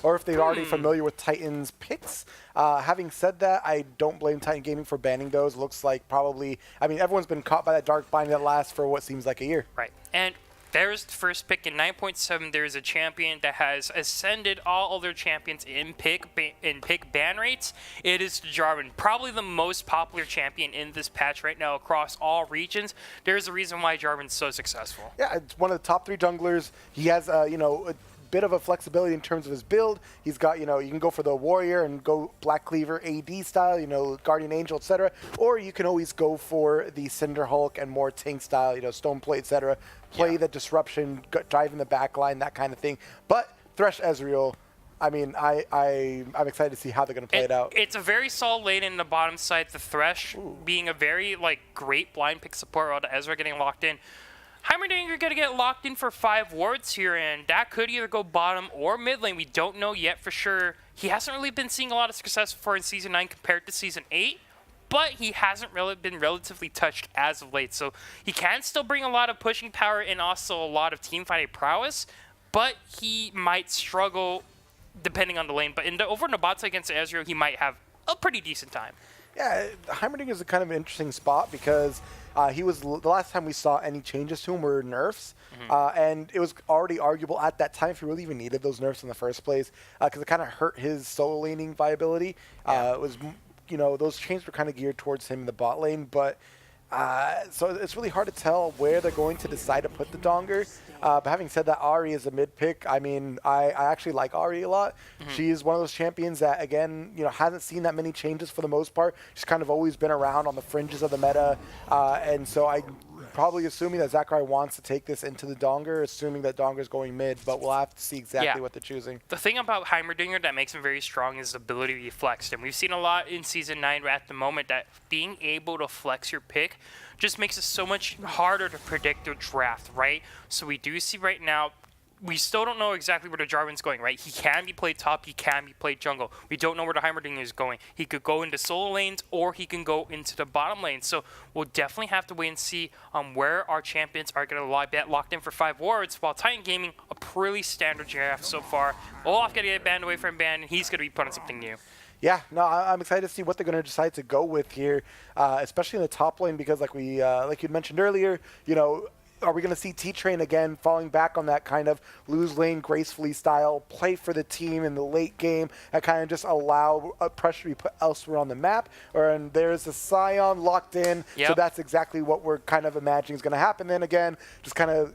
or if they're already familiar with Titan's picks. Having said that, I don't blame Titan Gaming for banning those. Looks like probably, everyone's been caught by that dark bind that lasts for what seems like a year. Right, and There's the first pick in 9.7. There's a champion that has ascended all other champions in pick ban rates. It is Jarvan, probably the most popular champion in this patch right now across all regions. There's a reason why Jarvan's so successful. Yeah, it's one of the top 3 junglers. He has, a bit of a flexibility in terms of his build. He's got, you can go for the warrior and go Black Cleaver AD style, Guardian Angel, etc. Or you can always go for the Cinder Hulk and more tank style, Stoneplate, etc. Play the disruption, drive in the back line, that kind of thing. But Thresh Ezreal, I mean, I'm excited to see how they're going to play it out. It's a very solid lane in the bottom side. The Thresh being a very great blind pick support while the Ezra getting locked in. Heimerdinger going to get locked in for 5 wards here, and that could either go bottom or mid lane. We don't know yet for sure. He hasn't really been seeing a lot of success for in Season 9 compared to Season 8, but he hasn't really been relatively touched as of late. So he can still bring a lot of pushing power and also a lot of teamfighting prowess, but he might struggle depending on the lane. But over in the bot side against Ezreal, he might have a pretty decent time. Yeah, Heimerdinger is a kind of an interesting spot because he was the last time we saw any changes to him were nerfs, and it was already arguable at that time if he really even needed those nerfs in the first place because it kind of hurt his solo laning viability. It was, those changes were kind of geared towards him in the bot lane, but so it's really hard to tell where they're going to decide to put the Donger. But having said that, Ahri is a mid pick. I mean, I actually like Ahri a lot. She's one of those champions that, again, hasn't seen that many changes for the most part. She's kind of always been around on the fringes of the meta. And so I'm probably assuming that Zachary wants to take this into the Donger, assuming that Donger's going mid, but we'll have to see exactly what they're choosing. The thing about Heimerdinger that makes him very strong is the ability to be flexed. And we've seen a lot in Season 9 at the moment that being able to flex your pick just makes it so much harder to predict the draft, right? So we do see right now, we still don't know exactly where the Jarvan's going, right? He can be played top, he can be played jungle. We don't know where the Heimerdinger is going. He could go into solo lanes or he can go into the bottom lane. So we'll definitely have to wait and see where our champions are going to get locked in for 5 wards, while Titan Gaming, a pretty standard draft so far. Olaf going to get banned away from ban, and he's going to be put on something new. Yeah, no, I'm excited to see what they're going to decide to go with here, especially in the top lane because, like you mentioned earlier, are we going to see T-Train again falling back on that kind of lose lane gracefully style, play for the team in the late game, and kind of just allow pressure to be put elsewhere on the map? And there's a Scion locked in, so that's exactly what we're kind of imagining is going to happen. Then again, just kind of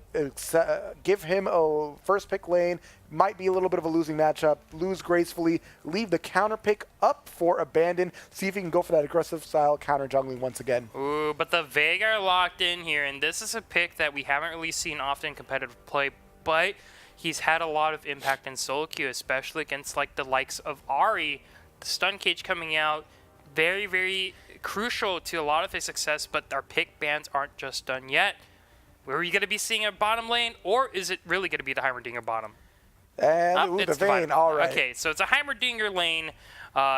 give him a first pick lane, might be a little bit of a losing matchup, lose gracefully, leave the counter pick up for abandon, see if he can go for that aggressive style counter jungling once again. Ooh, but the Veigar are locked in here, and this is a pick that we haven't really seen often in competitive play, but he's had a lot of impact in solo queue, especially against the likes of Ahri. The stun cage coming out, very, very crucial to a lot of his success, but our pick bans aren't just done yet. Where are you going to be seeing a bottom lane, or is it really going to be the Heimerdinger bottom? And the Vayne, all right. Okay, so it's a Heimerdinger lane.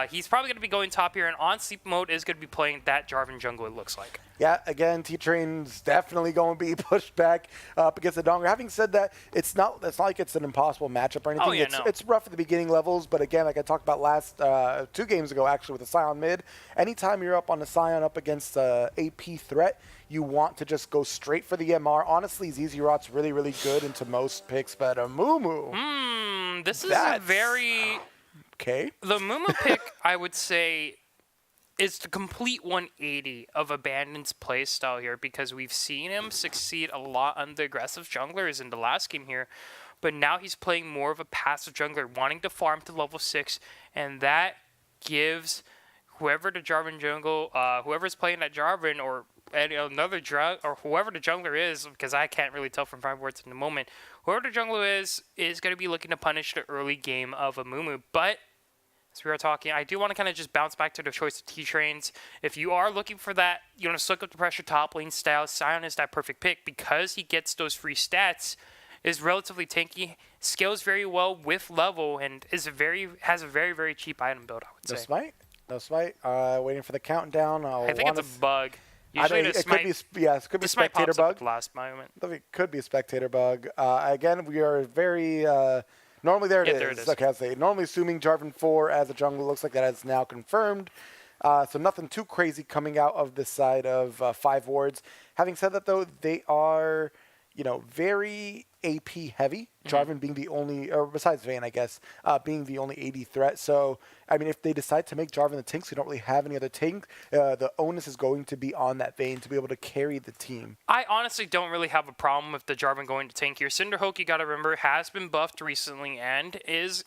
He's probably going to be going top here, and on sleep mode is going to be playing that Jarvan jungle, it looks like. Yeah, again, T-Train's definitely going to be pushed back up against the Donger. Having said that, it's not like it's an impossible matchup or anything. It's rough at the beginning levels, but again, like I talked about last 2 games ago, actually, with the Scion mid, anytime you're up on the Scion up against AP threat, you want to just go straight for the MR. Honestly, ZZ Rot's really, really good into most picks, but a Mumu. This is a very... Okay. The Mumu pick, I would say, is the complete 180 of Abandon's playstyle here, because we've seen him succeed a lot on the aggressive junglers in the last game here, but now he's playing more of a passive jungler, wanting to farm to level 6, and that gives whoever the Jarvan jungle, whoever's playing that Jarvan or another or whoever the jungler is, because I can't really tell from 5 words in the moment, whoever the jungler is going to be looking to punish the early game of a Mumu. But as we were talking, I do want to kind of just bounce back to the choice of T-Trains. If you are looking for that, you want to soak up the pressure top lane style, Scion is that perfect pick because he gets those free stats, is relatively tanky, scales very well with level, and has a very, very cheap item build, I would say. No smite. Waiting for the countdown. I think it's a bug. Usually it could be a spectator bug. Last moment. It could be a spectator bug. Again, we are very... normally, there it is. Okay, I'll say. Normally assuming Jarvan 4 as a jungle. Looks like that is now confirmed. So nothing too crazy coming out of this side of 5 wards. Having said that, though, they are... very AP heavy. Jarvan being the only, or besides Vayne, I guess, being the only AD threat. So, I mean, if they decide to make Jarvan the tank, so you don't really have any other tank, the onus is going to be on that Vayne to be able to carry the team. I honestly don't really have a problem with the Jarvan going to tank here. Cinderhulk, you got to remember, has been buffed recently and is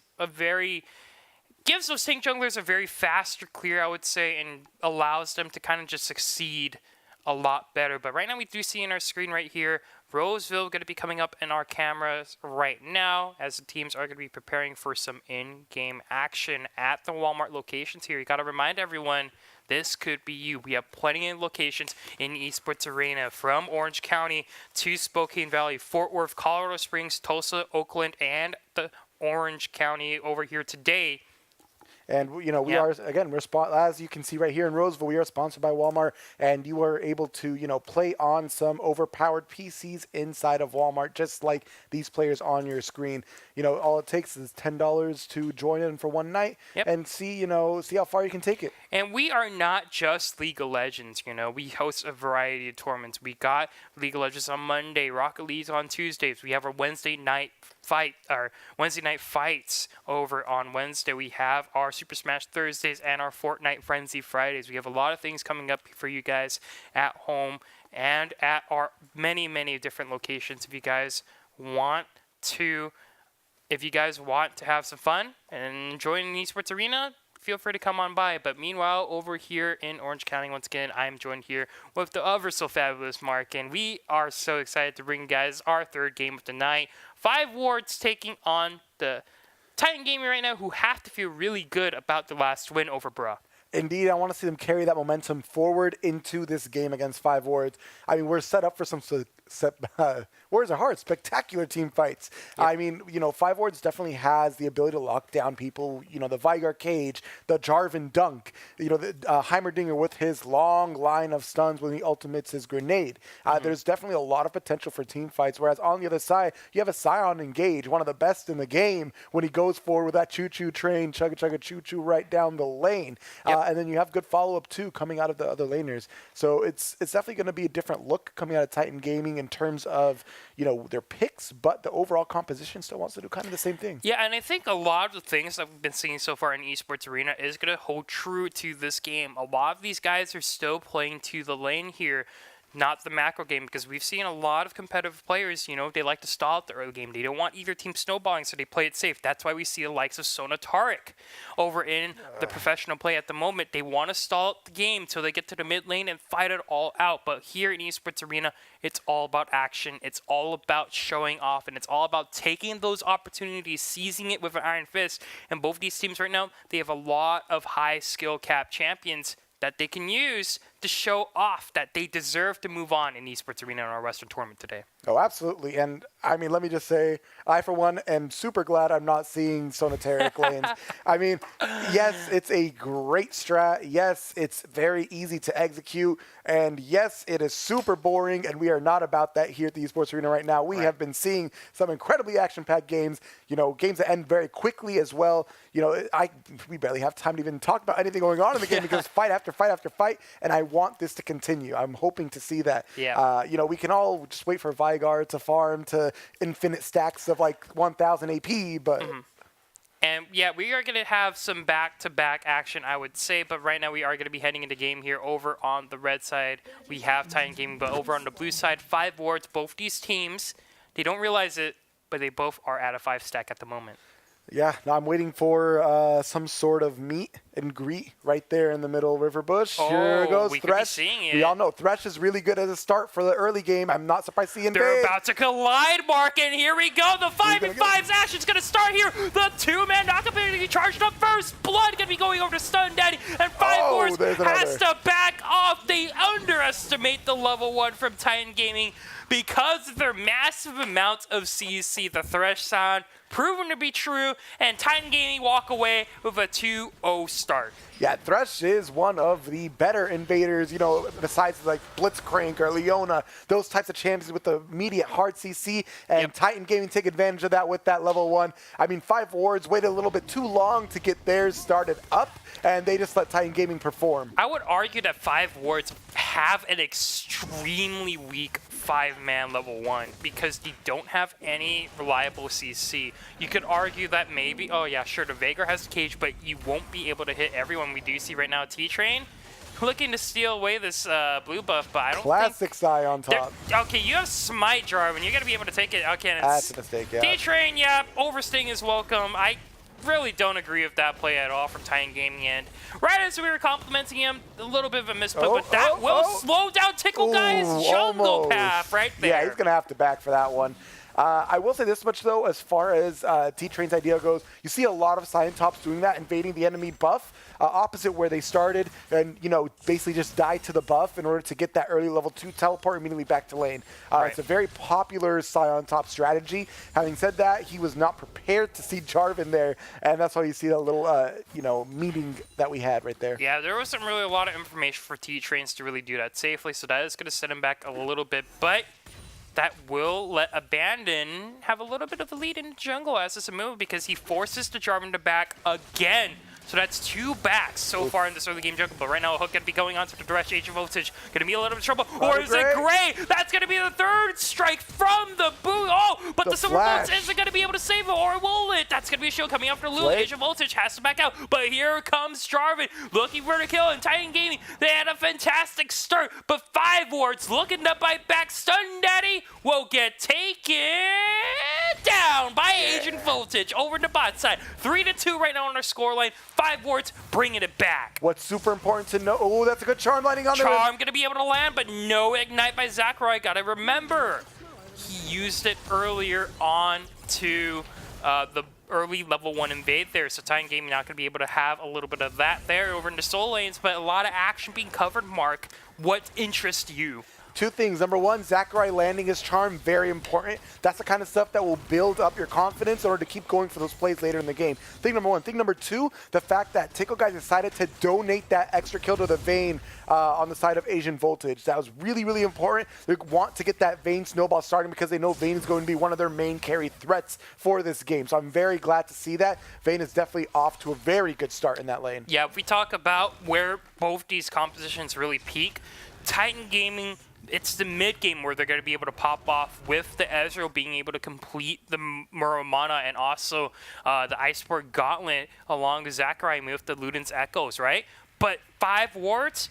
gives those tank junglers a very faster clear, I would say, and allows them to kind of just succeed a lot better. But right now we do see in our screen right here, Roseville going to be coming up in our cameras right now as the teams are going to be preparing for some in-game action at the Walmart locations here. You got to remind everyone, this could be you. We have plenty of locations in Esports Arena, from Orange County to Spokane Valley, Fort Worth, Colorado Springs, Tulsa, Oakland, and the Orange County over here today. And, we are, again, as you can see right here in Roseville, we are sponsored by Walmart, and you are able to, play on some overpowered PCs inside of Walmart, just like these players on your screen. All it takes is $10 to join in for one night and see how far you can take it. And we are not just League of Legends, we host a variety of tournaments. We got League of Legends on Monday, Rocket League on Tuesdays. We have our Wednesday night fights over on Wednesday. We have our Super Smash Thursdays and our Fortnite Frenzy Fridays. We have a lot of things coming up for you guys at home and at our many, many different locations. If you guys want to have some fun and join the Esports Arena, feel free to come on by. But meanwhile, over here in Orange County, once again, I'm joined here with the ever so fabulous Mark, and we are so excited to bring you guys our third game of the night. 5 wards taking on the Titan Gaming right now, who have to feel really good about the last win over Bruh. Indeed, I want to see them carry that momentum forward into this game against 5 wards. I mean, we're set up for some words are hard, spectacular team fights. Yep. I mean, 5 wards definitely has the ability to lock down people. The Vigar Cage, the Jarvan Dunk, the Heimerdinger with his long line of stuns when he ultimates his grenade. There's definitely a lot of potential for team fights, whereas on the other side, you have a Scion Engage, one of the best in the game, when he goes forward with that choo-choo train, chugga-chugga choo-choo right down the lane. Yep. And then you have good follow-up, too, coming out of the other laners. So it's definitely going to be a different look coming out of Titan Gaming in terms of, their picks, but the overall composition still wants to do kind of the same thing. Yeah, and I think a lot of the things that we've been seeing so far in Esports Arena is going to hold true to this game. A lot of these guys are still playing to the lane here, not the macro game, because we've seen a lot of competitive players, they like to stall at the early game. They don't want either team snowballing, so they play it safe. That's why we see the likes of Sona Taric over in the professional play at the moment. They want to stall at the game till they get to the mid lane and fight it all out. But here in Esports Arena, it's all about action. It's all about showing off, and it's all about taking those opportunities, seizing it with an iron fist. And both these teams right now, they have a lot of high skill cap champions that they can use to show off that they deserve to move on in Esports Arena in our Western tournament today. Oh, absolutely. And, I mean, let me just say, I, for one, am super glad I'm not seeing Sonataric lanes. I mean, yes, it's a great strat. Yes, it's very easy to execute. And, yes, it is super boring, and we are not about that here at the Esports Arena right now. We have been seeing some incredibly action-packed games, games that end very quickly as well. We barely have time to even talk about anything going on in the game because fight after fight after fight, and I want this to continue. I'm hoping to see that. Yeah. We can all just wait for Vigar to farm to infinite stacks of like 1,000 AP, but. And yeah, we are going to have some back-to-back action, I would say. But right now we are going to be heading into game here over on the red side. We have Titan Gaming, but over on the blue side, 5 wards. Both these teams, they don't realize it, but they both are at a 5 stack at the moment. Yeah, now I'm waiting for some sort of meet and greet right there in the middle river bush. Here goes we Thresh. Could be seeing it. We all know Thresh is really good as a start for the early game. I'm not surprised seeing They're about to collide, Mark, and here we go. The 5v5's action's going to start here. The 2-man knockup going to be charged up first. Blood going to be going over to Stun Daddy, and 5 Wars has to back off. They underestimate the level 1 from Titan Gaming because of their massive amounts of CC. The Thresh sound proven to be true, and Titan Gaming walk away with a 2-0 start. Yeah, Thresh is one of the better invaders, you know, besides like Blitzcrank or Leona, those types of champions with the immediate hard CC, and Titan Gaming take advantage of that with that level 1. I mean, 5 wards waited a little bit too long to get theirs started up, and they just let Titan Gaming perform. I would argue that 5 wards have an extremely weak 5-man level 1 because you don't have any reliable CC. You could argue that maybe, oh yeah, sure, the Veigar has the cage, but you won't be able to hit everyone. We do see right now T-Train looking to steal away this blue buff, but I don't Classic Psy on think... top. Okay, you have Smite, Jarvan. You're going to be able to take it. Okay, and That's a mistake, yeah. T-Train, yeah, Oversting is welcome. I really don't agree with that play at all from Titan Gaming, and right as we were complimenting him, a little bit of a misplay, but that will slow down Tickle Guy's jungle almost. path right there. Yeah, he's going to have to back for that one. I will say this much, though, as far as T-Train's idea goes, you see a lot of Scion tops doing that, invading the enemy buff, opposite where they started, and, you know, basically just die to the buff in order to get that early level 2 teleport immediately back to lane. It's a very popular Scion top strategy. Having said that, he was not prepared to see Jarvan there, and that's why you see that little, you know, meeting that we had right there. Yeah, there wasn't really a lot of information for T-Trains to really do that safely, so that is going to set him back a little bit, but that will let Abandon have a little bit of a lead in the jungle as this move because he forces the Jarvan to back again. So that's 2 backs so far in this early game jungle. But right now, a hook going to be going on to the direct Age of Voltage. Going to be a little bit of trouble. Or is it Gray? That's going to be the 3rd strike from the boot. Oh, but the Silver Bolts isn't going to be able to save it. Or will it? That's going to be a shield coming after Lulu. Age of Voltage has to back out. But here comes Jarvan looking for the kill. And Titan Gaming, they had a fantastic start. But 5 wards looking to bite back. Stun Daddy will get taken down by Agent Voltage over the bot side. 3-2 right now on our scoreline. 5 wards, bringing it back. What's super important to know, oh, that's a good charm lighting on the Charm going to be able to land, but no ignite by Zachary. Got to remember, he used it earlier on to the early level 1 invade there, so Titan Gaming not going to be able to have a little bit of that there over in the soul lanes, but a lot of action being covered. Mark, what interests you? 2 things. Number 1, Zachary landing his charm, very important. That's the kind of stuff that will build up your confidence in order to keep going for those plays later in the game. Thing number 1. Thing number 2, the fact that Tickle Guy decided to donate that extra kill to the Vayne on the side of Asian Voltage. That was really, really important. They want to get that Vayne snowball starting because they know Vayne is going to be one of their main carry threats for this game. So I'm very glad to see that. Vayne is definitely off to a very good start in that lane. Yeah, if we talk about where both these compositions really peak, Titan Gaming, it's the mid game where they're going to be able to pop off with the Ezreal being able to complete the Muramana and also the Iceborne Gauntlet along the Zachary with the Luden's Echoes, right? But 5 wards,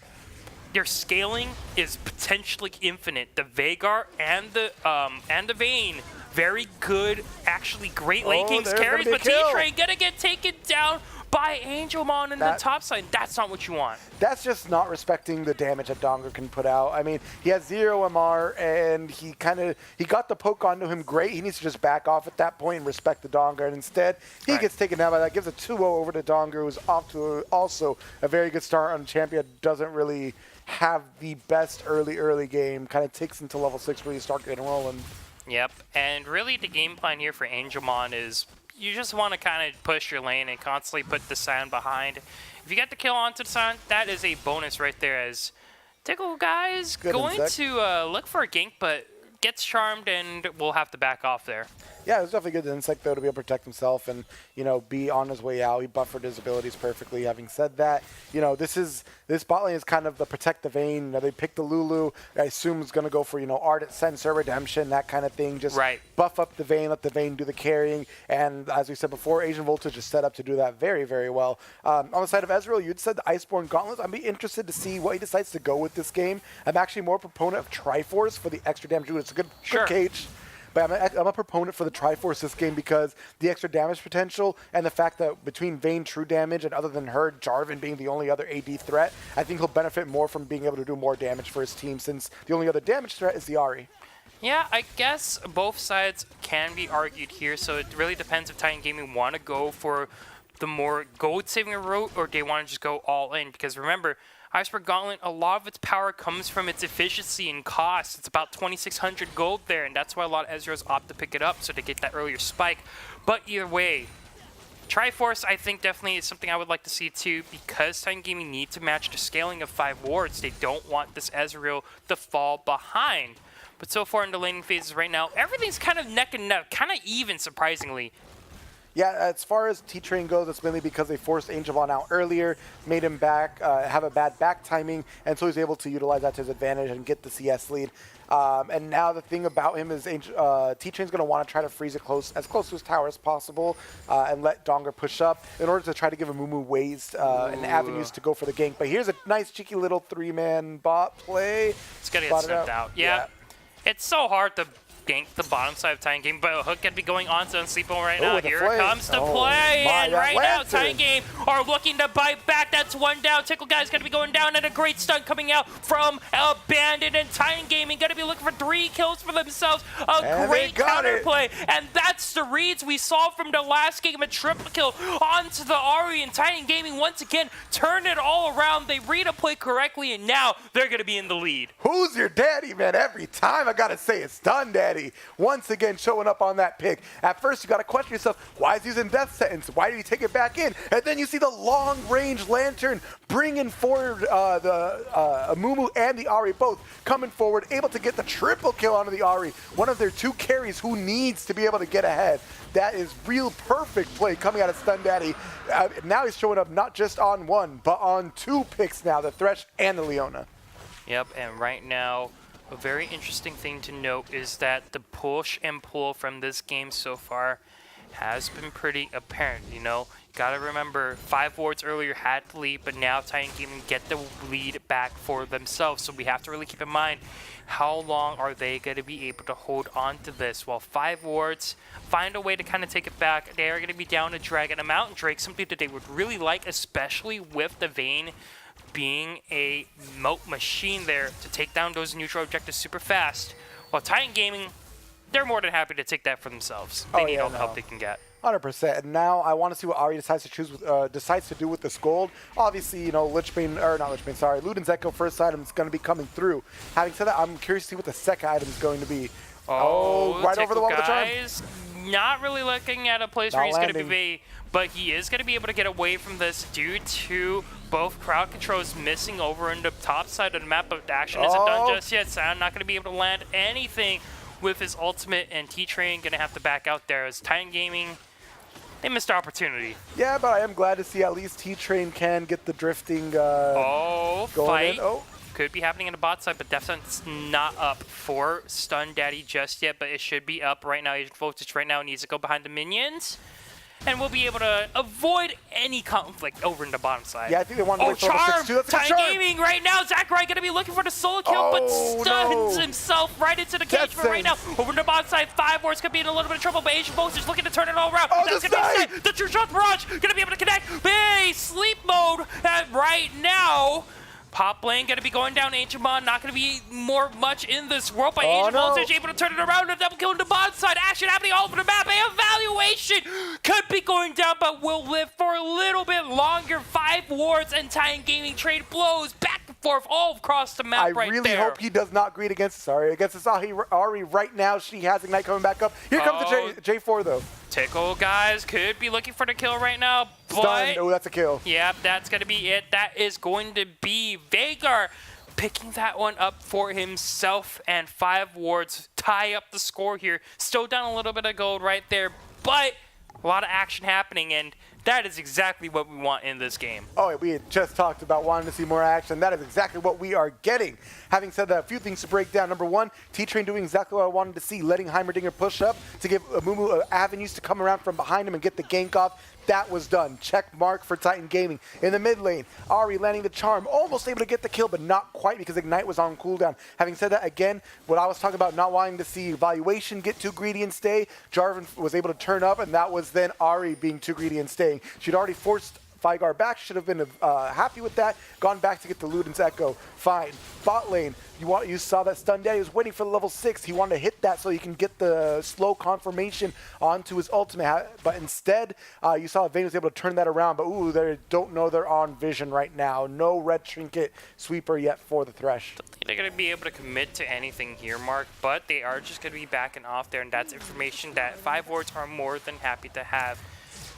their scaling is potentially infinite. The Veigar and the Vayne, very good, actually great lane kings carries, but T-Train gonna get taken down by Angelmon in the top side. That's not what you want. That's just not respecting the damage that Donger can put out. I mean, he has 0 MR, and he got the poke onto him great. He needs to just back off at that point and respect the Donger, and instead, he gets taken down by that. Gives a 2-0 over to Donger, who's off to also a very good start on champion. Doesn't really have the best early game. Kind of takes until level 6 where you start getting rolling. Yep, and really the game plan here for Angelmon is you just want to kind of push your lane and constantly put the Scion behind. If you get the kill onto the Scion, that is a bonus right there, as Tickle Guy's going to look for a gank, but gets charmed and will have to back off there. Yeah, it was definitely good insect, though, to be able to protect himself and, you know, be on his way out. He buffered his abilities perfectly. Having said that, you know, this bot lane is kind of the protect the Vayne. You know, they picked the Lulu. I assume is going to go for, you know, Ardent Sensor, Redemption, that kind of thing. Just buff up the Vayne, let the Vayne do the carrying. And as we said before, Asian Voltage is set up to do that very, very well. On the side of Ezreal, you'd said the Iceborne Gauntlets. I'd be interested to see what he decides to go with this game. I'm actually more a proponent of Triforce for the extra damage. It's a good cage. But I'm a proponent for the Triforce this game because the extra damage potential and the fact that between Vayne true damage and other than her, Jarvan being the only other AD threat, I think he'll benefit more from being able to do more damage for his team since the only other damage threat is the Ahri. Yeah, I guess both sides can be argued here, so it really depends if Titan Gaming want to go for the more gold-saving route or they want to just go all in. Because remember, Iceberg Gauntlet, a lot of its power comes from its efficiency and cost. It's about 2,600 gold there, and that's why a lot of Ezreals opt to pick it up so they get that earlier spike. But either way, Triforce, I think, definitely is something I would like to see too, because Titan Gaming need to match the scaling of 5 wards. They don't want this Ezreal to fall behind. But so far in the laning phases right now, everything's kind of neck and neck, kind of even, surprisingly. Yeah, as far as T-Train goes, it's mainly because they forced Angelon out earlier, made him back have a bad back timing, and so he's able to utilize that to his advantage and get the CS lead. And now the thing about him is T-Train's going to want to try to freeze it as close to his tower as possible and let Donger push up in order to try to give Amumu ways and avenues to go for the gank. But here's a nice cheeky little 3-man bot play. It's going to get snuffed out. Yeah. It's so hard to gank the bottom side of Titan Game, but a hook could be going on to Sleepo right now. Here it comes to play, and right now Titan Game are looking to bite back. That's one down. Tickle Guy's going to be going down, and a great stun coming out from Abandoned, and Titan Gaming going to be looking for 3 kills for themselves. A great counterplay, and that's the reads we saw from the last game. A triple kill onto the Ahri, and Titan Gaming once again turned it all around. They read a play correctly, and now they're going to be in the lead. Who's your daddy, man? Every time I got to say it's Stun Daddy. Once again showing up on that pick. At first you got to question yourself, why is he using Death Sentence? Why did he take it back in? And then you see the long range lantern bringing forward the Amumu and the Ahri both coming forward, able to get the triple kill onto the Ahri. One of their 2 carries who needs to be able to get ahead. That is real perfect play coming out of Stun Daddy. Now he's showing up not just on 1, but on 2 picks now, the Thresh and the Leona. Yep, and right now, a very interesting thing to note is that the push and pull from this game so far has been pretty apparent. You know, gotta remember 5 wards earlier had the lead, but now Titan Gaming get the lead back for themselves. So we have to really keep in mind, how long are they going to be able to hold on to this? While 5 wards find a way to kind of take it back, they are going to be down to Dragon and Mountain Drake, something that they would really like, especially with the Vayne being a moat machine there to take down those neutral objectives super fast. While Titan Gaming, they're more than happy to take that for themselves. They need all the help they can get. 100%. And now I want to see what Ahri decides to do with this gold. Obviously, you know, Luden's Echo first item is going to be coming through. Having said that, I'm curious to see what the second item is going to be. Right over the wall with the charm. Not really looking at a place where he's going to be, but he is going to be able to get away from this due to both crowd controls missing over in the top side of the map, but the action isn't done just yet. So I'm not going to be able to land anything with his ultimate, and T-Train going to have to back out there as Titan Gaming, they missed the opportunity. Yeah, but I am glad to see at least T-Train can get the drifting fight. Could be happening in the bot side, but Death's not up for Stun Daddy just yet, but it should be up right now. Agent Voltage right now needs to go behind the minions, and we'll be able to avoid any conflict over in the bottom side. Yeah, I think they want to wait for level 6 too. That's a Titan Gaming right now. Zachary going to be looking for the solo kill, but stuns himself right into the cage. But right now, over in the bottom side, 5 wards could be in a little bit of trouble, but Agent Voltage looking to turn it all around. That's going to be set. The True Shot Barrage going to be able to connect. Hey, sleep mode right now. Pop lane going to be going down. Ancient Mon not going to be much in this world, but Agent Voltage able to turn it around. A double kill in the bottom side. Action happening all over the map. Evaluation could be going down, but will live for a little bit longer. 5 wards and Titan Gaming trade blows back and forth all across the map right there. I really hope he does not greet against this Ahri right now. She has Ignite coming back up. Here comes the J4 though. Tickle guys could be looking for the kill right now, but Stun. Oh, that's a kill. Yeah, that's going to be it. That is going to be Veigar picking that one up for himself, and 5 wards tie up the score here. Still down a little bit of gold right there, but a lot of action happening, and that is exactly what we want in this game. Oh, we had just talked about wanting to see more action. That is exactly what we are getting. Having said that, a few things to break down. Number 1, T-Train doing exactly what I wanted to see, letting Heimerdinger push up to give Amumu avenues to come around from behind him and get the gank off. That was done. Check mark for Titan Gaming. In the mid lane, Ahri landing the charm, almost able to get the kill, but not quite because Ignite was on cooldown. Having said that, again, what I was talking about not wanting to see Evaluation get too greedy and stay, Jarvan was able to turn up, and that was then Ahri being too greedy and staying. She'd already forced Veigar back, should have been happy with that, gone back to get the Luden's Echo. Fine. Bot lane, you saw that Stun Daddy was waiting for the level 6. He wanted to hit that so he can get the slow confirmation onto his ultimate, but instead, you saw Vayne was able to turn that around, but ooh, they don't know they're on vision right now. No red trinket sweeper yet for the Thresh. I don't think they're going to be able to commit to anything here, Mark, but they are just going to be backing off there, and that's information that 5 wards are more than happy to have.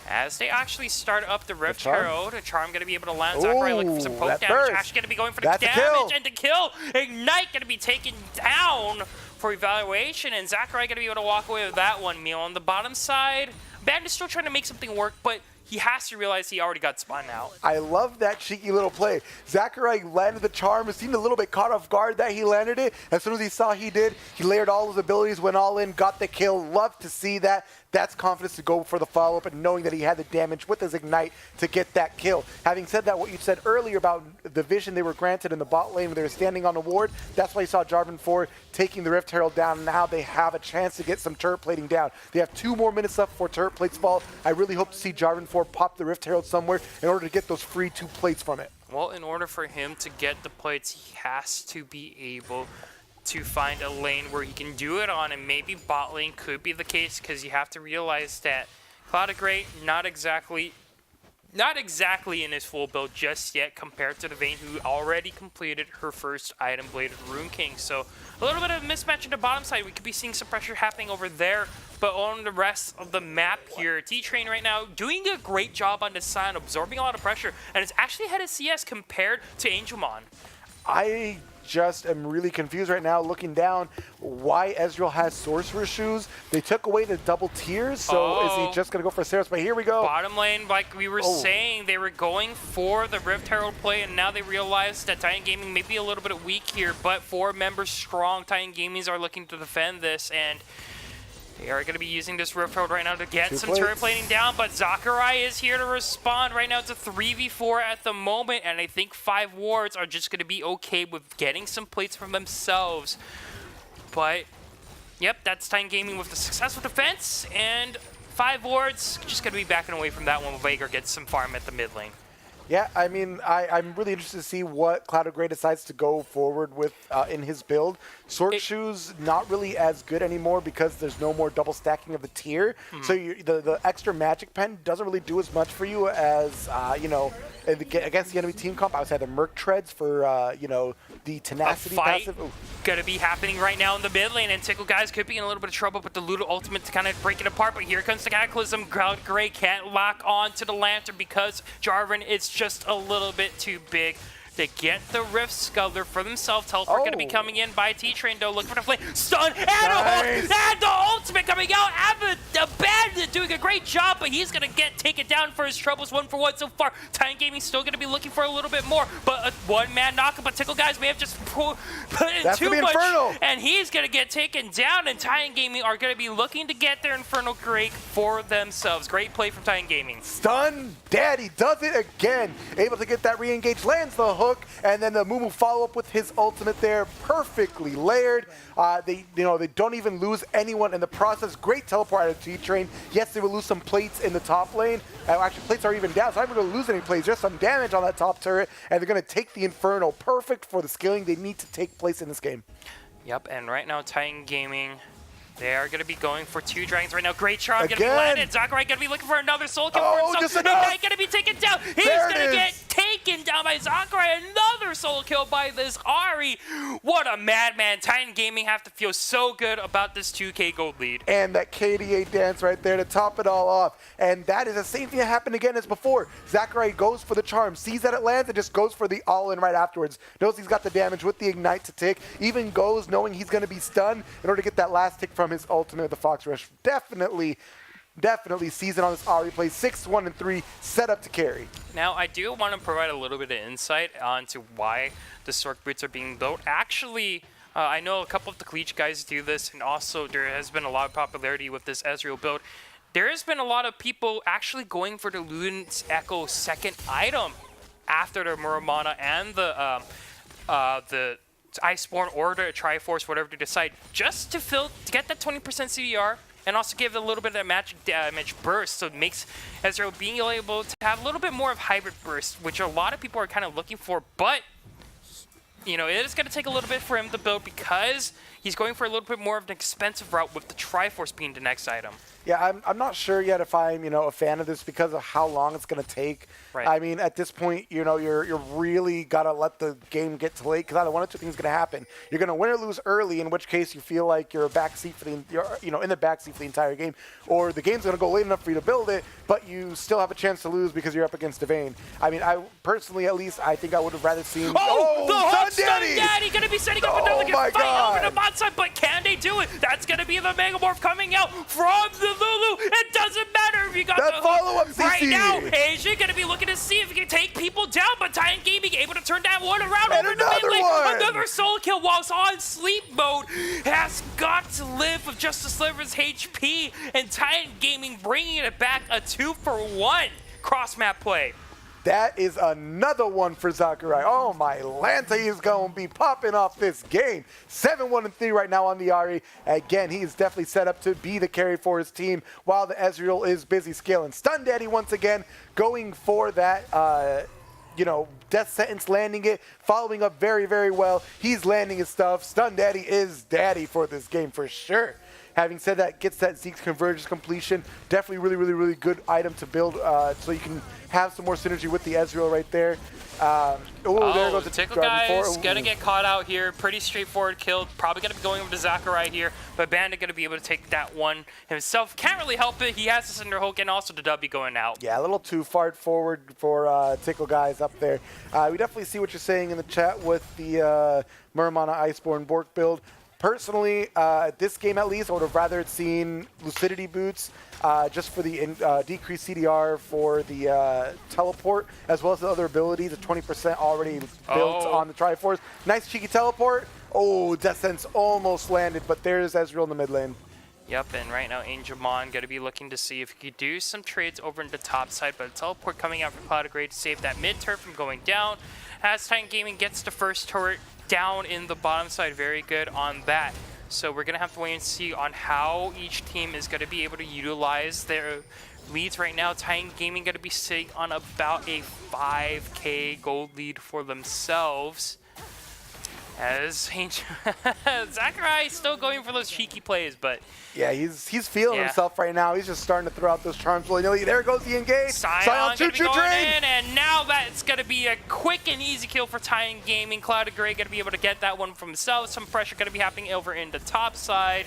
As they actually start up the Rift Charm. Herald, the Charm going to be able to land. Zachary looking for some Ooh, poke that damage. burst. Actually going to be going for the That's a damage kill. and the kill. Ignite going to be taken down for evaluation, and Zachary going to be able to walk away with that one meal. On the bottom side, Band is still trying to make something work, but he has to realize he already got spun out. I love that cheeky little play. Zachary landed the charm. It seemed a little bit caught off guard that he landed it. As soon as he saw he did, he layered all his abilities, went all in, got the kill. Love to see that. That's confidence to go for the follow-up and knowing that he had the damage with his Ignite to get that kill. Having said that, what you said earlier about the vision they were granted in the bot lane when they were standing on the ward, that's why you saw Jarvan 4 taking the Rift Herald down. Now they have a chance to get some turret plating down. They have 2 more minutes left before turret plates fall. I really hope to see Jarvan 4 pop the Rift Herald somewhere in order to get those free 2 plates from it. Well, in order for him to get the plates, he has to be able to find a lane where he can do it on, and maybe bot lane could be the case, because you have to realize that Cloud of Great not exactly in his full build just yet compared to the Vayne, who already completed her first item bladed Rune King. So a little bit of a mismatch in the bottom side. We could be seeing some pressure happening over there, but on the rest of the map here, T-Train right now doing a great job on this side, absorbing a lot of pressure, and it's actually ahead of CS compared to Angelmon. I just am really confused right now looking down why Ezreal has Sorcerer Shoes. They took away the double tiers, so is he just going to go for Saris? But here we go. Bottom lane, like we were saying, they were going for the Rift Herald play, and now they realize that Titan Gaming may be a little bit weak here, but 4 members strong Titan Gaming are looking to defend this, and they are going to be using this Rift Herald right now to get some turret plating down, but Zachary is here to respond. Right now it's a 3v4 at the moment, and I think 5 wards are just going to be okay with getting some plates from themselves. But, yep, that's Titan Gaming with the successful defense, and 5 wards just going to be backing away from that one when Veigar gets some farm at the mid lane. Yeah, I mean, I'm really interested to see what Cloud of Grey decides to go forward with in his build. Sword Shoes, not really as good anymore because there's no more double stacking of the tier. So the extra magic pen doesn't really do as much for you as, you know, against the enemy team comp. I would say the Merc Treads for, you know, the Tenacity passive. Gonna be happening right now in the mid lane, and Tickle guys could be in a little bit of trouble with the Ludo ultimate to kind of break it apart, but here comes the Cataclysm. Cloud Grey can't lock on to the Lantern because Jarvan is just a little bit too big. They get the Rift Sculler for themselves. Teleport going to be coming in by T-Train, though. Looking for the flame. Stun and a hook. And the ultimate coming out. The Bandit doing a great job, but he's going to get taken down for his troubles 1-for-1 so far. Titan Gaming still going to be looking for a little bit more, but a one-man knockup. But Tickle guys may have just put in too much. Infernal. And he's going to get taken down, and Titan Gaming are going to be looking to get their Infernal Drake for themselves. Great play from Titan Gaming. Stun Daddy does it again. Able to get that re-engage, lands the hook, and then the Mumu follow up with his ultimate there, perfectly layered. They don't even lose anyone in the process. Great teleport out of T-Train. Yes, they will lose some plates in the top lane. Actually, plates are even down, so I'm not going to lose any plates. Just some damage on that top turret, and they're going to take the Inferno. Perfect for the scaling they need to take place in this game. Yep, and right now Titan Gaming, they are going to be going for 2 dragons right now. Great charm going to be landed. Zachary going to be looking for another soul kill for himself. Just enough. Ignite going to be taken down. He's going to get taken down by Zachary. Another soul kill by this Ari. What a madman. Titan Gaming have to feel so good about this 2K gold lead. And that KDA dance right there to top it all off. And that is the same thing that happened again as before. Zachary goes for the charm, sees that it lands, and just goes for the all-in right afterwards. Knows he's got the damage with the Ignite to tick. Even goes knowing he's going to be stunned in order to get that last tick from his ultimate, the Fox Rush. Definitely season on this Ari play. 6-1-3, set up to carry. Now, I do want to provide a little bit of insight onto why the Sork boots are being built. Actually, I know a couple of the Cleach guys do this, and also there has been a lot of popularity with this Ezreal build. There has been a lot of people actually going for the Luden's Echo second item after the Muramana and the Iceborne or the Triforce, whatever they decide, just to get that 20% CDR and also give it a little bit of that magic damage burst, so it makes Ezreal being able to have a little bit more of hybrid burst, which a lot of people are kind of looking for, but you know, it is going to take a little bit for him to build because he's going for a little bit more of an expensive route with the Triforce being the next item. Yeah, I'm not sure yet if I'm, a fan of this because of how long it's going to take. Right. I mean, at this point, you're really got to let the game get to late because either one of two things is going to happen. You're going to win or lose early, in which case you feel like you're in the backseat for the entire game, or the game's going to go late enough for you to build it, but you still have a chance to lose because you're up against Devane. I mean, I personally, at least, I think I would have rather seen. The Hawk Stun Daddy going to be setting up another good fight God. over the bot side, but can they do it? That's going to be the Megamorph coming out from the Lulu. It doesn't matter if you got that the follow-up CC. Right now, Asia going to be looking to see if he can take people down, but Titan Gaming able to turn that one around And over in the another mid lane. one. Another solo kill whilst on sleep mode. Has got to live with just a sliver's HP, and Titan Gaming bringing it back a 2-for-1 cross-map play. That is another one for Sakurai. Oh, my Lanta, he's going to be popping off this game. 7-1-3 right now on the Ahri. Again, he is definitely set up to be the carry for his team while the Ezreal is busy scaling. Stun Daddy once again going for that, death sentence, landing it, following up very, very well. He's landing his stuff. Stun Daddy is daddy for this game for sure. Having said that, gets that Zeke's Convergence completion. Definitely really, really, really good item to build so you can have some more synergy with the Ezreal right there. There goes the Tickle guy is going to get caught out here. Pretty straightforward kill. Probably going to be going over to Sakurai here, but Bandit going to be able to take that one himself. Can't really help it. He has the Cinder Hulk and also the W going out. Yeah, a little too far forward for Tickle guys up there. We definitely see what you're saying in the chat with the Muramana Iceborne Bork build. Personally, this game at least, I would have rather seen Lucidity Boots just for the decreased CDR for the teleport, as well as the other abilities, the 20% already built on the Triforce. Nice cheeky teleport. Oh, Death Sense almost landed, but there's Ezreal in the mid lane. Yep, and right now Angelmon going to be looking to see if he could do some trades over in the top side, but a teleport coming out from Cloud of Grey to save that mid turret from going down. As Titan Gaming gets the first turret down in the bottom side, very good on that. So we're going to have to wait and see on how each team is going to be able to utilize their leads right now. Titan Gaming going to be sitting on about a 5k gold lead for themselves. As Sakurai is still going for those cheeky plays, but yeah, he's feeling himself right now. He's just starting to throw out those charms. There goes the engage. Sion choo-choo train, and now that's going to be a quick and easy kill for Titan Gaming. Cloud of Grey going to be able to get that one from himself. Some pressure going to be happening over in the top side.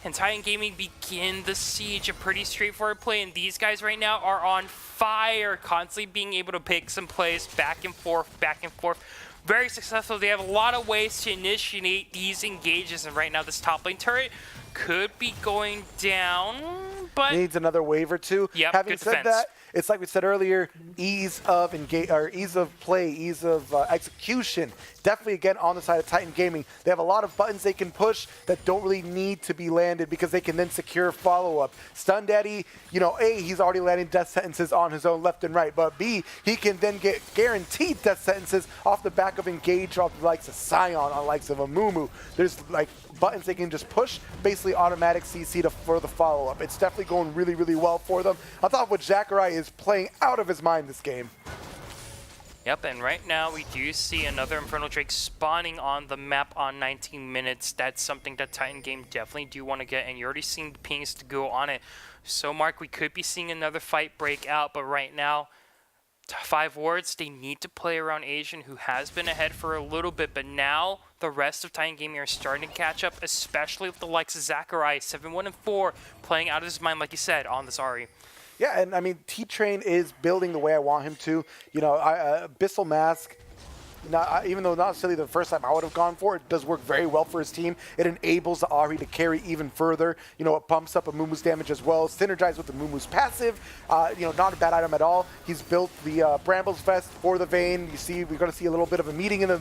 And Titan Gaming begin the siege, a pretty straightforward play. And these guys right now are on fire, constantly being able to pick some plays back and forth, back and forth. Very successful. They have a lot of ways to initiate these engages, and right now this top lane turret could be going down, but needs another wave or two. Yep, Having good said defense. that, it's like we said earlier, ease of play, ease of execution. Definitely, again, on the side of Titan Gaming. They have a lot of buttons they can push that don't really need to be landed because they can then secure follow-up. Stun Daddy, A, he's already landing death sentences on his own left and right, but B, he can then get guaranteed death sentences off the back of engage off the likes of Sion, on the likes of a Mumu. There's buttons they can just push, basically automatic CC for the follow-up. It's definitely going really, really well for them. On top of what Sakurai is playing out of his mind this game. Yep, and right now we do see another Infernal Drake spawning on the map on 19 minutes. That's something that Titan Game definitely do want to get, and you're already seeing the pings to go on it. So, Mark, we could be seeing another fight break out, but right now, 5 wards, they need to play around Asian, who has been ahead for a little bit, but now the rest of Titan Gaming are starting to catch up, especially with the likes of Sakurai, 7-1-4, playing out of his mind, like you said, on this Ahri. Yeah, and I mean, T-Train is building the way I want him to. Abyssal Mask, even though not necessarily the first time I would have gone for it, does work very well for his team. It enables the Ahri to carry even further. It bumps up a Mumu's damage as well, synergized with the Mumu's passive. Not a bad item at all. He's built the Brambles Vest for the Vayne. You see, we're going to see a little bit of a meeting in the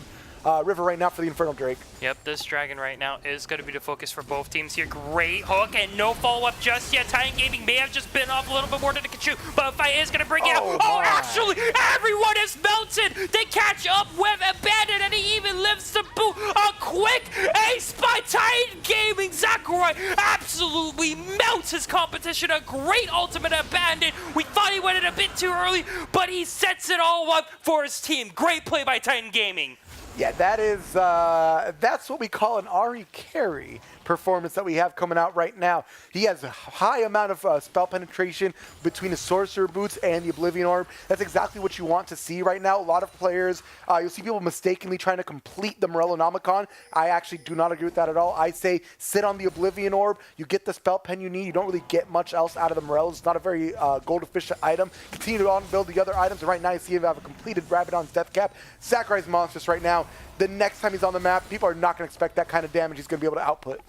river right now for the Infernal Drake. Yep, this dragon right now is going to be the focus for both teams here. Great hook and no follow-up just yet. Titan Gaming may have just been off a little bit more than it could shoot, but a fight is going to bring it out. Oh, actually, everyone is melted. They catch up with Abandon, and he even lives to boot. A quick ace by Titan Gaming. Sakurai absolutely melts his competition. A great ultimate Abandon. We thought he went in a bit too early, but he sets it all up for his team. Great play by Titan Gaming. Yeah, that's what we call an Ahri carry. performance that we have coming out right now. He has a high amount of spell penetration between the Sorcerer Boots and the Oblivion Orb. That's exactly what you want to see right now. A lot of players, you'll see people mistakenly trying to complete the Morellonomicon. I actually do not agree with that at all. I say sit on the Oblivion Orb. You get the spell pen you need. You don't really get much else out of the Morello. It's not a very gold efficient item. Continue to on build the other items. And right now you see him have a completed Rabadon's Death Cap. Sakurai's monstrous right now. The next time he's on the map, people are not going to expect that kind of damage he's going to be able to output.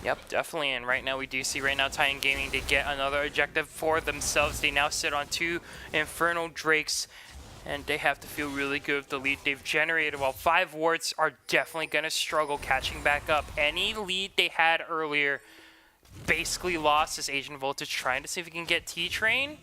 Yep, definitely. And right now we do see right now Titan Gaming, they get another objective for themselves. They now sit on 2 Infernal Drakes, and they have to feel really good with the lead they've generated, while 5 wards are definitely going to struggle catching back up. Any lead they had earlier basically lost as Asian Voltage trying to see if he can get T-Train.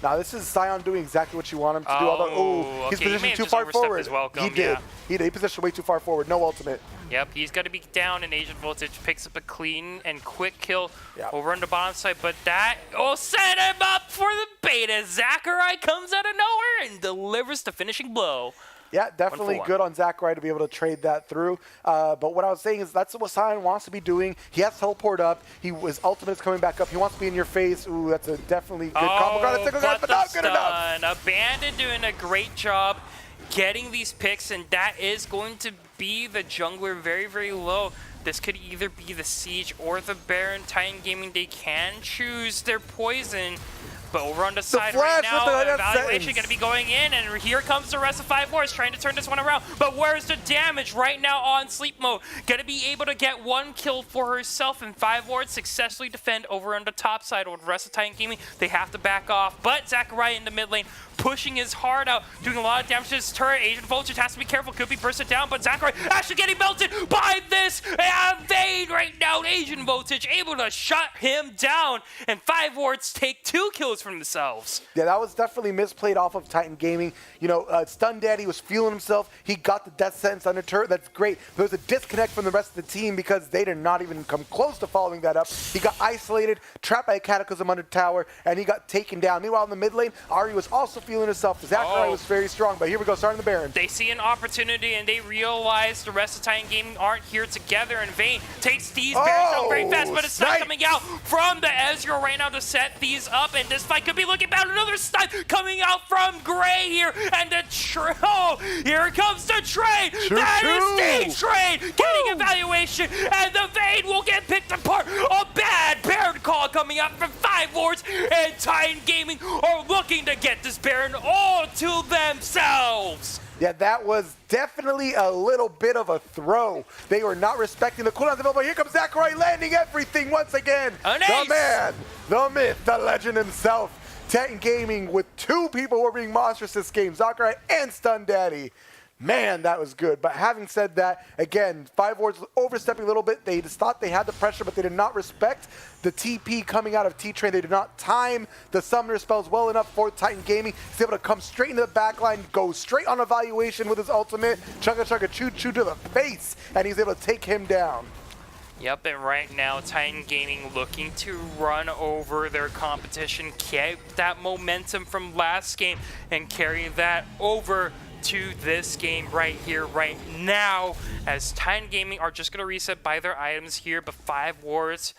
Now this is Sion doing exactly what you want him to do. Although, he's positioned too far forward. He did. He positioned way too far forward. No ultimate. Yep, he's got to be down, and Asian Voltage picks up a clean and quick kill over on the bottom side, but that will set him up for the beta. Sakurai comes out of nowhere and delivers the finishing blow. Yeah, definitely good on Sakurai to be able to trade that through. But what I was saying is that's what Sion wants to be doing. He has to teleport up. His ultimate is coming back up. He wants to be in your face. Ooh, that's a definitely good combo. Got a single guard, but not good enough. Abandon doing a great job getting these picks, and that is going to be the jungler very, very low. This could either be the Siege or the Baron. Titan Gaming, they can choose their poison. But over on the side right now, evaluation going to be going in, and here comes the rest of 5 wards trying to turn this one around. But where's the damage right now on sleep mode? Going to be able to get 1 kill for herself, and 5 wards successfully defend over on the top side. With the rest of Titan Gaming, they have to back off. But Sakurai in the mid lane, pushing his heart out, doing a lot of damage to his turret. Asian Voltage has to be careful, could be bursted down, but Sakurai actually getting melted by this Vayne right now. Asian Voltage able to shut him down, and 5 wards take 2 kills from themselves. Yeah, that was definitely misplayed off of Titan Gaming. You know, Stun Daddy was feeling himself. He got the death sentence under turret. That's great. There was a disconnect from the rest of the team because they did not even come close to following that up. He got isolated, trapped by a Cataclysm under tower, and he got taken down. Meanwhile, in the mid lane, Ari was also feeling himself. Sakurai was very strong, but here we go, starting the Baron. They see an opportunity, and they realize the rest of Titan Gaming aren't here together, and Vayne takes these Barons out very fast, but it's not coming out from the Ezreal right now to set these up, and this fight could be looking bad. Another stun coming out from Gray here, and the here comes the trade. That is the trade getting evaluation, and the Vayne will get picked apart. A bad Baron call coming out from 5 wards, and Titan Gaming are looking to get this Baron all to themselves. Yeah, that was definitely a little bit of a throw. They were not respecting the cooldowns available. Here comes Sakurai landing everything once again. The man, the myth, the legend himself. Titan Gaming with 2 people who are being monstrous this game, Sakurai and Stun Daddy. Man, that was good. But having said that, again, 5 wards overstepping a little bit. They just thought they had the pressure, but they did not respect the TP coming out of T-Train. They did not time the summoner spells well enough for Titan Gaming. He's able to come straight into the back line, go straight on evaluation with his ultimate, chugga chugga choo choo to the face, and he's able to take him down. Yep, and right now, Titan Gaming looking to run over their competition, keep that momentum from last game, and carry that over to this game right here, right now, as Titan Gaming are just going to reset by their items here, but 5 wards,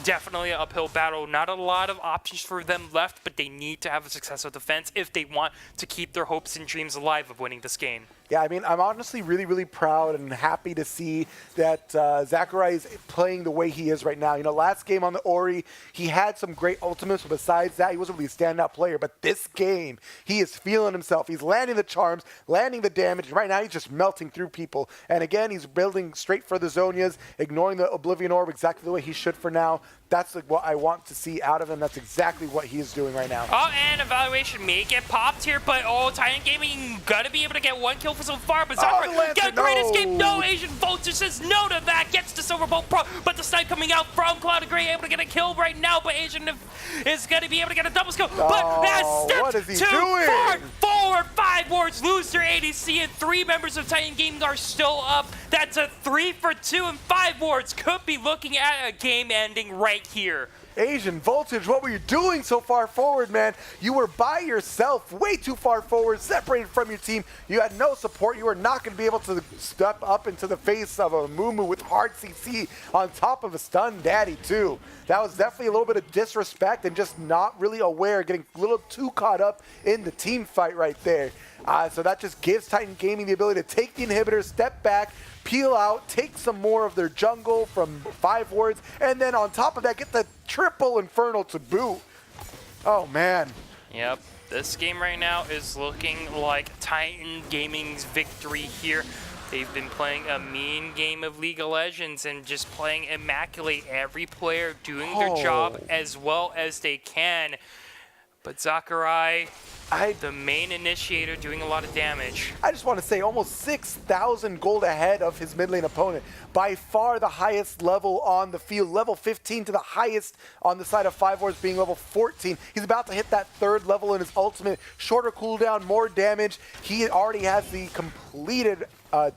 definitely an uphill battle. Not a lot of options for them left, but they need to have a successful defense if they want to keep their hopes and dreams alive of winning this game. Yeah, I mean, I'm honestly really, really proud and happy to see that Sakurai is playing the way he is right now. You know, last game on the Ori, he had some great ultimates, but besides that, he wasn't really a standout player. But this game, he is feeling himself. He's landing the charms, landing the damage. Right now, he's just melting through people. And again, he's building straight for the Zonias, ignoring the Oblivion Orb exactly the way he should for now. That's like what I want to see out of him. That's exactly what he is doing right now. Oh, and evaluation may get popped here, but Titan Gaming gotta be able to get 1 kill so far, but Sakurai get a great escape. No, Asian Voltage says no to that, gets the Silver Bolt Pro, but the snipe coming out from Cloud of Grey, able to get a kill right now, but Asian is going to be able to get a double skill, but has stepped too far forward. 5 wards lose their ADC, and 3 members of Titan Gaming are still up. That's a 3 for 2, and 5 wards could be looking at a game ending right here. Asian Voltage, what were you doing so far forward, man? You were by yourself, way too far forward, separated from your team. You had no support. You were not going to be able to step up into the face of a Mumu with hard CC on top of a stun daddy, too. That was definitely a little bit of disrespect and just not really aware, getting a little too caught up in the team fight right there. So that just gives Titan Gaming the ability to take the inhibitor, step back, peel out, take some more of their jungle from 5 wards, and then on top of that, get the triple Infernal to boot. Oh, man. Yep. This game right now is looking like Titan Gaming's victory here. They've been playing a mean game of League of Legends and just playing immaculate. Every player doing their job as well as they can. But Sakurai, the main initiator, doing a lot of damage. I just want to say almost 6,000 gold ahead of his mid lane opponent. By far the highest level on the field. Level 15 to the highest on the side of 5 wards being level 14. He's about to hit that 3rd level in his ultimate. Shorter cooldown, more damage. He already has the completed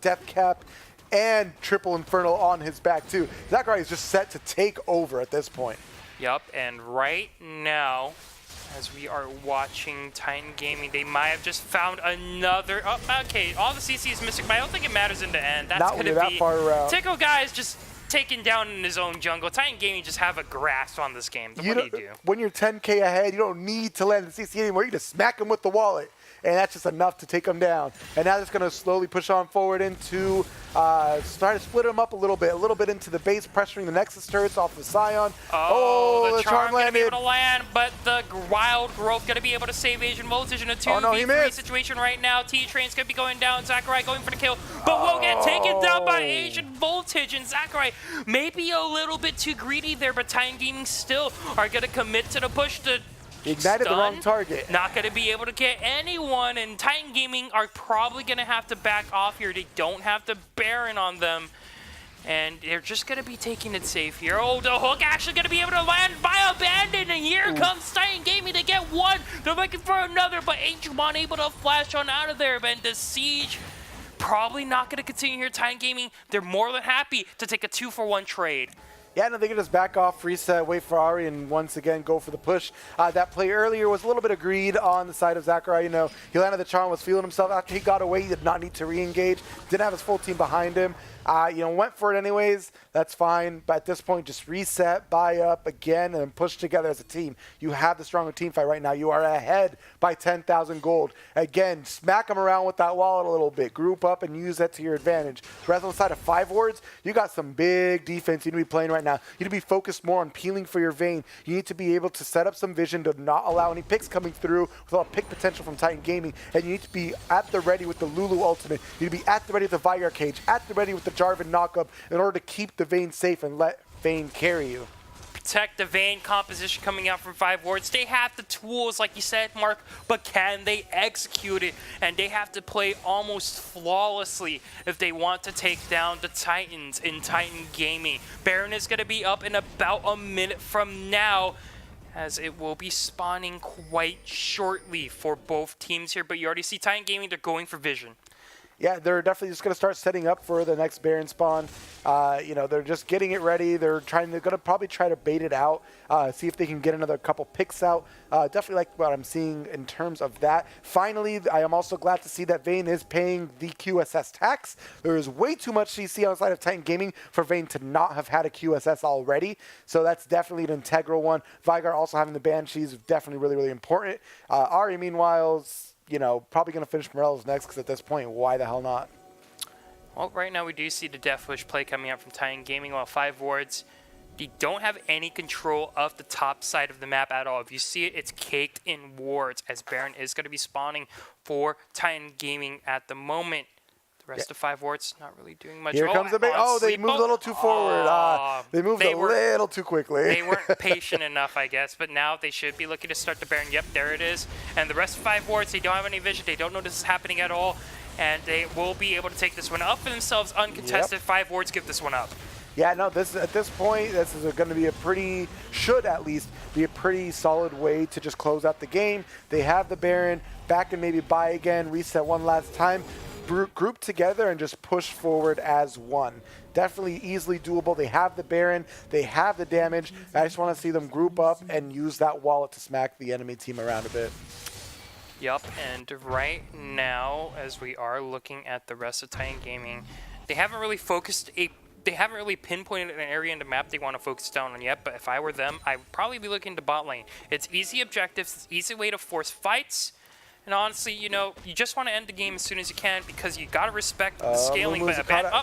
death cap and triple Infernal on his back too. Sakurai is just set to take over at this point. Yep, and right now, as we are watching Titan Gaming, they might have just found another. Oh, okay, all the CC is missing, but I don't think it matters in the end. That's going to be. That far around. Tickle guy is just taken down in his own jungle. Titan Gaming just have a grasp on this game. What do you do? When you're 10k ahead, you don't need to land the CC anymore. You just smack him with the wallet. And that's just enough to take him down. And now it's going to slowly push on forward into, start to split him up a little bit into the base, pressuring the Nexus turrets off the Scion. Oh, the charm going to be able to land, but the Wild Growth going to be able to save Asian Voltage in a 2v3 situation right now. T-Train's going to be going down, Sakurai going for the kill, but will get taken down by Asian Voltage, and Sakurai maybe a little bit too greedy there, but Titan Gaming still are going to commit to the push to ignited the wrong target. Not going to be able to get anyone, and Titan Gaming are probably going to have to back off here. They don't have the Baron on them, and they're just going to be taking it safe here. Oh, the hook actually going to be able to land by Abandon, and here comes Titan Gaming to get one. They're looking for another, but H1 able to flash on out of there, and the Siege probably not going to continue here. Titan Gaming, they're more than happy to take a 2-for-1 trade. Yeah, no, they can just back off, reset, wait for Ari, and once again go for the push. That play earlier was a little bit of greed on the side of Sakurai. You know, he landed the charm, was feeling himself. After he got away, he did not need to re-engage. Didn't have his full team behind him. You know, went for it anyways. That's fine. But at this point, just reset, buy up again, and then push together as a team. You have the stronger team fight right now. You are ahead by 10,000 gold. Again, smack them around with that wallet a little bit. Group up and use that to your advantage. Whereas on the side of 5 wards, you got some big defense you need to be playing right now. You need to be focused more on peeling for your Vayne. You need to be able to set up some vision to not allow any picks coming through without pick potential from Titan Gaming. And you need to be at the ready with the Lulu ultimate. You need to be at the ready with the Vigar cage, at the ready with the Jarvan knockup in order to keep the Vayne safe and let Vayne carry you. Protect the Vayne composition coming out from 5 wards. They have the tools, like you said, Mark, but can they execute it? And they have to play almost flawlessly if they want to take down the Titans in Titan Gaming. Baron is going to be up in about a minute from now, as it will be spawning quite shortly for both teams here. But you already see Titan Gaming, they're going for vision. Yeah, they're definitely just going to start setting up for the next Baron spawn. You know, they're just getting it ready. They're going to probably try to bait it out, see if they can get another couple picks out. Definitely like what I'm seeing in terms of that. Finally, I am also glad to see that Vayne is paying the QSS tax. There is way too much CC outside of Titan Gaming for Vayne to not have had a QSS already. So that's definitely an integral one. Vigar also having the Banshees is definitely really, really important. Ari, meanwhile, you know, probably going to finish Morello's next, because at this point, why the hell not? Well, right now we do see the Death Wish play coming out from Titan Gaming, while 5 wards, they don't have any control of the top side of the map at all. If you see it, it's caked in wards, as Baron is going to be spawning for Titan Gaming at the moment. The rest of 5 wards not really doing much. Here comes the big. Oh, they moved a little too forward. They moved a little too quickly. They weren't patient enough, I guess. But now they should be looking to start the Baron. Yep, there it is. And the rest of 5 wards, they don't have any vision. They don't know this is happening at all. And they will be able to take this one up for themselves uncontested. 5 wards give this one up. Yeah, no, at this point, this is going to be should at least be a pretty solid way to just close out the game. They have the Baron, back and maybe buy again, reset one last time. group together and just push forward as one. Definitely easily doable. They have the Baron, they have the damage. I just want to see them group up and use that wallet to smack the enemy team around a bit. Yep, and right now, as we are looking at the rest of Titan Gaming, they haven't really pinpointed an area in the map they want to focus down on yet, but if I were them, I would probably be looking to bot lane. It's easy objectives, it's easy way to force fights, and honestly, you know, you just want to end the game as soon as you can because you got to respect the scaling.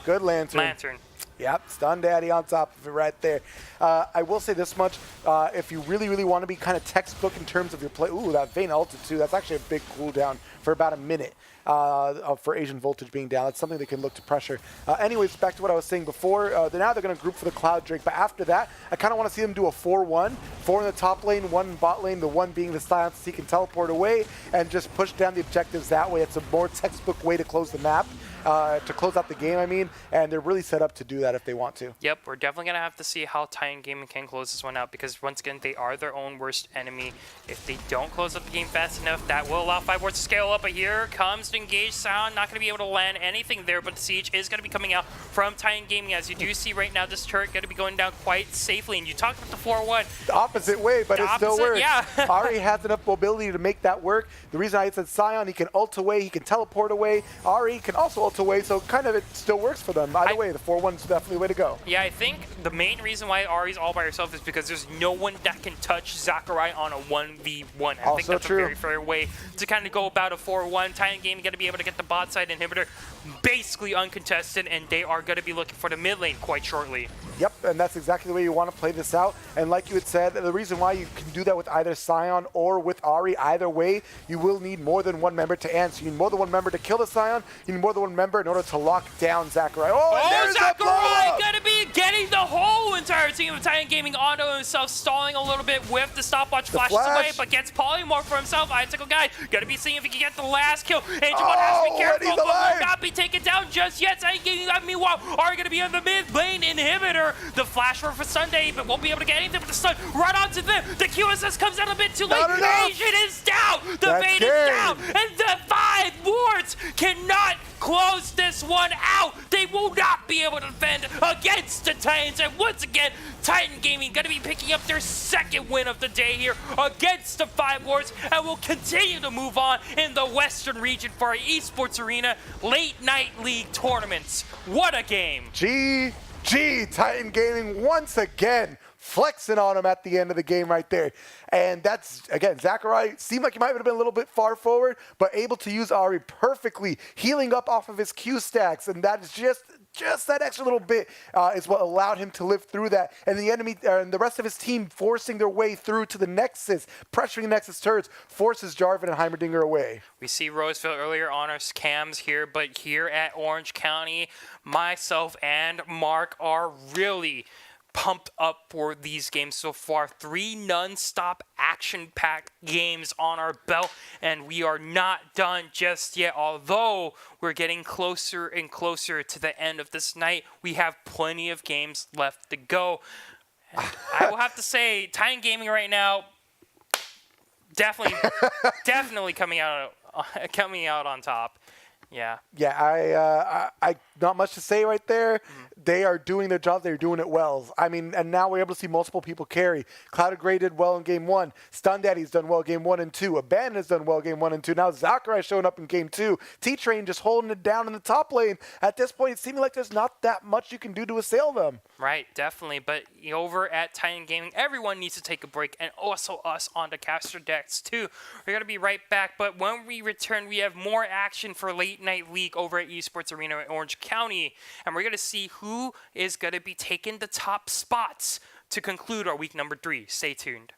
Good Lantern. Lantern. Yep, Stun Daddy on top of it right there. I will say this much, if you really, really want to be kind of textbook in terms of your play, ooh, that Vayne ulted too, that's actually a big cooldown for about a minute for Asian Voltage being down. That's something they can look to pressure. Anyways, back to what I was saying before, now they're going to group for the Cloud Drake, but after that, I kind of want to see them do a 4-1, 4 in the top lane, 1 in bot lane, the 1 being the Scion so he can teleport away, and just push down the objectives that way. It's a more textbook way to close the map. To close out the game, I mean, and they're really set up to do that if they want to. Yep, we're definitely going to have to see how Titan Gaming can close this one out because, once again, they are their own worst enemy. If they don't close up the game fast enough, that will allow 5 wards to scale up, but here comes the engage sound. Not going to be able to land anything there, but the siege is going to be coming out from Titan Gaming. As you do see right now, this turret going to be going down quite safely, and you talked about the 4-1. The opposite way, but it still works. Yeah. Ari has enough mobility to make that work. The reason I said Scion, he can ult away, he can teleport away. Ari can also ult away, so kind of it still works for them. Either way, the 4-1 is definitely the way to go. Yeah, I think the main reason why Ari's all by herself is because there's no one that can touch Zacharai on a 1v1. I think that's a very fair way to kind of go about a 4-1. Titan Gaming going to be able to get the bot side inhibitor basically uncontested, and they are going to be looking for the mid lane quite shortly. Yep, and that's exactly the way you want to play this out. And like you had said, the reason why you can do that with either Scion or with Ari, either way, you will need more than one member to answer. You need more than one member to kill the Scion. You need more than one member in order to lock down Zacharai. Oh, there's Zacharai going to be getting the whole entire team of Titan Gaming onto himself, stalling a little bit with the stopwatch, flashes away, but gets polymorph for himself. Icicle guy going to be seeing if he can get the last kill. Ancient One has to be careful, but will not be taken down just yet. Titan Gaming, meanwhile, are going to be on the mid lane inhibitor. The flash for Sunday, but won't be able to get anything with the stun right onto them. The QSS comes out a bit too late. Asian is down. The Vayne is down. And the 5 wards cannot close this one out. They will not be able to defend against the Titans. And once again, Titan Gaming going to be picking up their second win of the day here against the 5 wards, and will continue to move on in the Western region for our Esports Arena Late Night League tournaments. What a game. Titan Gaming once again flexing on him at the end of the game right there. And that's, again, Zacharai seemed like he might have been a little bit far forward, but able to use Ari perfectly, healing up off of his Q stacks, and that is just that extra little bit is what allowed him to live through that. And the enemy and the rest of his team forcing their way through to the Nexus, pressuring Nexus turrets, forces Jarvan and Heimerdinger away. We see Roseville earlier on our cams here, but here at Orange County, myself and Mark are really pumped up for these games so far. 3 non-stop action-packed games on our belt, and we are not done just yet. Although we're getting closer and closer to the end of this night, we have plenty of games left to go. And I will have to say, Titan Gaming right now, definitely coming out on top. Yeah. Yeah, I not much to say right there. They are doing their job. They're doing it well. I mean, and now we're able to see multiple people carry. Cloud Gray did well in game 1. Stun Daddy's done well game 1 and 2. Abandon has done well game 1 and 2. Now Zacharai showing up in game 2. T-Train just holding it down in the top lane. At this point, it seems like there's not that much you can do to assail them. Right, definitely. But over at Titan Gaming, everyone needs to take a break, and also us on the caster decks too. We're going to be right back, but when we return, we have more action for Late Night League over at Esports Arena at Orange County, and we're going to see who is going to be taking the top spots to conclude our week number 3. Stay tuned.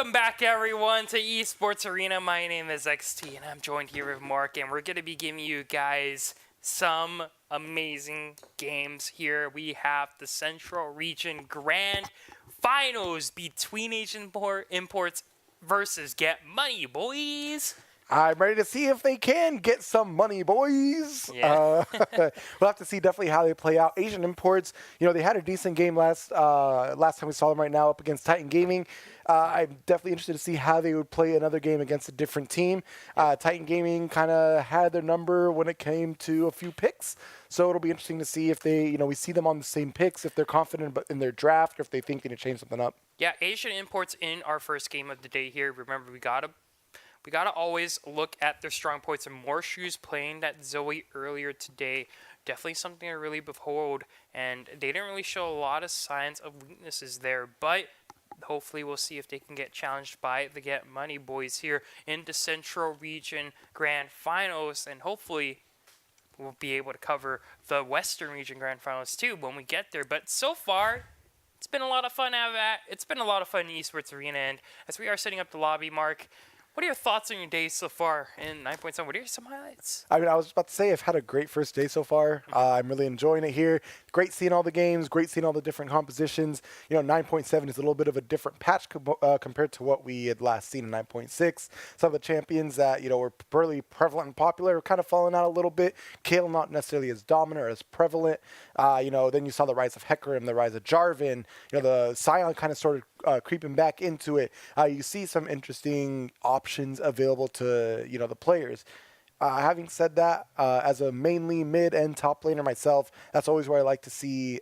Welcome back, everyone, to Esports Arena. My name is XT, and I'm joined here with Mark, and we're going to be giving you guys some amazing games here. We have the Central Region Grand Finals between Asian Imports versus Get Money, boys. I'm ready to see if they can get some money, boys. Yeah. We'll have to see definitely how they play out. Asian Imports, they had a decent game last time we saw them right now up against Titan Gaming. I'm definitely interested to see how they would play another game against a different team. Titan Gaming kind of had their number when it came to a few picks. So it'll be interesting to see if they, we see them on the same picks, if they're confident in their draft, or if they think they need to change something up. Yeah, Asian Imports in our first game of the day here. Remember, we gotta always look at their strong points. And more shoes playing that Zoe earlier today. Definitely something to really behold. And they didn't really show a lot of signs of weaknesses there. But hopefully we'll see if they can get challenged by the Get Money boys here in the Central Region Grand Finals. And hopefully we'll be able to cover the Western Region Grand Finals too when we get there. But so far, it's been a lot of fun. It's been a lot of fun in Esports Arena. And as we are setting up the lobby, Mark, what are your thoughts on your day so far in 9.7? What are some highlights? I mean, I was about to say I've had a great first day so far. I'm really enjoying it here. Great seeing all the games. Great seeing all the different compositions. 9.7 is a little bit of a different patch compared to what we had last seen in 9.6. Some of the champions that were really prevalent and popular are kind of falling out a little bit. Kale not necessarily as dominant or as prevalent. Then you saw the rise of Hecarim, the rise of Jarvan. The Scion kind of started creeping back into it. You see some interesting options available to the players. Having said that, as a mainly mid and top laner myself, that's always where I like to see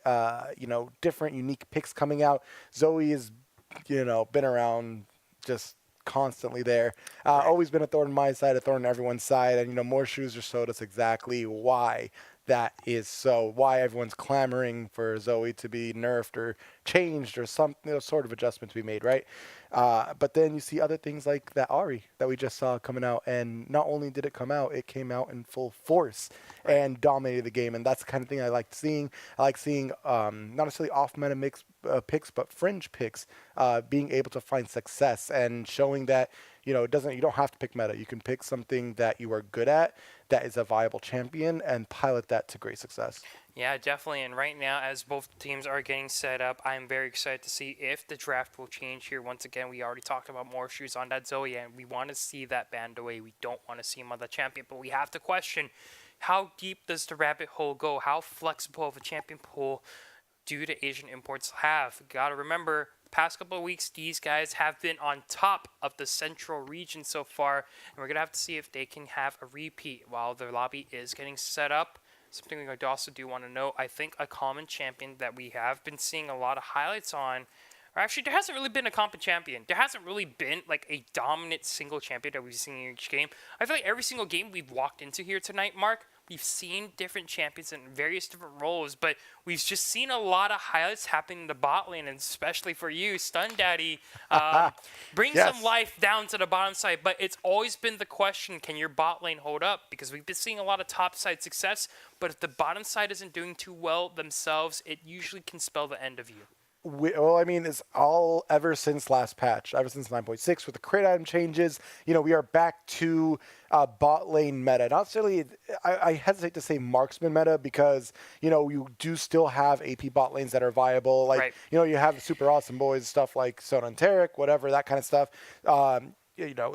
different unique picks coming out. Zoe has been around just constantly there. Always been a thorn in my side, a thorn in everyone's side, and more shoes just showed us exactly why that is so, why everyone's clamoring for Zoe to be nerfed or changed or some sort of adjustment to be made, right? But then you see other things like that Ahri that we just saw coming out, and not only did it come out, it came out in full force and dominated the game, and that's the kind of thing I like seeing. I like seeing not necessarily off-meta mix picks, but fringe picks being able to find success and showing that you don't have to pick meta. You can pick something that you are good at, that is a viable champion, and pilot that to great success. Yeah, definitely. And right now, as both teams are getting set up, I'm very excited to see if the draft will change here. Once again, we already talked about more shoes on that Zoe, and we want to see that banned away. We don't want to see him on the champion, but we have to question, how deep does the rabbit hole go? How flexible of a champion pool do the Asian Imports have? Got to remember, past couple of weeks, these guys have been on top of the Central Region so far, and we're going to have to see if they can have a repeat while their lobby is getting set up. Something we also do want to know, I think a common champion that we have been seeing a lot of highlights on, or actually there hasn't really been a common champion. There hasn't really been like a dominant single champion that we've seen in each game. I feel like every single game we've walked into here tonight, Mark, we've seen different champions in various different roles, but we've just seen a lot of highlights happening in the bot lane, and especially for you, Stun Daddy, bring some life down to the bottom side. But it's always been the question, can your bot lane hold up? Because we've been seeing a lot of top side success, but if the bottom side isn't doing too well themselves, it usually can spell the end of you. Well, I mean, it's all ever since last patch, ever since 9.6 with the crate item changes. We are back to bot lane meta. Not necessarily, I hesitate to say marksman meta because, you do still have AP bot lanes that are viable. Like, right. You have super awesome boys, stuff like Sona and Tarek, whatever, that kind of stuff.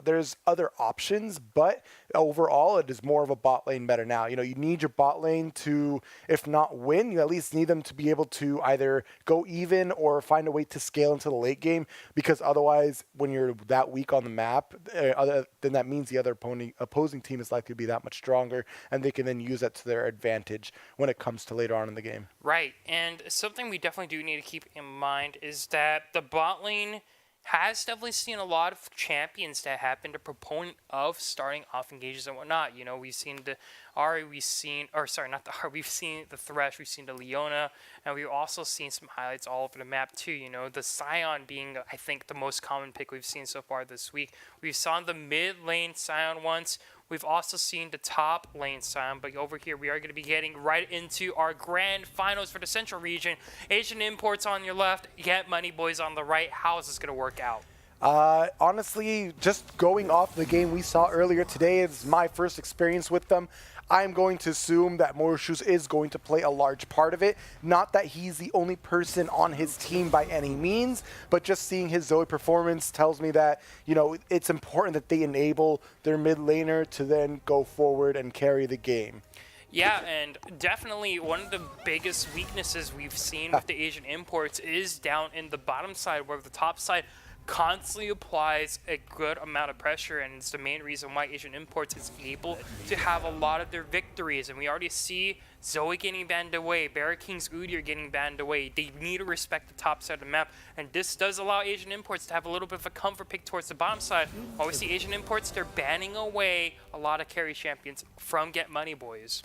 There's other options, but overall, it is more of a bot lane meta now. You need your bot lane to, if not win, you at least need them to be able to either go even or find a way to scale into the late game, because otherwise, when you're that weak on the map, then that means the other opposing team is likely to be that much stronger, and they can then use that to their advantage when it comes to later on in the game. Right, and something we definitely do need to keep in mind is that the bot lane has definitely seen a lot of champions that have been the proponent of starting off engages and whatnot. We've seen the Ahri, we've seen the Thresh, we've seen the Leona, and we've also seen some highlights all over the map too. The Scion being, I think, the most common pick we've seen so far this week. We've saw the mid lane Scion once. We've also seen the top lane Scion, but over here we are going to be getting right into our grand finals for the Central Region. Asian Imports on your left, Get Money boys on the right. How is this going to work out? Honestly, just going off the game we saw earlier today is my first experience with them. I'm going to assume that Morishus is going to play a large part of it. Not that he's the only person on his team by any means, but just seeing his Zoe performance tells me that, you know, it's important that they enable their mid laner to then go forward and carry the game. Yeah, and definitely one of the biggest weaknesses we've seen with the Asian imports is down in the bottom side, where the top side constantly applies a good amount of pressure, and it's the main reason why Asian imports is able to have a lot of their victories. And we already see Zoe getting banned away, Barra King's Udyr getting banned away. They need to respect the top side of the map, and this does allow Asian imports to have a little bit of a comfort pick towards the bottom side. While we see Asian imports, they're banning away a lot of carry champions from Get Money Boys.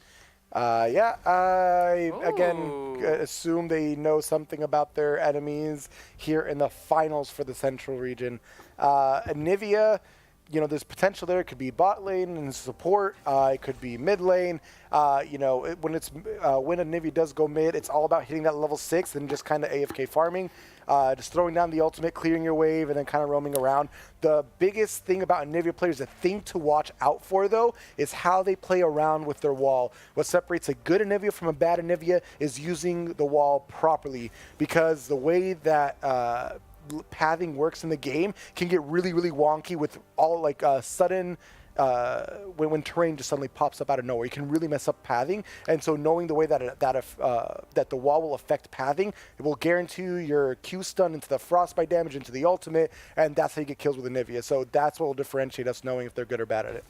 Yeah, I again Ooh. assume they know something about their enemies here in the finals for the Central region. Anivia, you know, there's potential there. It could be bot lane and support. It could be mid lane. You know, when Anivia does go mid, it's all about hitting that level 6 and just kind of AFK farming. Just throwing down the ultimate, clearing your wave, and then kind of roaming around. The biggest thing about Anivia players, the thing to watch out for, though, is how they play around with their wall. What separates a good Anivia from a bad Anivia is using the wall properly, because the way that pathing works in the game can get really, really wonky with all like sudden when terrain just suddenly pops up out of nowhere. You can really mess up pathing, and so knowing the way that that the wall will affect pathing, it will guarantee you your Q stun into the frostbite damage into the ultimate, and that's how you get kills with Anivia. So that's what will differentiate us, knowing if they're good or bad at it.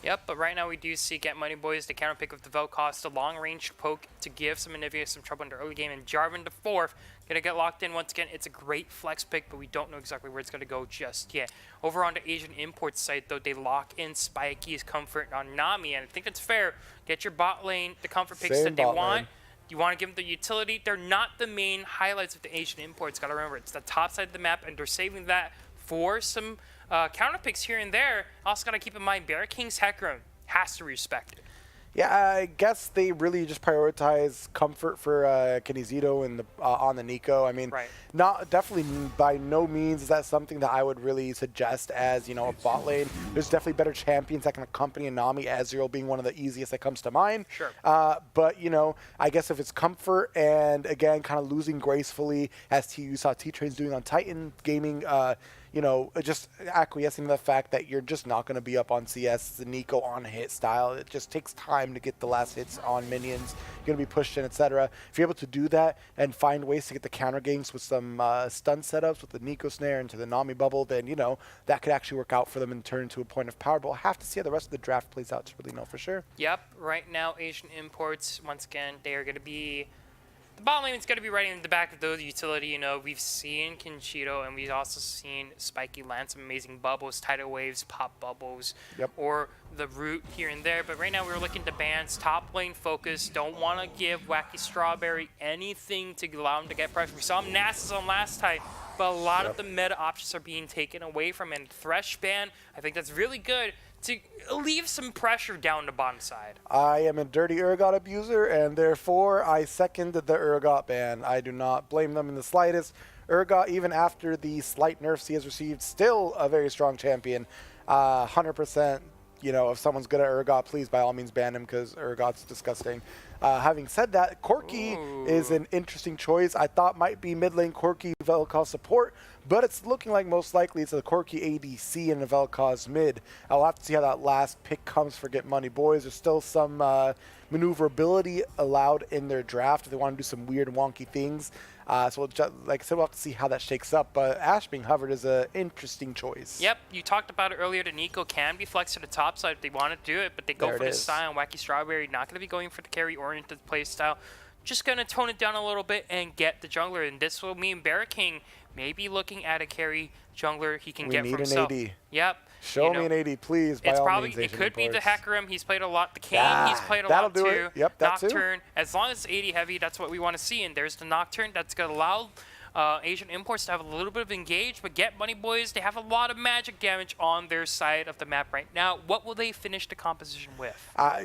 Yep, but right now we do see Get Money Boys, the counter pick with the Vel'Koz, the long-range poke to give some Anivia some trouble in the early game, and Jarvan the 4th gonna get locked in once again. It's a great flex pick, but we don't know exactly where it's gonna go just yet. Over on the Asian Imports side, though, they lock in Spiky's comfort on Nami, and I think that's fair. Get your bot lane, the comfort picks that they want. You want to give them the utility. They're not the main highlights of the Asian Imports. Gotta remember, it's the top side of the map, and they're saving that for some counter picks here and there. Also gotta keep in mind, Barra King's Hecarim has to respect it. Yeah, I guess they really just prioritize comfort for Kinezito and on the Nico. I mean, Right. not definitely by no means is that something that I would really suggest as, you know, a bot lane. There's definitely better champions that can accompany Nami, Ezreal being one of the easiest that comes to mind. Sure. But, you know, I guess if it's comfort and, again, kind of losing gracefully, as you saw T-Train's doing on Titan Gaming, you know, just acquiescing to the fact that you're just not going to be up on CS, the Nico on hit style. It just takes time to get the last hits on minions. You're going to be pushed in, etc. If you're able to do that and find ways to get the counter ganks with some stun setups with the Nico snare into the Nami bubble, then, you know, that could actually work out for them and turn into a point of power. But we'll have to see how the rest of the draft plays out to really know for sure. Yep, right now Asian Imports, once again, they are going to be... The bot lane is going to be right in the back of those utility. You know, we've seen Kinchito, and we've also seen Spiky land some amazing bubbles, tidal waves, pop bubbles, or the root here and there. But right now we're looking to bans, top lane focus. Don't want to give Wacky Strawberry anything to allow him to get pressure. We saw him Nasus on last time, but a lot of the meta options are being taken away from him. Thresh ban, I think that's really good to leave some pressure down the bottom side. I am a dirty Urgot abuser, and therefore I second the Urgot ban. I do not blame them in the slightest. Urgot, even after the slight nerfs he has received, still a very strong champion. 100%, you know, if someone's good at Urgot, please by all means ban him, because Urgot's disgusting. Having said that, Corki is an interesting choice. I thought might be mid lane Corki Vel'Koz support, but it's looking like most likely it's a Corki ADC and a Vel'Koz mid. I'll have to see how that last pick comes for Get Money Boys. There's still some maneuverability allowed in their draft if they want to do some weird wonky things. So we'll just, like I said, we'll have to see how that shakes up. But Ash being hovered is an interesting choice. Yep, you talked about it earlier. The Nico can be flexed to the top side if they want to do it, but they go for the style. Wacky Strawberry not going to be going for the carry-oriented play style. Just going to tone it down a little bit and get the jungler. And this will mean Barra King may be looking at a carry jungler he can get for himself. We need an AD. Yep. Show me an AD, please. By all means, it could be the Hecarim. He's played a lot. The King, he's played a that'll lot do too. It. Yep, that Nocturne. too. As long as it's AD heavy, that's what we want to see. And there's the Nocturne that's going to allow Asian Imports to have a little bit of engage, but Get Money Boys, they have a lot of magic damage on their side of the map right now. What will they finish the composition with?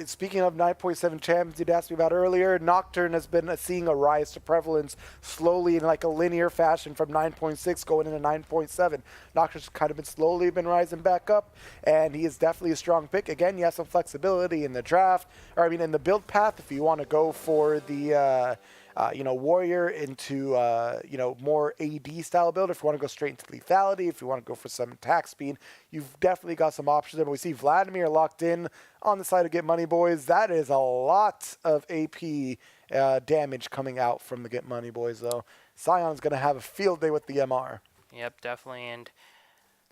Speaking of 9.7 champions you'd asked me about earlier, Nocturne has been seeing a rise to prevalence slowly in like a linear fashion from 9.6 going into 9.7. Nocturne's kind of been rising back up, and he is definitely a strong pick. Again, you have some flexibility in the draft, or I mean in the build path if you want to go for the warrior into more AD style build. If you want to go straight into lethality, if you want to go for some attack speed, you've definitely got some options there. But we see Vladimir locked in on the side of Get Money Boys. That is a lot of AP damage coming out from the Get Money Boys, though. Sion's going to have a field day with the MR. Yep, definitely. And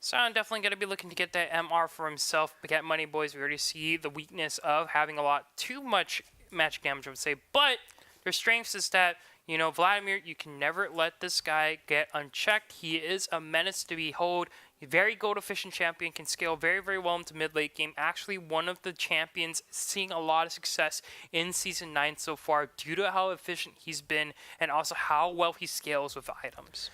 Sion definitely going to be looking to get that MR for himself. But Get Money Boys, we already see the weakness of having too much magic damage, I would say. But their strengths is that, Vladimir, you can never let this guy get unchecked. He is a menace to behold. Very gold efficient champion, can scale very, very well into mid-late game. Actually, one of the champions seeing a lot of success in Season 9 so far due to how efficient he's been and also how well he scales with items.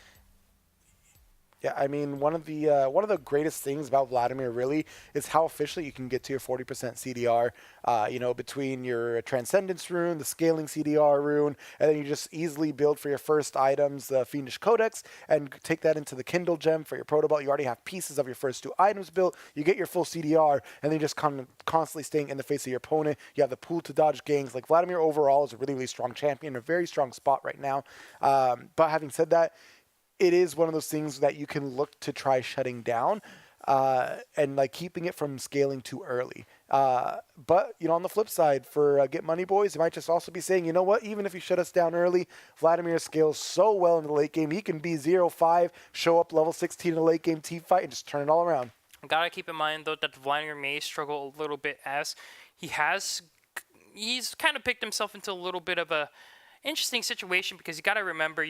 Yeah, I mean, one of the greatest things about Vladimir really is how efficiently you can get to your 40% CDR, between your Transcendence rune, the scaling CDR rune, and then you just easily build for your first items, the Fiendish Codex, and take that into the Kindle Gem for your Proto Belt. You already have pieces of your first 2 items built. You get your full CDR, and then you just constantly staying in the face of your opponent. You have the pool to dodge ganks. Like, Vladimir overall is a really, really strong champion, a very strong spot right now. But having said that, it is one of those things that you can look to try shutting down and like keeping it from scaling too early. But, on the flip side, for Get Money Boys, you might just also be saying, you know what, even if you shut us down early, Vladimir scales so well in the late game. He can be 0-5, show up level 16 in a late game team fight, and just turn it all around. Gotta keep in mind, though, that Vladimir may struggle a little bit as he's kind of picked himself into a little bit of a interesting situation, because you got to remember,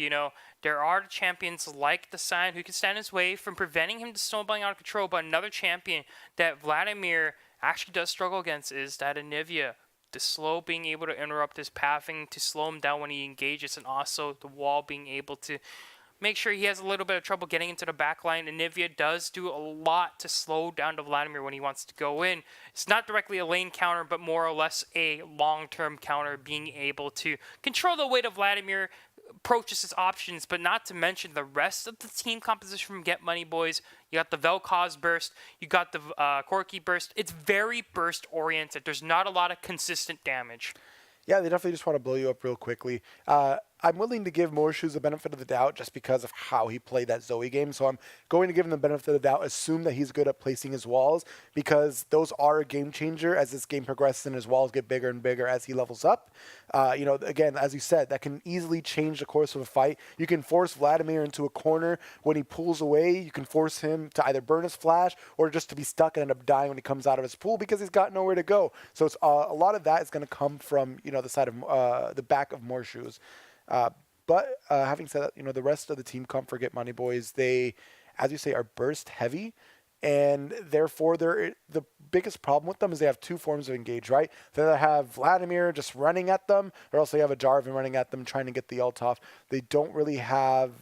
there are champions like the Sign who can stand his way from preventing him to snowballing out of control. But another champion that Vladimir actually does struggle against is that Anivia. The slow being able to interrupt his pathing to slow him down when he engages, and also the wall being able to make sure he has a little bit of trouble getting into the back line. Anivia does do a lot to slow down to Vladimir when he wants to go in. It's not directly a lane counter, but more or less a long-term counter, being able to control the way that Vladimir approaches his options, but not to mention the rest of the team composition from Get Money Boys. You got the Vel'Koz burst, you got the Corki burst. It's very burst-oriented. There's not a lot of consistent damage. Yeah, they definitely just want to blow you up real quickly. I'm willing to give Morshoes the benefit of the doubt just because of how he played that Zoe game. So I'm going to give him the benefit of the doubt, assume that he's good at placing his walls, because those are a game changer as this game progresses and his walls get bigger and bigger as he levels up. Again, as you said, that can easily change the course of a fight. You can force Vladimir into a corner. When he pulls away, you can force him to either burn his flash or just to be stuck and end up dying when he comes out of his pool because he's got nowhere to go. So it's a lot of that is going to come from the side of the back of Morshoes. But having said that, the rest of the team comp for Get Money Boys, they, as you say, are burst heavy. And therefore, the biggest problem with them is they have 2 forms of engage, right? They either have Vladimir just running at them, or else they have a Jarvan running at them trying to get the ult off. They don't really have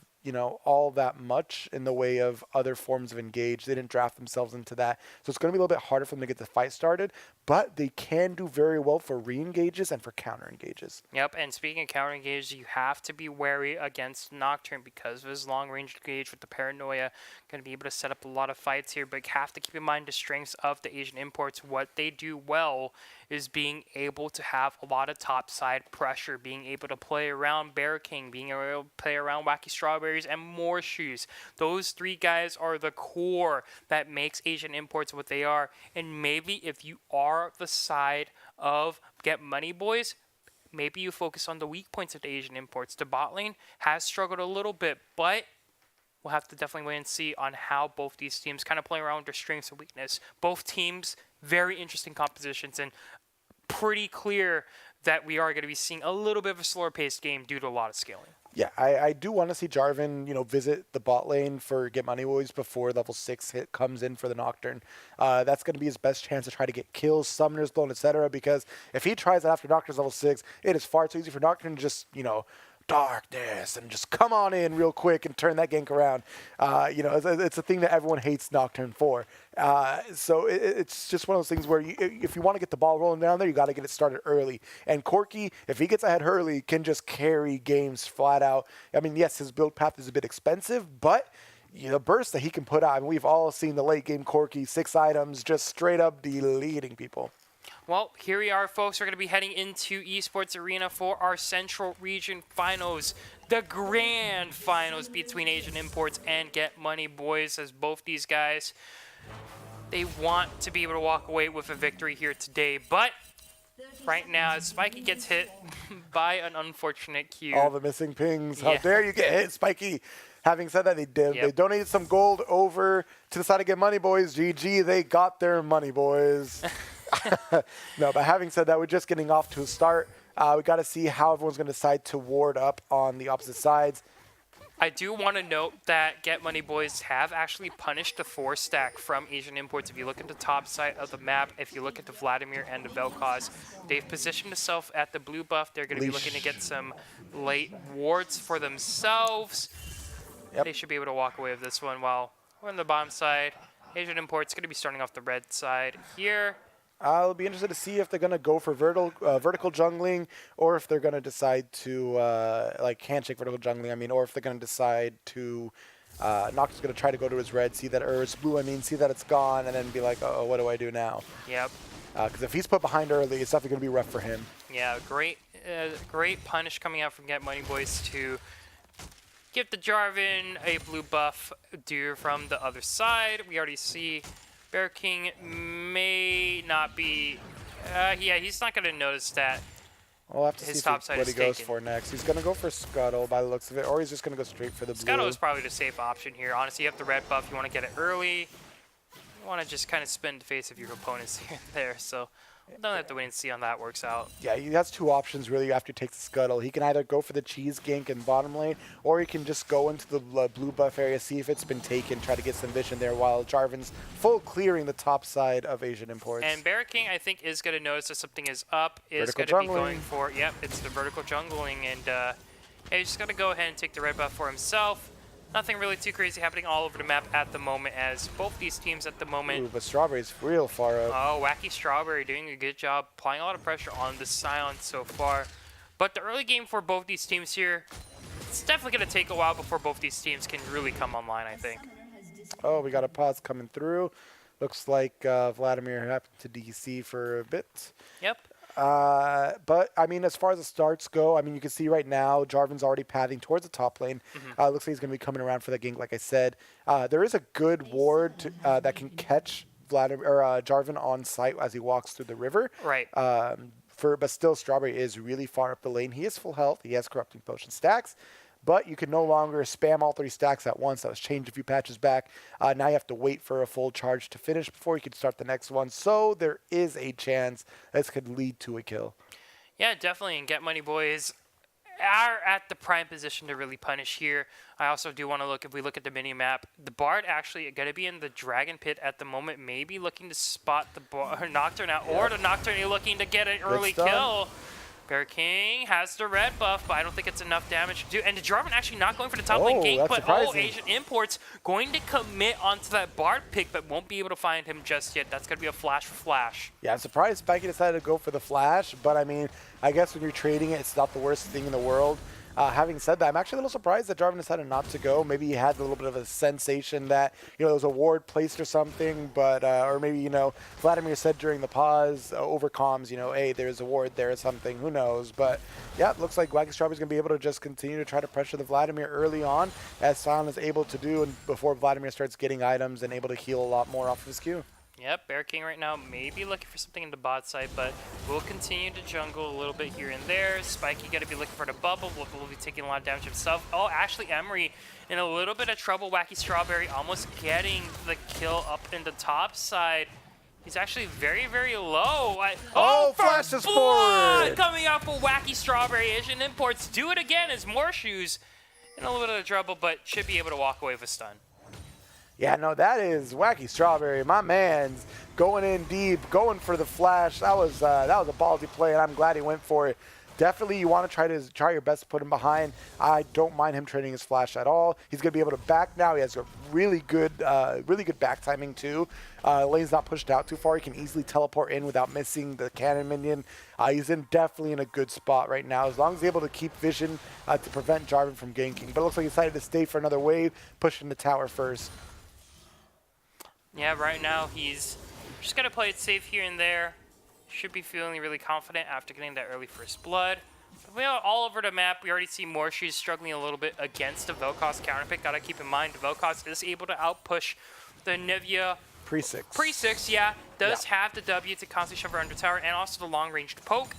all that much in the way of other forms of engage. They didn't draft themselves into that. So it's going to be a little bit harder for them to get the fight started, but they can do very well for re-engages and for counter-engages. Yep, and speaking of counter-engages, you have to be wary against Nocturne because of his long-range engage with the Paranoia. Going to be able to set up a lot of fights here, but you have to keep in mind the strengths of the Asian imports. What they do well is being able to have a lot of top-side pressure, being able to play around Bear King, being able to play around Wacky Strawberries, and more shoes. Those 3 guys are the core that makes Asian imports what they are. And maybe if you are the side of Get Money Boys, maybe you focus on the weak points of the Asian imports. The bot lane has struggled a little bit, but we'll have to definitely wait and see on how both these teams kind of play around with their strengths and weakness. Both teams, very interesting compositions, and pretty clear that we are going to be seeing a little bit of a slower paced game due to a lot of scaling. Yeah, I do want to see Jarvan, visit the bot lane for Get Money Boys before level 6 hit comes in for the Nocturne. That's going to be his best chance to try to get kills, summoners blown, etc. Because if he tries that after Nocturne's level 6, it is far too easy for Nocturne to just, darkness, and just come on in real quick and turn that gank around. It's a thing that everyone hates Nocturne for. So it's just one of those things where if you want to get the ball rolling down there, you got to get it started early. And Corky, if he gets ahead early, can just carry games flat out. I mean, yes, his build path is a bit expensive, but the burst that he can put out, I mean, we've all seen the late game Corky, 6 items, just straight up deleting people. Well, here we are, folks. We're going to be heading into Esports Arena for our Central Region Finals, the grand finals between Asian Imports and Get Money Boys, as both these guys, they want to be able to walk away with a victory here today. But right now, Spiky gets hit by an unfortunate cue. All the missing pings. How Yeah. dare you get hit, Spiky? Having said that, they donated some gold over to the side of Get Money Boys. GG, they got their money, boys. No, but having said that, we're just getting off to a start. We got to see how everyone's going to decide to ward up on the opposite sides. I do want to note that Get Money Boys have actually punished the 4-stack from Asian Imports. If you look at the top side of the map, if you look at the Vladimir and the Vel'Koz, they've positioned themselves at the blue buff. They're going to be looking to get some late wards for themselves. Yep. They should be able to walk away with this one, while we're on the bottom side. Asian Imports going to be starting off the red side here. I'll be interested to see if they're going to go for vertical jungling, or if they're going to decide to handshake vertical jungling. I mean, or if they're going to decide to Nocturne's going to try to go to his red, see that, or his blue. I mean, see that it's gone, and then be like, oh, what do I do now? Yep. Because if he's put behind early, it's definitely going to be rough for him. Yeah, great punish coming out from Get Money Boys to give the Jarvan a blue buff due from the other side. We already see Bear King may not be... he's not going to notice that. We'll have to His see top side what is he goes taken. for next. He's going to go for Scuttle by the looks of it, or he's just going to go straight for the blue. Scuttle is probably the safe option here. Honestly, you have the red buff. You want to get it early. You want to just kind of spin the face of your opponents here and there. So we'll don't have to wait and see how that works out. Yeah, he has 2 options really after he takes the Scuttle. He can either go for the cheese gank in bottom lane, or he can just go into the blue buff area, see if it's been taken, try to get some vision there, while Jarvan's full clearing the top side of Asian Imports. And Bear King, I think, is going to notice that something is up, is going Vertical to be going jungling. for, yep, it's the vertical jungling, and he's just going to go ahead and take the red buff for himself. Nothing really too crazy happening all over the map at the moment, as both these teams at the moment. Ooh, but Strawberry's real far up. Oh, Wacky Strawberry doing a good job, applying a lot of pressure on the silence so far. But the early game for both these teams here, it's definitely going to take a while before both these teams can really come online, I think. Oh, we got a pause coming through. Looks like Vladimir happened to DC for a bit. Yep. But, I mean, as far as the starts go, I mean, you can see right now Jarvan's already padding towards the top lane. Looks like he's going to be coming around for that gank, like I said. There is a good ward that can catch Jarvan on site as he walks through the river. Right. But still, Strawberry is really far up the lane. He is full health. He has Corrupting Potion stacks. But you can no longer spam all 3 stacks at once. That was changed a few patches back. Now you have to wait for a full charge to finish before you can start the next one. So there is a chance this could lead to a kill. Yeah, definitely. And Get Money Boys are at the prime position to really punish here. I also do want to look, if we look at the mini map, the Bard actually going to be in the Dragon Pit at the moment, maybe looking to spot the Nocturne out, or the Nocturne looking to get an early kill. Bear King has the red buff, but I don't think it's enough damage to do. And the Jarvan actually not going for the top lane gank, that's but surprising. Asian Imports going to commit onto that Bard pick, but won't be able to find him just yet. That's going to be a flash for flash. Yeah, I'm surprised Spiky decided to go for the flash, but I mean, I guess when you're trading it, it's not the worst thing in the world. Having said that, I'm actually a little surprised that Jarvan decided not to go. Maybe he had a little bit of a sensation that, there was a ward placed or something, but, or maybe, Vladimir said during the pause over comms, hey, there's a ward there or something, who knows. But yeah, it looks like Wacky Strawberry's going to be able to just continue to try to pressure the Vladimir early on, as Sion is able to do, and before Vladimir starts getting items and able to heal a lot more off of his Q. Yep, Bear King right now may be looking for something in the bot side, but we'll continue to jungle a little bit here and there. Spiky got to be looking for the bubble. Will be taking a lot of damage himself. Oh, actually, Emery in a little bit of trouble. Wacky Strawberry almost getting the kill up in the top side. He's actually very, very low. Flashes blood forward! Coming out for Wacky Strawberry. Asian Imports do it again as more shoes in a little bit of trouble, but should be able to walk away with a stun. Yeah, no, that is Wacky Strawberry. My man's going in deep, going for the flash. That was a ballsy play, and I'm glad he went for it. definitely you want to try your best to put him behind. I don't mind him trading his flash at all. He's going to be able to back now. He has a really good back timing too. Lane's not pushed out too far. He can easily teleport in without missing the cannon minion. He's definitely in a good spot right now, as long as he's able to keep vision to prevent Jarvan from ganking. But it looks like he decided to stay for another wave, pushing the tower first. Yeah, right now he's just going to play it safe here and there. Should be feeling really confident after getting that early first blood. But we are all over the map. We already see Morshu's struggling a little bit against the Vel'Koz counterpick. Gotta keep in mind, Vel'Koz is able to outpush the Nivea Pre-6. Pre-6, yeah. Does have the W to constantly shove her under tower and also the long-ranged poke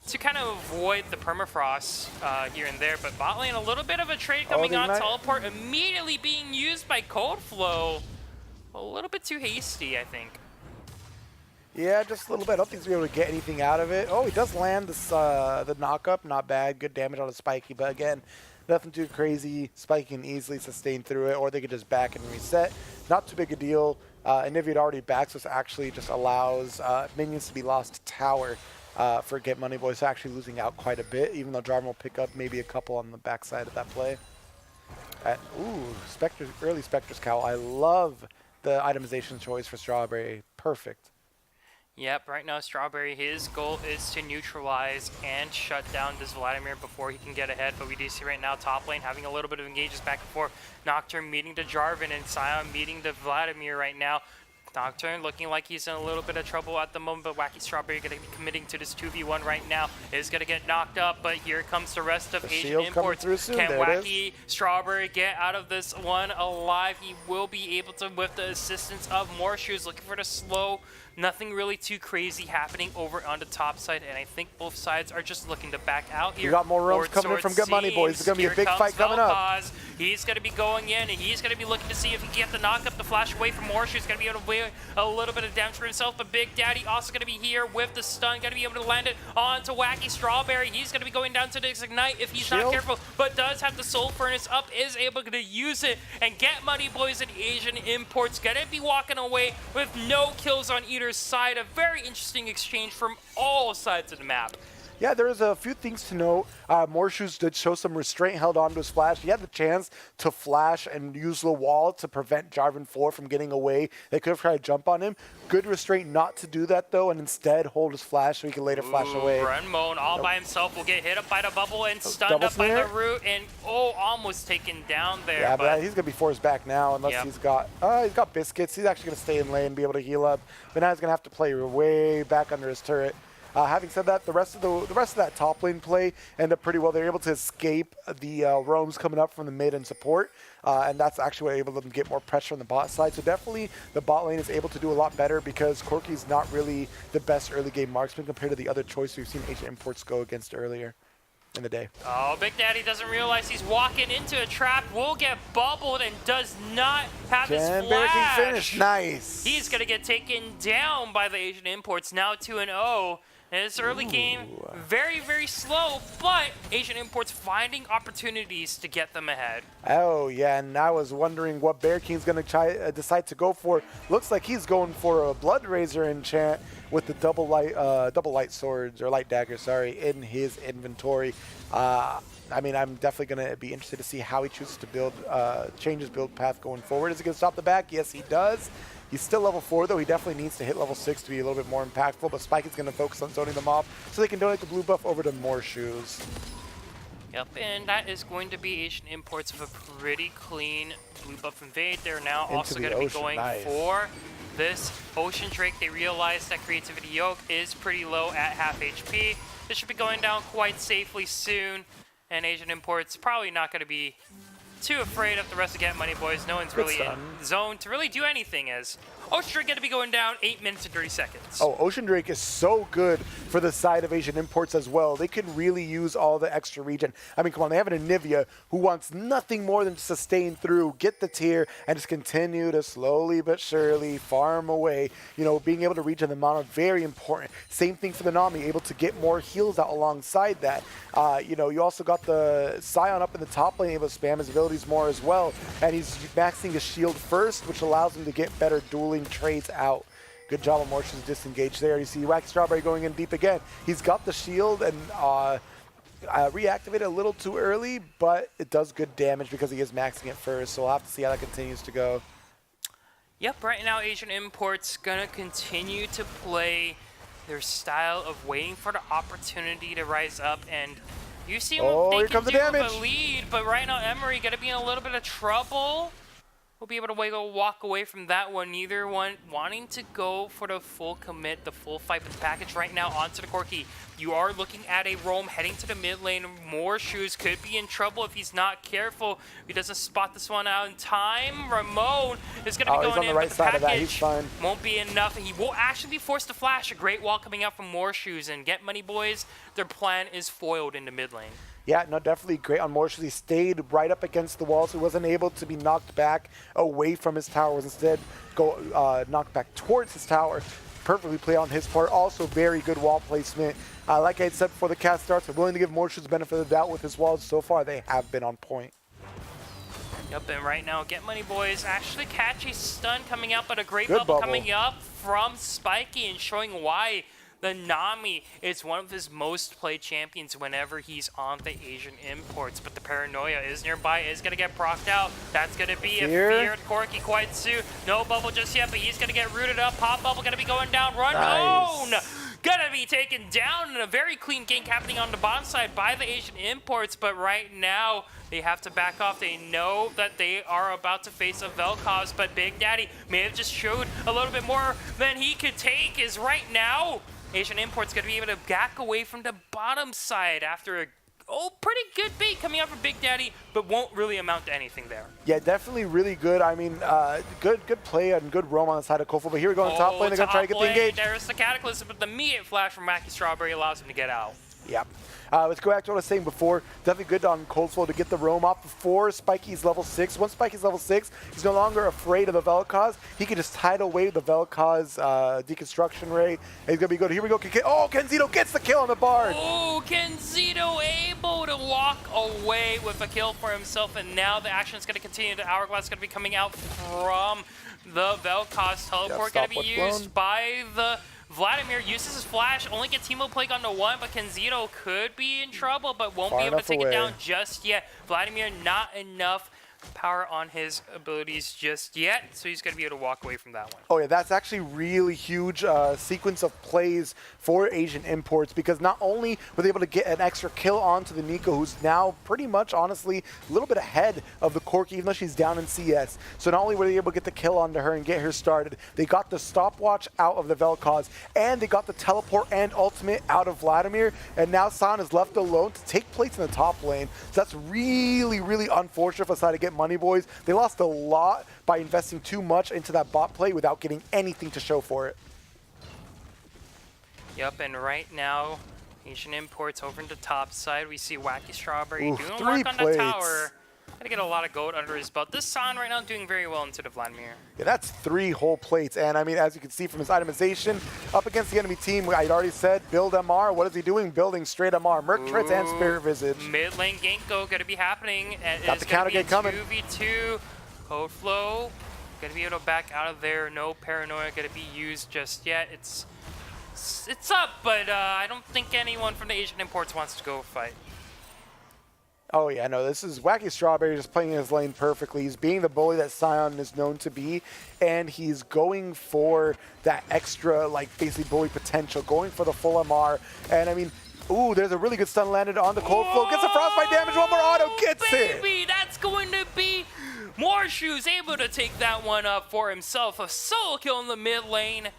to kind of avoid the permafrost here and there. But bot lane, a little bit of a trade coming on. Teleport immediately being used by Cold Flow. A little bit too hasty, I think. Yeah, just a little bit. I don't think he's going to be able to get anything out of it. Oh, he does land this, the knock-up. Not bad. Good damage on a Spiky. But again, nothing too crazy. Spiky can easily sustain through it, or they could just back and reset. Not too big a deal. Nivea had already backed, so this actually just allows minions to be lost to tower for Get Money Boys. So actually losing out quite a bit, even though Jarvan will pick up maybe a couple on the backside of that play. Ooh, early Spectre's Cowl. I love the itemization choice for Strawberry. Perfect. Yep, right now Strawberry, his goal is to neutralize and shut down this Vladimir before he can get ahead. But we do see right now top lane having a little bit of engages back and forth. Nocturne meeting the Jarvan and Sion meeting the Vladimir right now. Nocturne looking like he's in a little bit of trouble at the moment, but Wacky Strawberry going to be committing to this 2v1 right now. Is going to get knocked up, but here comes the rest of Asian Imports. Can Wacky Strawberry get out of this one alive? He will be able to with the assistance of Morshu. Looking for the slow. Nothing really too crazy happening over on the top side, and I think both sides are just looking to back out here. You got more roams coming in from Get Money Boys. It's going to be a big fight coming up. He's going to be going in, and he's going to be looking to see if he can get the knock-up, the flash away from Morshu. He's going to be able to weigh a little bit of damage for himself, but Big Daddy also going to be here with the stun, going to be able to land it onto Wacky Strawberry. He's going to be going down to the Ignite if he's not careful, but does have the Soul Furnace up, is able to use it, and Get Money Boys and Asian Imports going to be walking away with no kills on either side. A very interesting exchange from all sides of the map. Yeah, there's a few things to note. Morshu's did show some restraint held onto his flash. He had the chance to flash and use the wall to prevent Jarvan 4 from getting away. They could have tried to jump on him. Good restraint not to do that, though, and instead hold his flash so he can later flash away. Renmoan all by himself will get hit up by the bubble and stunned up by the root, and almost taken down there. Yeah, but he's going to be forced back now unless he's got biscuits. He's actually going to stay in lane and be able to heal up, but now he's going to have to play way back under his turret. Having said that, the rest of that top lane play ended up pretty well. They're able to escape the roams coming up from the mid and support, and that's actually able to get more pressure on the bot side. So definitely the bot lane is able to do a lot better because Corki's not really the best early game marksman compared to the other choice we've seen Asian Imports go against earlier in the day. Oh, Big Daddy doesn't realize he's walking into a trap, will get bubbled, and does not have his flash. Finish. Nice. He's going to get taken down by the Asian Imports, now 2-0. In this early game, very, very slow, but Asian Imports finding opportunities to get them ahead. Oh, yeah, and I was wondering what Bear King's going to decide to go for. Looks like he's going for a Blood Razor enchant with the double light swords, or light dagger, sorry, in his inventory. I mean, I'm definitely going to be interested to see how he chooses to build, change his build path going forward. Is he going to stop the back? Yes, he does. He's still level 4, though. He definitely needs to hit level 6 to be a little bit more impactful, but Spike is going to focus on zoning them off so they can donate the blue buff over to Morshu's. Yep, and that is going to be Asian Imports of a pretty clean blue buff invade. They're now also going to be going for this Ocean Drake. They realize that Creativity Yoke is pretty low at half HP. This should be going down quite safely soon, and Asian Imports probably not going to be too afraid of the rest of Get Money Boys. No one's really in zone to really do anything, as Ocean Drake going to be going down 8 minutes and 30 seconds. Oh, Ocean Drake is so good for the side of Asian Imports as well. They could really use all the extra regen. I mean, come on, they have an Nivea who wants nothing more than to sustain through, get the tier, and just continue to slowly but surely farm away. You know, being able to regen the mana, very important. Same thing for the Nami, able to get more heals out alongside that. You know, you also got the Sion up in the top lane, able to spam his abilities more as well, and he's maxing his shield first, which allows him to get better dueling trades out. Good job on Morsh's disengage there. You see Wacky Strawberry going in deep again. He's got the shield and reactivated a little too early, but it does good damage because he is maxing it first, so we'll have to see how that continues to go. Yep, right now Asian Imports gonna continue to play their style of waiting for the opportunity to rise up, and you see what they can do with a lead, but right now Emery gonna be in a little bit of trouble. We'll be able to walk away from that one. Neither one wanting to go for the full commit, the full fight with the package right now onto the Corki. You are looking at a roam heading to the mid lane. More shoes could be in trouble if he's not careful. If he doesn't spot this one out in time. Ramon is going to be going in, right but the side of that. package He's fine. won't be enough. He will actually be forced to flash. A great wall coming out from More Shoes, and Get Money Boys, their plan is foiled in the mid lane. Yeah, no, definitely great on Morsh. He stayed right up against the wall, so he wasn't able to be knocked back away from his tower. Was instead knocked back towards his tower. Perfectly played on his part. Also, very good wall placement. Like I had said before the cast starts, I'm willing to give Morsh the benefit of the doubt with his walls. So far, they have been on point. Yep, and right now, Get Money Boys actually catch a stun coming out, but a great bubble coming up from Spiky and showing why the Nami is one of his most played champions whenever he's on the Asian Imports. But the Paranoia is nearby, is going to get procced out. That's going to be a feared Corki quite soon. No bubble just yet, but he's going to get rooted up. Pop bubble going to be going down. Run down! Gonna be taken down, and a very clean gank happening on the bottom side by the Asian Imports, but right now they have to back off. They know that they are about to face a Vel'Koz, but Big Daddy may have just showed a little bit more than he could take. Is right now Asian Imports gonna be able to back away from the bottom side after a pretty good bait coming out from Big Daddy, but won't really amount to anything there. Yeah, definitely really good. I mean, good play and good roam on the side of Kofo, but here we go on top lane. They're gonna try to get the engage. There's the Cataclysm, but the immediate flash from Wacky Strawberry allows him to get out. Yep. Let's go back to what I was saying before. Definitely good on Cold Flow to get the roam off before Spiky's level 6. Once Spiky's level 6, he's no longer afraid of the Vel'Koz. He can just tidal wave the Vel'Koz deconstruction ray. And he's going to be good. Here we go. Oh, Kenzito gets the kill on the Bard. Oh, Kenzito able to walk away with a kill for himself. And now the action is going to continue. The Hourglass is going to be coming out from the Vel'Koz. Teleport going to be used by the Vladimir. Uses his flash, only gets Teemo Plague onto one, but Kenzito could be in trouble, but won't be able to take it down just yet. Vladimir, not enough power on his abilities just yet, so he's going to be able to walk away from that one. Oh yeah, that's actually really huge sequence of plays for Asian Imports, because not only were they able to get an extra kill onto the Nico, who's now pretty much, honestly, a little bit ahead of the Corki, even though she's down in CS. So not only were they able to get the kill onto her and get her started, they got the stopwatch out of the Vel'Koz, and they got the teleport and ultimate out of Vladimir, and now San is left alone to take place in the top lane. So that's really, really unfortunate for San to get Money Boys. They lost a lot by investing too much into that bot play without getting anything to show for it. Yep, and right now, Asian Imports over in the top side. We see Wacky Strawberry doing work on the tower. Gotta get a lot of gold under his belt. This San right now doing very well into the Vladimir. Yeah, that's 3 whole plates. And I mean, as you can see from his itemization, up against the enemy team, I'd already said, build MR. What is he doing? Building straight MR. Merc Treads and Spirit Visage. Mid lane Genko gonna be happening. Got the counter gate coming. 2v2. Code Flow gonna be able to back out of there. No Paranoia gonna be used just yet. It's up, but I don't think anyone from the Asian Imports wants to go fight. Oh yeah, no, this is Wacky Strawberry just playing his lane perfectly. He's being the bully that Sion is known to be, and he's going for that extra, like, basically bully potential, going for the full MR. And I mean, ooh, there's a really good stun landed on the Cold Flow. Gets a frostbite damage, one more auto, gets it! Baby, that's going to be More Shoes able to take that one up for himself. A solo kill in the mid lane.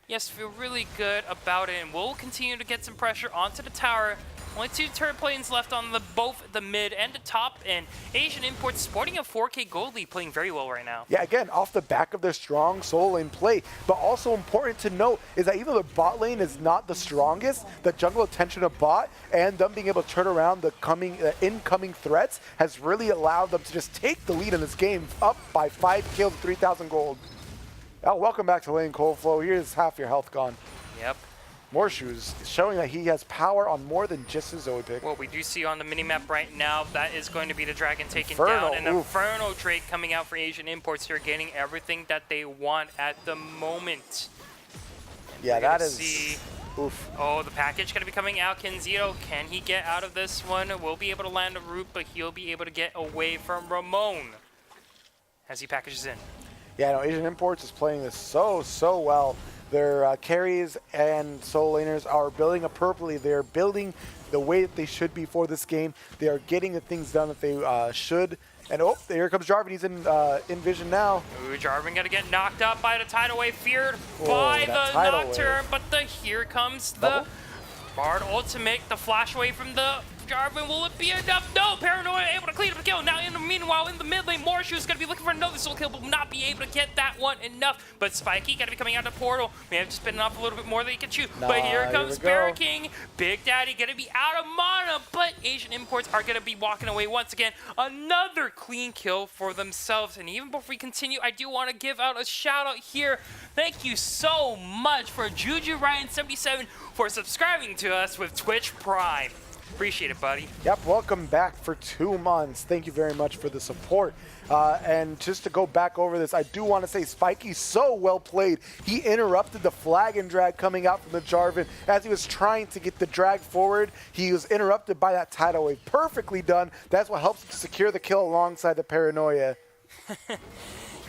Yes, feel really good about it, and we'll continue to get some pressure onto the tower. Only 2 turret planes left on both the mid and the top, and Asian Imports sporting a 4K gold lead, playing very well right now. Yeah, again, off the back of their strong solo lane play. But also important to note is that even though the bot lane is not the strongest, the jungle attention of bot and them being able to turn around the incoming threats has really allowed them to just take the lead in this game, up by 5 kills, 3,000 gold. Oh, welcome back to lane Cold Flow. Here's half your health gone. Yep. More Shoes, showing that he has power on more than just his Zoe pick. What we do see on the minimap right now, that is going to be the Dragon taken down. An Inferno trade coming out for Asian Imports here, getting everything that they want at the moment. Yeah, We're gonna that is... see. Oof. Oh, the package going to be coming out. Kenzito, can he get out of this one? Will be able to land a root, but he'll be able to get away from Ramon as he packages in. Yeah, no, Asian Imports is playing this so well. Their carries and solo laners are building appropriately. They're building the way that they should be for this game. They are getting the things done that they should. And oh, here comes Jarvan. He's in vision now. Ooh, Jarvan gonna get knocked up by the tidal wave, feared Oh, by that the tidal Nocturne, wave. but here comes the Bard ultimate, the flash away from the Jarvan. Will it be enough? No, Paranoia able to clean up the kill. Now, meanwhile, in the mid lane, Morshu's gonna be looking for another soul kill, but will not be able to get that one enough. But Spiky gotta be coming out of the portal. May have just been off a little bit more than he can shoot. Nah, but here here comes we go. Bear King. Big Daddy gonna be out of mana, but Asian Imports are gonna be walking away once again. Another clean kill for themselves. And even before we continue, I do want to give out a shout out here. Thank you so much for Juju Ryan77 for subscribing to us with Twitch Prime. Appreciate it, buddy. Yep, welcome back for 2 months. Thank you very much for the support. And just to go back over this, I do want to say Spiky so well played. He interrupted the flag and drag coming out from the Jarvan as he was trying to get the drag forward. He was interrupted by that tidal wave. Perfectly done. That's what helps secure the kill alongside the Paranoia.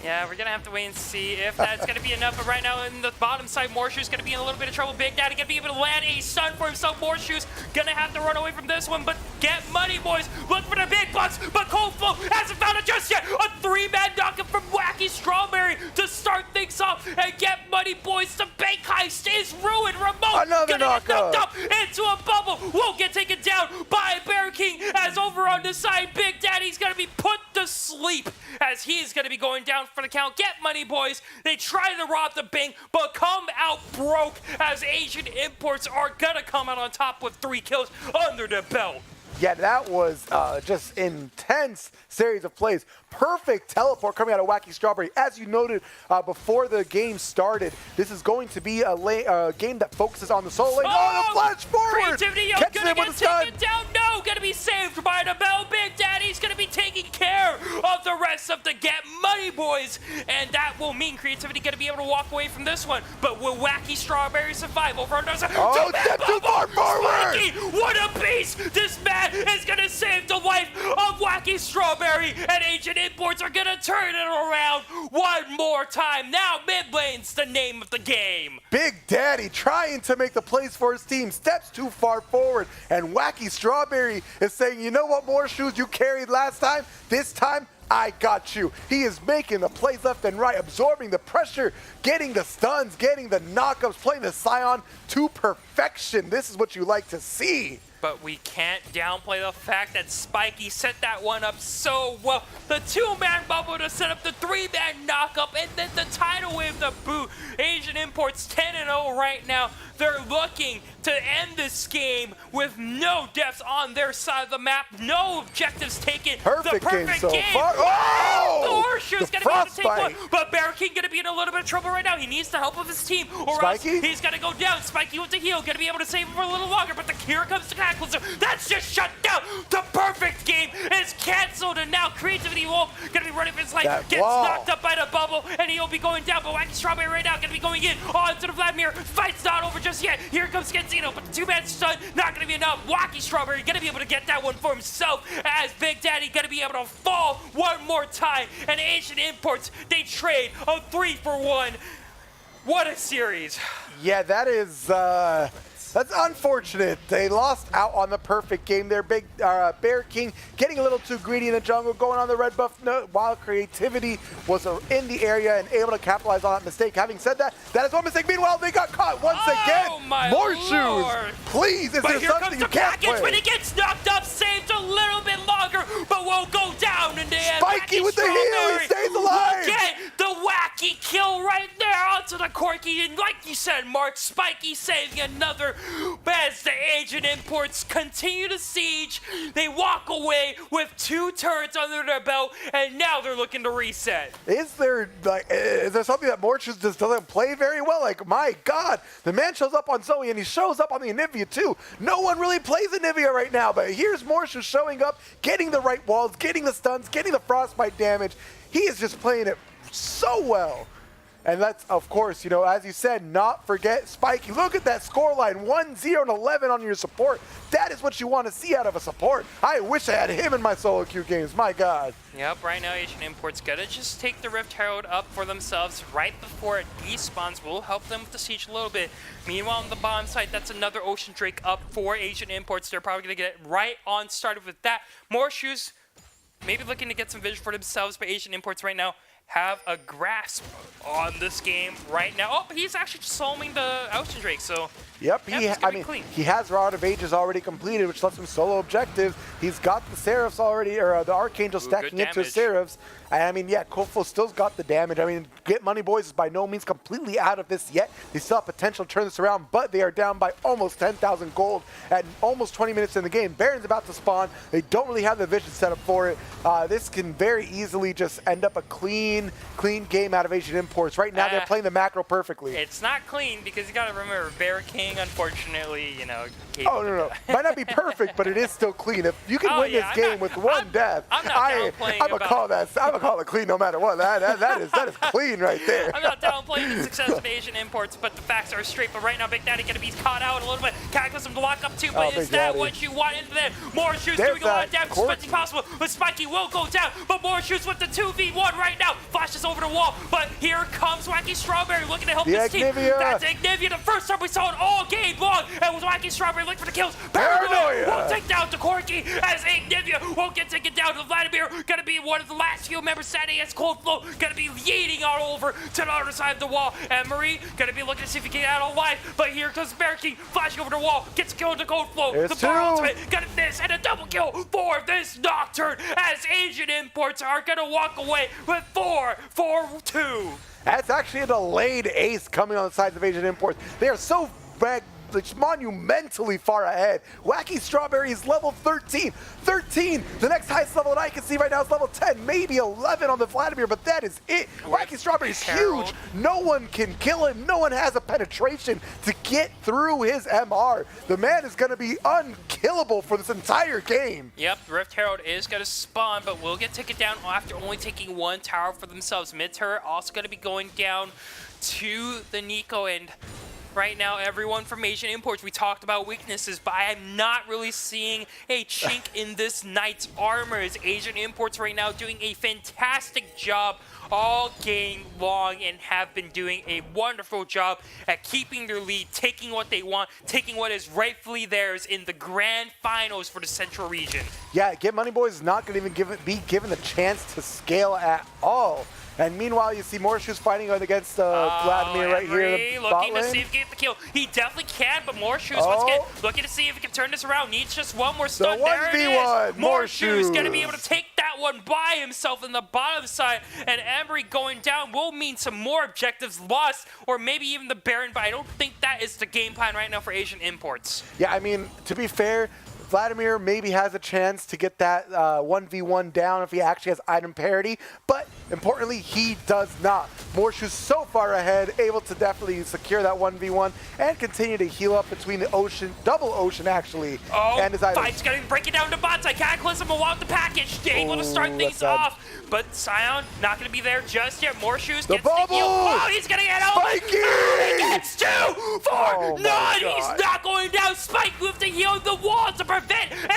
Yeah, we're going to have to wait and see if that's going to be enough. But right now, in the bottom side, Morshu's going to be in a little bit of trouble. Big Daddy going to be able to land a stun for himself. Morshu's going to have to run away from this one, but get money, boys. Look for the big bucks, but Cold Flow hasn't found it just yet. A 3-man knockup from Wacky Strawberry to start things off and get money, boys. The bank heist is ruined. Ramon Another gonna get knocked knockup. up into a bubble. Won't get taken down by Bear King as over on the side, Big Daddy's going to be put to sleep as he's going to be going down for the count. Get money, boys. They try to rob the bank, but come out broke as Asian Imports are going to come out on top with 3 kills under the belt. Yeah, that was just intense series of plays. Perfect teleport coming out of Wacky Strawberry. As you noted before the game started, this is going to be a game that focuses on the solo lane. Oh, the flash forward! Creativity, Catches gonna him with get the stun. taken down. No, gonna be saved by the bell. Big Daddy's gonna be taking care of the rest of the Get Money boys. And that will mean Creativity gonna be able to walk away from this one. But will Wacky Strawberry survive over on the other side? Oh, Two-man step too far bubble. forward! Spiky, what a beast! This man is gonna save the life of Wacky Strawberry, and Asian Imports are gonna turn it around one more time. Now mid lane's the name of the game. Big Daddy trying to make the plays for his team, steps too far forward, and Wacky Strawberry is saying, you know what, more shoes you carried last time? This time, I got you. He is making the plays left and right, absorbing the pressure, getting the stuns, getting the knockups, playing the Scion to perfection. This is what you like to see. But we can't downplay the fact that Spiky set that one up so well. The 2-man bubble to set up the 3-man knockup, and then the tidal wave to boot. Asian Imports 10-0 right now. They're looking to end this game with no deaths on their side of the map, no objectives taken. Perfect the perfect game so far. Oh! The Horseshoe's The gonna be able to take one, frostbite. but Bear King gonna be in a little bit of trouble right now. He needs the help of his team, or else Spiky? he's gonna go down. Spiky with the heal, gonna be able to save him for a little longer, but here comes the Cataclysm. That's just shut down. The perfect game is canceled, and now Creativity Wolf gonna be running for his life. That Gets wall. knocked up by the bubble, and he'll be going down, but Wacky Strawberry right now gonna be going in onto the Vladimir. Fight's not over just yet. Here comes Genzino, but the 2-man stun not gonna be enough. Wacky Strawberry gonna be able to get that one for himself, as Big Daddy gonna be able to fall one more time, and Asian Imports, they trade a 3-for-1. What a series. Yeah, that is that's unfortunate. They lost out on the perfect game there. Big Bear King getting a little too greedy in the jungle, going on the red buff while Creativity was in the area and able to capitalize on that mistake. Having said that, that is one mistake. Meanwhile, they got caught once again. My More Lord. shoes. Please, is But there here something comes you the can't package play? when he gets knocked up, saved a little bit longer, but will go down in the end. Spiky Wacky with the heal, he Strawberry stays alive. will get the wacky kill right there onto the Corky, and like you said, Mark, Spiky saving another. As the Asian Imports continue to siege, they walk away with 2 turrets under their belt, and now they're looking to reset. Is there something that Morchus just doesn't play very well? Like, my God, the man shows up on Zoe and he shows up on the Anivia too. No one really plays Anivia right now, but here's Morchus showing up, getting the right walls, getting the stuns, getting the frostbite damage. He is just playing it so well. And let's, of course, as you said, not forget Spiky. Look at that scoreline, 1-0 and 11 on your support. That is what you want to see out of a support. I wish I had him in my solo queue games. My God. Yep, right now Asian Imports gonna just take the Rift Herald up for themselves right before it despawns. Will help them with the siege a little bit. Meanwhile, on the bottom side, that's another Ocean Drake up for Asian Imports. They're probably gonna get right on started with that. More shoes, maybe looking to get some vision for themselves, but Asian Imports right now have a grasp on this game right now. Oh, but he's actually just soloing the Ocean Drake, so Yep, clean. he has Rod of Ages already completed, which lets him solo objectives. He's got the Seraphs already, or the Archangel stacking into his Seraphs. And I mean, yeah, Kofo still's got the damage. I mean, Get Money Boys is by no means completely out of this yet. They still have potential to turn this around, but they are down by almost 10,000 gold at almost 20 minutes in the game. Baron's about to spawn. They don't really have the vision set up for it. This can very easily just end up a clean game out of Asian Imports. Right now, they're playing the macro perfectly. It's not clean because you got to remember, Bear King, unfortunately, Oh, no. Might not be perfect, but it is still clean. If you can win this game with one death, I'm going to call it clean no matter what. That is clean right there. I'm not downplaying the success of Asian Imports, but the facts are straight. But right now, Big Daddy going to be caught out a little bit. Cataclysm to lock up too, but is that what you want into there? More shoes doing a lot of damage as much as possible, but Spiky will go down. But more shoes with the 2v1 right now. Flashes over the wall, but here comes Wacky Strawberry looking to help this team. That's Ignivia, the first time we saw it all game long. And with Wacky Strawberry looking for the kills. Paranoia will take down to Corky as Ignivia won't get taken down to Vladimir. Gonna be one of the last few members standing as Cold Flow. Gonna be yeeting all over to the other side of the wall. And Marie gonna be looking to see if he can get out alive. But here comes Bear King flashing over the wall. Gets killed to Cold Flow. There's the bar ultimate got a miss and a double kill for this Nocturne as Asian Imports are gonna walk away with 4-4-2. That's actually a delayed ace coming on the sides of Asian Imports. They are so monumentally far ahead. Wacky Strawberry is level 13. 13! The next highest level that I can see right now is level 10, maybe 11 on the Vladimir, but that is it. Wacky Strawberry is huge. No one can kill him. No one has a penetration to get through his MR. The man is going to be unkillable for this entire game. Yep, Rift Herald is going to spawn, but will get taken down after only taking one tower for themselves. Mid turret also going to be going down to the Nico, and right now, everyone from Asian Imports, we talked about weaknesses, but I am not really seeing a chink in this Knight's armor. As Asian Imports right now doing a fantastic job all game long and have been doing a wonderful job at keeping their lead, taking what they want, taking what is rightfully theirs in the grand finals for the Central region. Yeah, Get Money Boys is not going to even be given the chance to scale at all. And meanwhile, you see more shoes fighting against Vladimir right here. Looking to see if he can get the kill. He definitely can, but more shoes once again looking to see if he can turn this around. Needs just one more stun. There it is. More shoes going to be able to take that one by himself in the bottom side. And Emery going down will mean some more objectives lost, or maybe even the Baron, but I don't think that is the game plan right now for Asian Imports. Yeah, I mean, to be fair, Vladimir maybe has a chance to get that 1v1 down if he actually has item parity, but importantly, he does not. Morshu's so far ahead, able to definitely secure that 1v1 and continue to heal up between the ocean, double ocean actually, and his items. Fight's gonna break it down to bot side. Cataclysm will want the package, able to start things off, but Scion not gonna be there just yet. Morshu's gets the heal. Oh, he's gonna get out. Spiky! He gets 2 for none. He's not going down. Spike with the heal the wall to prevent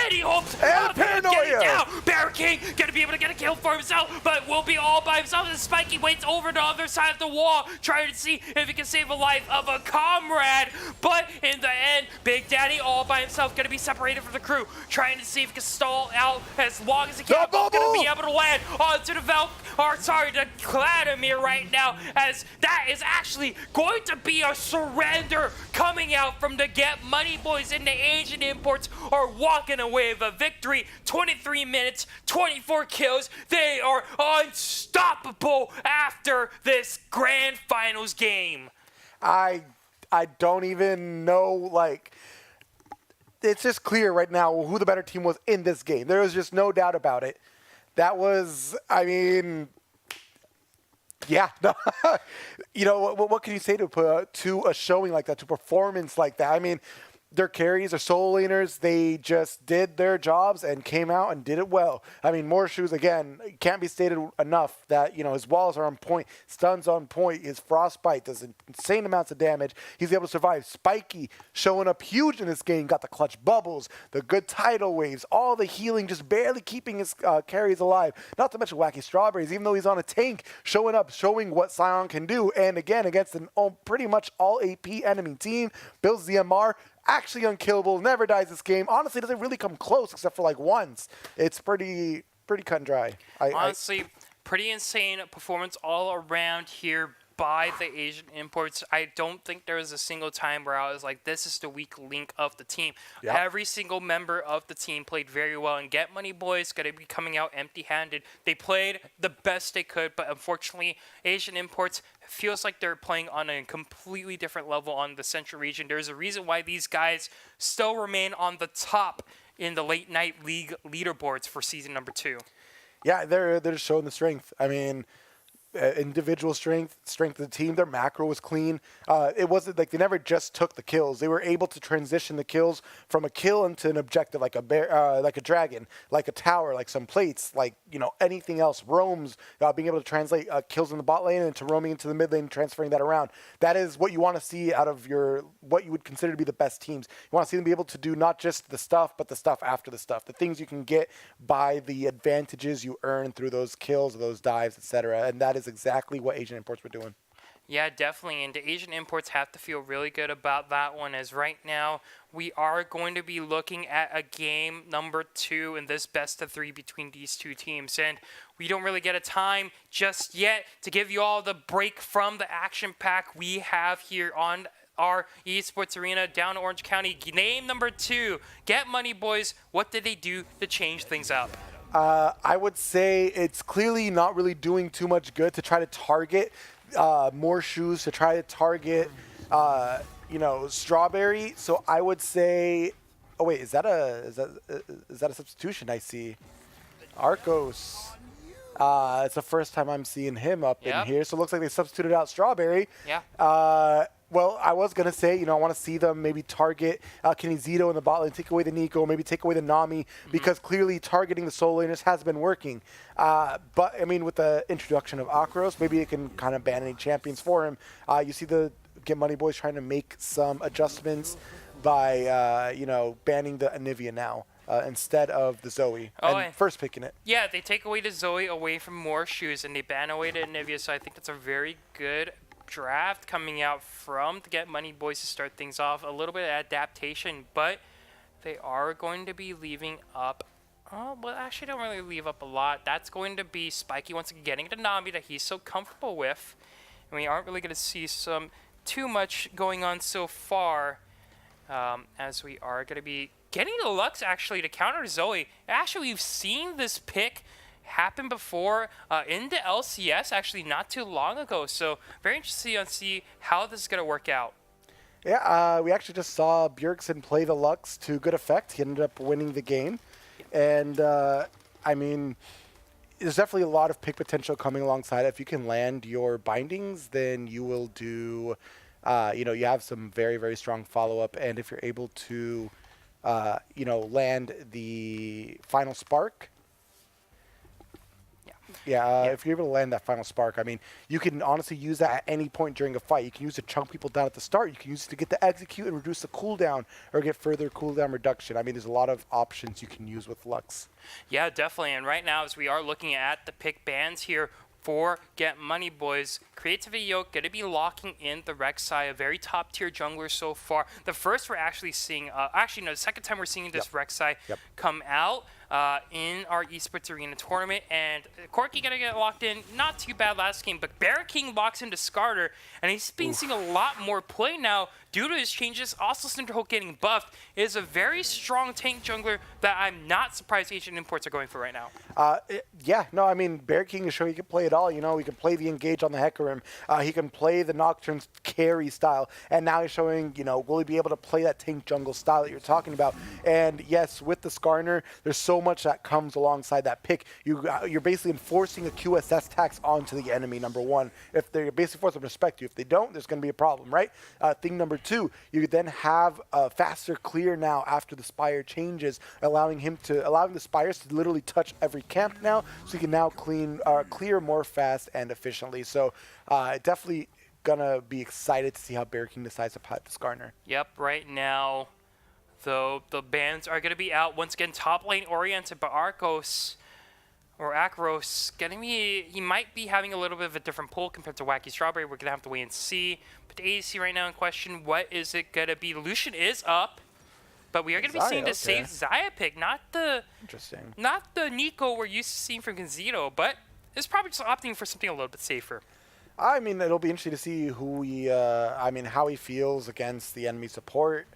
any hopes of him getting down. Bear King gonna be able to get a kill for himself, but will be all by himself. And Spiky waits over the other side of the wall, trying to see if he can save a life of a comrade. But in the end, Big Daddy all by himself, gonna be separated from the crew, trying to see if he can stall out as long as he can. Gonna be able to land onto the the Vladimir right now, as that is actually going to be a surrender coming out from the Get Money Boys, and the Asian Imports are walking away with a victory. 23 minutes, 24 kills. They are unstoppable after this grand finals game. I don't even know, like, it's just clear right now who the better team was in this game. There was just no doubt about it. That was, I mean, yeah. You know, what can you say to a showing like that, to a performance like that? I mean, their carries, their solo laners, they just did their jobs and came out and did it well. I mean, Morshoes, again, can't be stated enough that, his walls are on point, stuns on point, his frostbite does insane amounts of damage. He's able to survive. Spiky showing up huge in this game, got the clutch bubbles, the good tidal waves, all the healing, just barely keeping his carries alive. Not to mention Wacky Strawberries, even though he's on a tank, showing up, showing what Sion can do. And again, against an pretty much all AP enemy team, builds the MR, actually unkillable, never dies this game. Honestly, doesn't really come close except for like once. It's pretty cut and dry. Honestly, pretty insane performance all around here by the Asian Imports. I don't think there was a single time where I was like, this is the weak link of the team. Yep. Every single member of the team played very well, and Get Money Boys going to be coming out empty-handed. They played the best they could, but unfortunately, Asian Imports feels like they're playing on a completely different level on the Central region. There's a reason why these guys still remain on the top in the late night league leaderboards for season number 2. Yeah, they're just showing the strength. I mean, individual strength of the team. Their macro was clean. It wasn't like they never just took the kills. They were able to transition the kills from a kill into an objective, like a bear, like a dragon, like a tower, like some plates, like anything else. Roams, being able to translate kills in the bot lane into roaming into the mid lane, and transferring that around. That is what you want to see out of what you would consider to be the best teams. You want to see them be able to do not just the stuff, but the stuff after the stuff. The things you can get by the advantages you earn through those kills, those dives, etc. And that is exactly what Asian Imports were doing. Yeah, definitely. And the Asian Imports have to feel really good about that one, as right now we are going to be looking at a game number 2 in this best of 3 between these two teams. And we don't really get a time just yet to give you all the break from the action pack we have here on our Esports Arena down in Orange County. Game number 2, Get Money Boys. What did they do to change things up? I would say it's clearly not really doing too much good to try to target more shoes, to try to target, Strawberry. So I would say, oh wait, is that a substitution I see? Arcos. It's the first time I'm seeing him up in here. So it looks like they substituted out Strawberry. Yeah. Well, I was going to say, I want to see them maybe target Kenny Zito in the bot lane, take away the Nico, maybe take away the Nami, because clearly targeting the solo laners has been working. But, I mean, with the introduction of Akros, maybe it can kind of ban any champions for him. You see the Get Money Boys trying to make some adjustments by, banning the Anivia now. Instead of the Zoe, and first picking it. Yeah, they take away the Zoe away from more shoes, and they ban away the Anivia, so I think that's a very good draft coming out from the Get Money Boys to start things off. A little bit of adaptation, but they are going to be leaving up. Oh, well, actually, don't really leave up a lot. That's going to be Spiky once again getting the Nami that he's so comfortable with, and we aren't really going to see too much going on so far, as we are going to be getting the Lux actually to counter Zoe. Actually, we've seen this pick happen before in the LCS actually not too long ago. So very interesting to see how this is going to work out. Yeah, we actually just saw Bjergsen play the Lux to good effect. He ended up winning the game. And, I mean, there's definitely a lot of pick potential coming alongside. If you can land your bindings, then you will do, you have some very, very strong follow-up. And if you're able to, land the final spark, if you're able to land that final spark, I mean, you can honestly use that at any point during a fight. You can use it to chunk people down at the start. You can use it to get the execute and reduce the cooldown or get further cooldown reduction. I mean, there's a lot of options you can use with Lux. Yeah, definitely. And right now, as we are looking at the pick bans here for Get Money Boys, Creativity Yoke going to be locking in the Rek'Sai, a very top tier jungler so far. The first we're actually seeing, the second time we're seeing this Rek'Sai come out in our Esports Arena tournament. And Corki going to get locked in. Not too bad last game, but Bear King locks into Scarter, and he's been seeing a lot more play now due to his changes. Also, Cinderhulk getting buffed. It is a very strong tank jungler that I'm not surprised Asian Imports are going for right now. I mean, Bear King is showing he can play it all. He can play the engage on the Hecarim. He can play the Nocturne carry style. And now he's showing, will he be able to play that tank jungle style that you're talking about? And yes, with the Skarner, there's so much that comes alongside that pick. You're basically enforcing a QSS tax onto the enemy, number one. If they're basically forced to respect you. If they don't, there's going to be a problem, right? Thing number two, you then have a faster clear now after the Spire changes, allowing the Spires to literally touch every camp now, so you can now clear more fast and efficiently. So definitely gonna be excited to see how Bear King decides to pipe this Garner. Yep, right now, though, the bans are going to be out. Once again, top lane oriented, but Akros, he might be having a little bit of a different pull compared to Wacky Strawberry. We're going to have to wait and see. But the ADC right now in question, what is it going to be? Lucian is up, but we are going to be seeing the safe Xayah pick, not the Nico we're used to seeing from Gonzito, but it's probably just opting for something a little bit safer. I mean, it'll be interesting to see how he feels against the enemy support.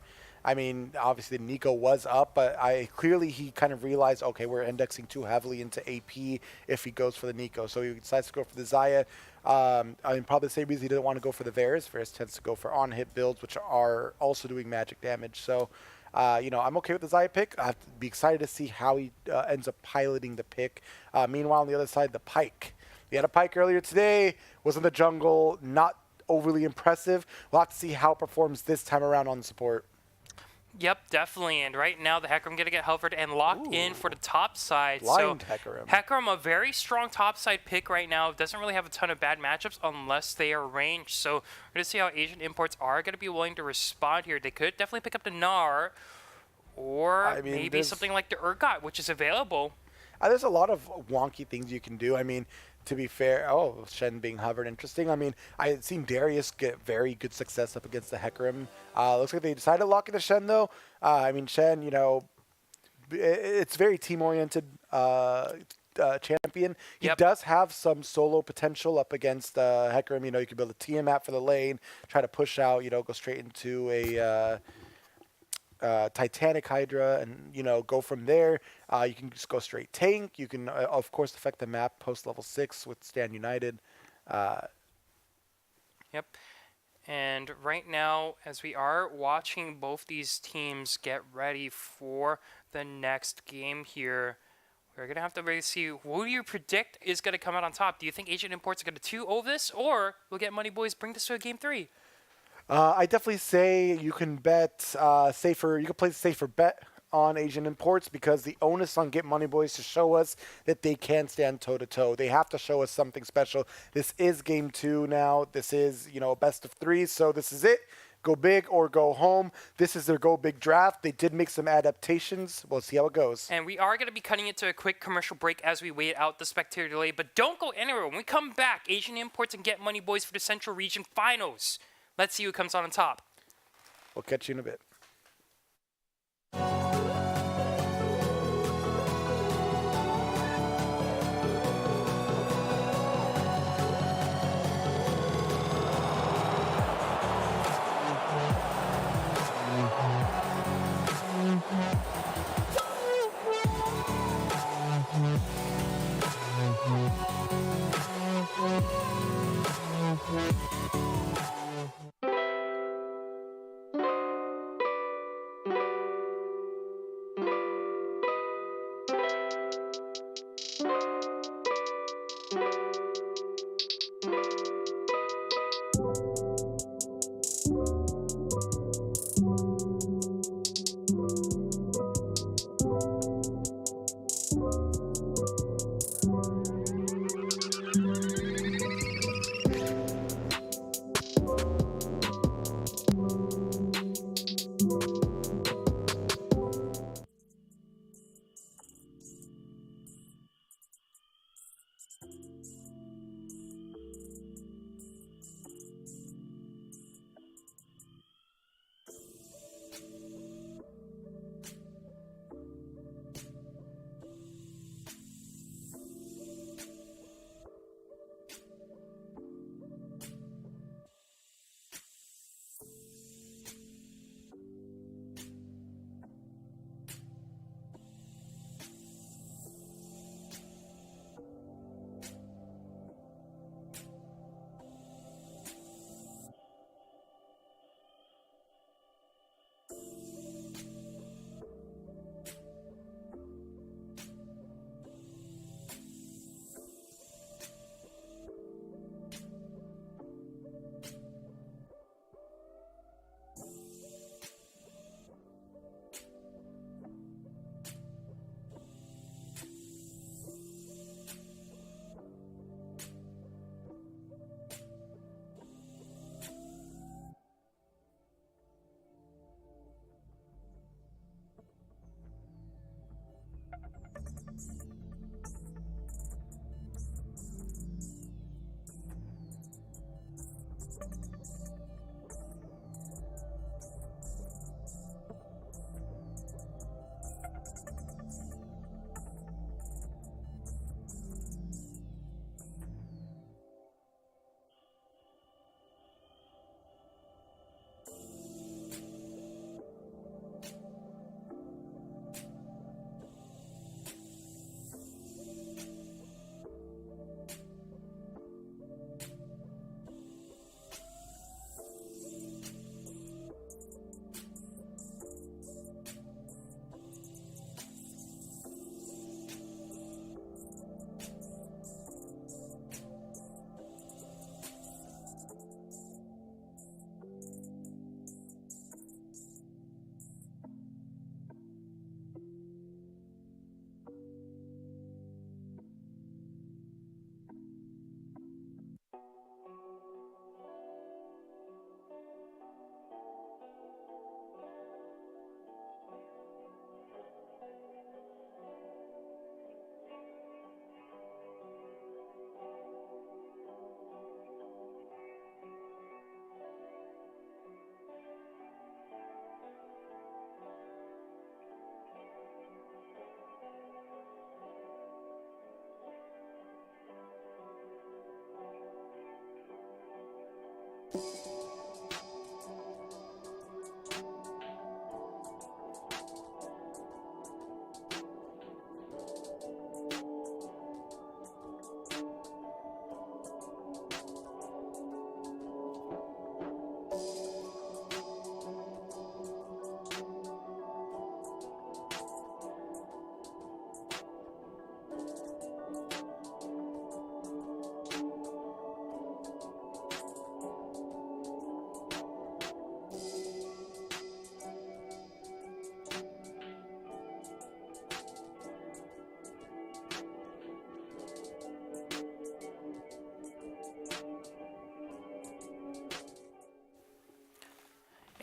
I mean, obviously Nico was up, but clearly he kind of realized, okay, we're indexing too heavily into AP if he goes for the Nico. So he decides to go for the Xayah. I mean, probably the same reason he didn't want to go for the Varus. Varus tends to go for on-hit builds, which are also doing magic damage. So, I'm okay with the Xayah pick. I have to be excited to see how he ends up piloting the pick. Meanwhile, on the other side, the Pyke. He had a Pyke earlier today, was in the jungle, not overly impressive. We'll have to see how it performs this time around on the support. Yep, definitely. And right now, the Hecarim going to get hovered and locked in for the top side. Blind Hecarim. Hecarim, a very strong top side pick right now. Doesn't really have a ton of bad matchups unless they are ranged. So we're going to see how Asian Imports are going to be willing to respond here. They could definitely pick up the Gnar, or maybe something like the Urgot, which is available. There's a lot of wonky things you can do. I mean, to be fair, Shen being hovered, interesting. I mean, I had seen Darius get very good success up against the Hecarim. Looks like they decided to lock into Shen, though. I mean, Shen, it's very team-oriented champion. He does have some solo potential up against Hecarim. You can build a Tiamat for the lane, try to push out, go straight into a Titanic Hydra and go from there. You can just go straight tank. You can of course affect the map post level 6 with Stand United. Yep. And right now, as we are watching both these teams get ready for the next game here, we're going to have to really see who do you predict is going to come out on top. Do you think Asian Imports are going to 2-0 this, or will get Money Boys bring this to a game 3? I definitely say you can bet safer. You can place a safer bet on Asian Imports because the onus on Get Money Boys to show us that they can stand toe-to-toe. They have to show us something special. This is game 2 now. This is, a best of 3, so this is it. Go big or go home. This is their go big draft. They did make some adaptations. We'll see how it goes. And we are going to be cutting it to a quick commercial break as we wait out the spectator delay, but don't go anywhere. When we come back, Asian Imports and Get Money Boys for the Central Region Finals. Let's see who comes on top. We'll catch you in a bit.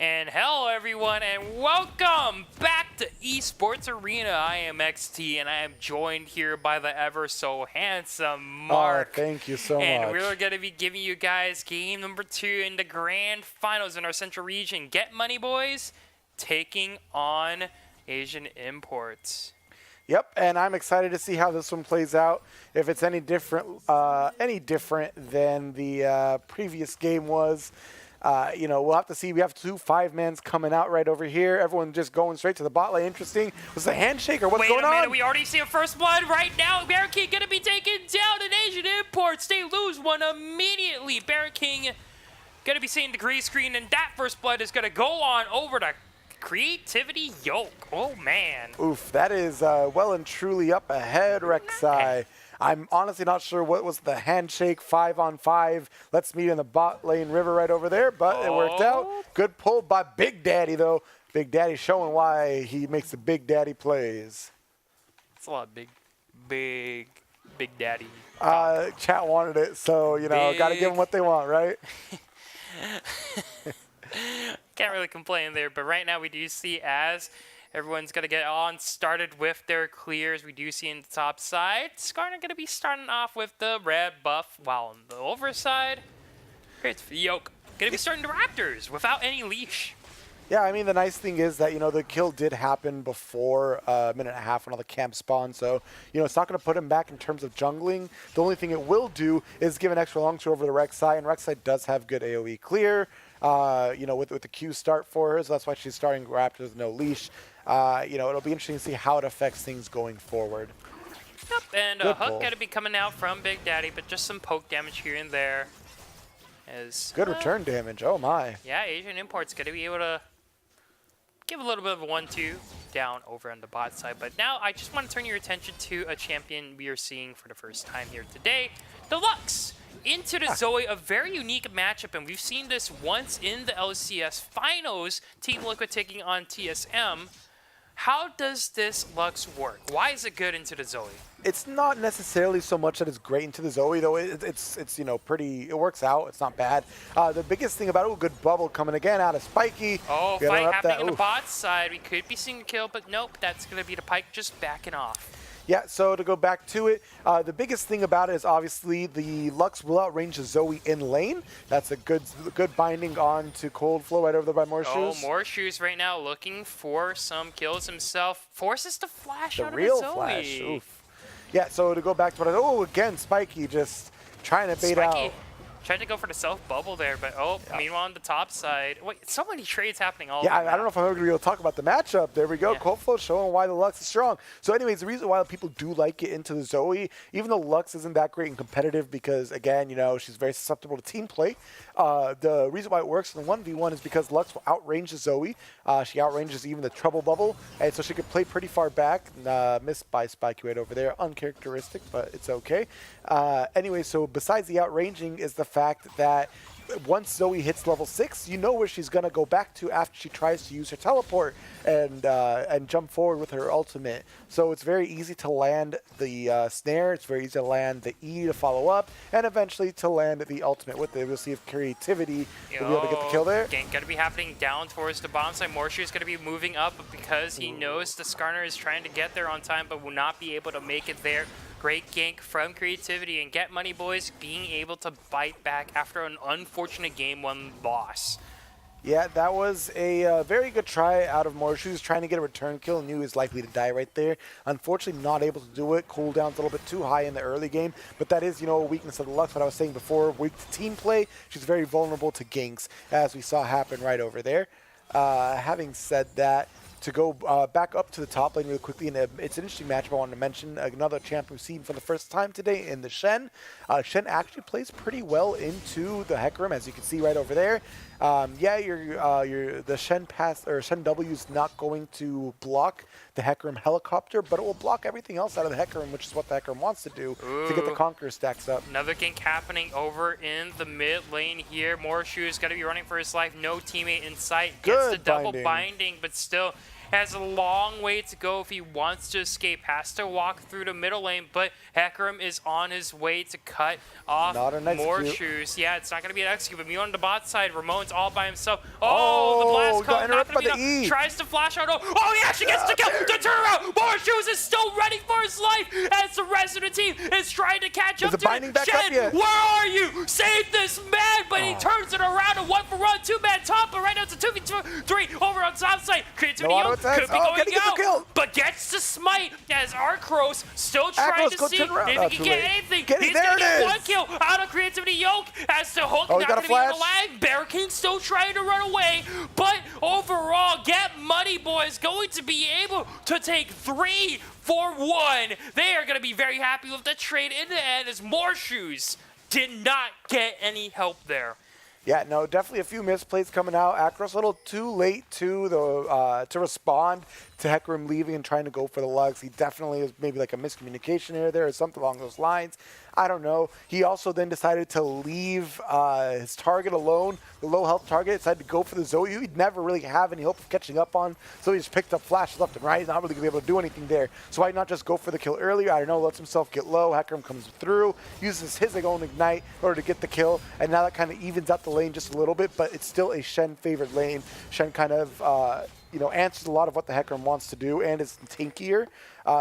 And hello everyone, and welcome back to Esports Arena. I am XT, and I am joined here by the ever so handsome Mark. Oh, thank you so much. And we're going to be giving you guys game number 2 in the grand finals in our central region. Get Money Boys taking on Asian Imports. Yep, and I'm excited to see how this one plays out. If it's any different than the previous game was. We'll have to see. We have 2 5-mans coming out right over here. Everyone just going straight to the bot lane. Interesting. Was it a handshake or what's going on? Wait a minute. We already see a first blood right now. Baron King going to be taken down in Asian Imports. They lose one immediately. Baron King going to be seeing the green screen, and that first blood is going to go on over to Creativity Yoke. Oh, man. Oof, that is well and truly up ahead, Rek'Sai. I'm honestly not sure what was the handshake 5-on-5. Let's meet in the bot lane river right over there, but it worked out. Good pull by Big Daddy, though. Big Daddy showing why he makes the Big Daddy plays. It's a lot of big daddy. Chat wanted it, so, got to give them what they want, right? Can't really complain there, but right now we do see as everyone's going to get on started with their clears. We do see in the top side, Skarner going to be starting off with the red buff, while on the overside, here's Yoke going to be starting the Raptors without any leash. Yeah, I mean, the nice thing is that, the kill did happen before a minute and a half when all the camps spawned. So, it's not going to put him back in terms of jungling. The only thing it will do is give an extra long throw over to Rek'Sai, and Rek'Sai does have good AoE clear, with the Q start for her. So that's why she's starting Raptors with no leash. It'll be interesting to see how it affects things going forward. Yep, and a hook going to be coming out from Big Daddy, but just some poke damage here and there. Good return damage, oh my. Yeah, Asian Imports going to be able to give a little bit of a 1-2 down over on the bot side. But now I just want to turn your attention to a champion we are seeing for the first time here today. The Lux into the Zoe, a very unique matchup, and we've seen this once in the LCS finals, Team Liquid taking on TSM. How does this Lux work? Why is it good into the Zoe? It's not necessarily so much that it's great into the Zoe, though. It's pretty. It works out. It's not bad. The biggest thing about it, good bubble coming again out of Spiky. Oh, fight happening on the bot side. We could be seeing a kill, but nope. That's going to be the Pyke just backing off. Yeah, so to go back to it, the biggest thing about it is obviously the Lux will outrange the Zoe in lane. That's a good binding on to Cold Flow right over there by Morshoes. Oh, Morshoes right now looking for some kills himself. Forces the flash out of the real Zoe. flash. Oof. Yeah, so to go back to what again, Spiky just trying to bait out. Tried to go for the self-bubble there, but meanwhile on the top side. Wait, so many trades happening all over. Yeah, I don't know if I'm going to be able to talk about the matchup. There we go. Yeah. Cold Flow showing why the Lux is strong. So anyways, the reason why people do like it into the Zoe, even though Lux isn't that great and competitive because, again, she's very susceptible to team play, the reason why it works in the 1v1 is because Lux will outrange the Zoe. She outranges even the Trouble Bubble, and so she could play pretty far back. Missed by Spikey right over there. Uncharacteristic, but it's okay. Anyway, so besides the outranging is the fact that once Zoe hits level 6, you know where she's going to go back to after she tries to use her teleport and jump forward with her ultimate. So it's very easy to land the snare, it's very easy to land the E to follow up, and eventually to land the ultimate with it. We'll see if Creativity will be able to get the kill there. Gank going to be happening down towards the bottom side. Morshu is going to be moving up because he knows the Skarner is trying to get there on time but will not be able to make it there. Great gank from Creativity, and Get Money Boys being able to bite back after an unfortunate Game 1 loss. Yeah, that was a very good try out of Morshoes, trying to get a return kill. Knew he was likely to die right there. Unfortunately, not able to do it. Cooldown's a little bit too high in the early game, but that is, a weakness of the Lux. What I was saying before, weak to team play. She's very vulnerable to ganks, as we saw happen right over there. Having said that, to go back up to the top lane really quickly, and it's an interesting matchup I wanted to mention. Another champ we've seen for the first time today in the Shen. Shen actually plays pretty well into the Heck Room, as you can see right over there. The Shen pass or Shen W is not going to block the Heck Room helicopter, but it will block everything else out of the Heck Room, which is what the Heck Room wants to do to get the Conqueror stacks up. Another gank happening over in the mid lane here. Morshoes got to be running for his life. No teammate in sight. Gets the double binding, but still. has a long way to go if he wants to escape. Has to walk through the middle lane, but Hecarim is on his way to cut off more shoes. Yeah, it's not going to be an execute, but me on the bot side, Ramon's all by himself. Oh, the blast cone, not going to be enough. Tries to flash out. Oh, he actually gets the kill. The turnaround. More shoes is still running for his life as the rest of the team is trying to catch up to him. Shen, where are you? Save this man, but he turns it around. A 1-for-1, 2-man top, but right now it's a 2v3 over on top side. Creativity could be going out, but gets the smite as Arcros still trying to see if he can get anything. He's going to get 1 kill out of Creativity Yoke as the hook not going to be able to lag. Barricade still trying to run away, but overall, Get Money Boys going to be able to take 3 for 1. They are going to be very happy with the trade in the end as more shoes did not get any help there. Yeah, no, definitely a few misplays coming out. Akros a little too late to respond to Hecarim leaving and trying to go for the lugs. He definitely is maybe like a miscommunication error there or something along those lines. I don't know. He also then decided to leave his target alone, the low health target, decided to go for the Zoe. He'd never really have any hope of catching up on, so he just picked up flashes left and right. He's not really going to be able to do anything there. So why not just go for the kill earlier? I don't know, lets himself get low. Hecarim comes through, uses his own ignite in order to get the kill, and now that kind of evens out the lane just a little bit, but it's still a Shen favored lane. Shen kind of answers a lot of what the Hecarim wants to do and is tankier.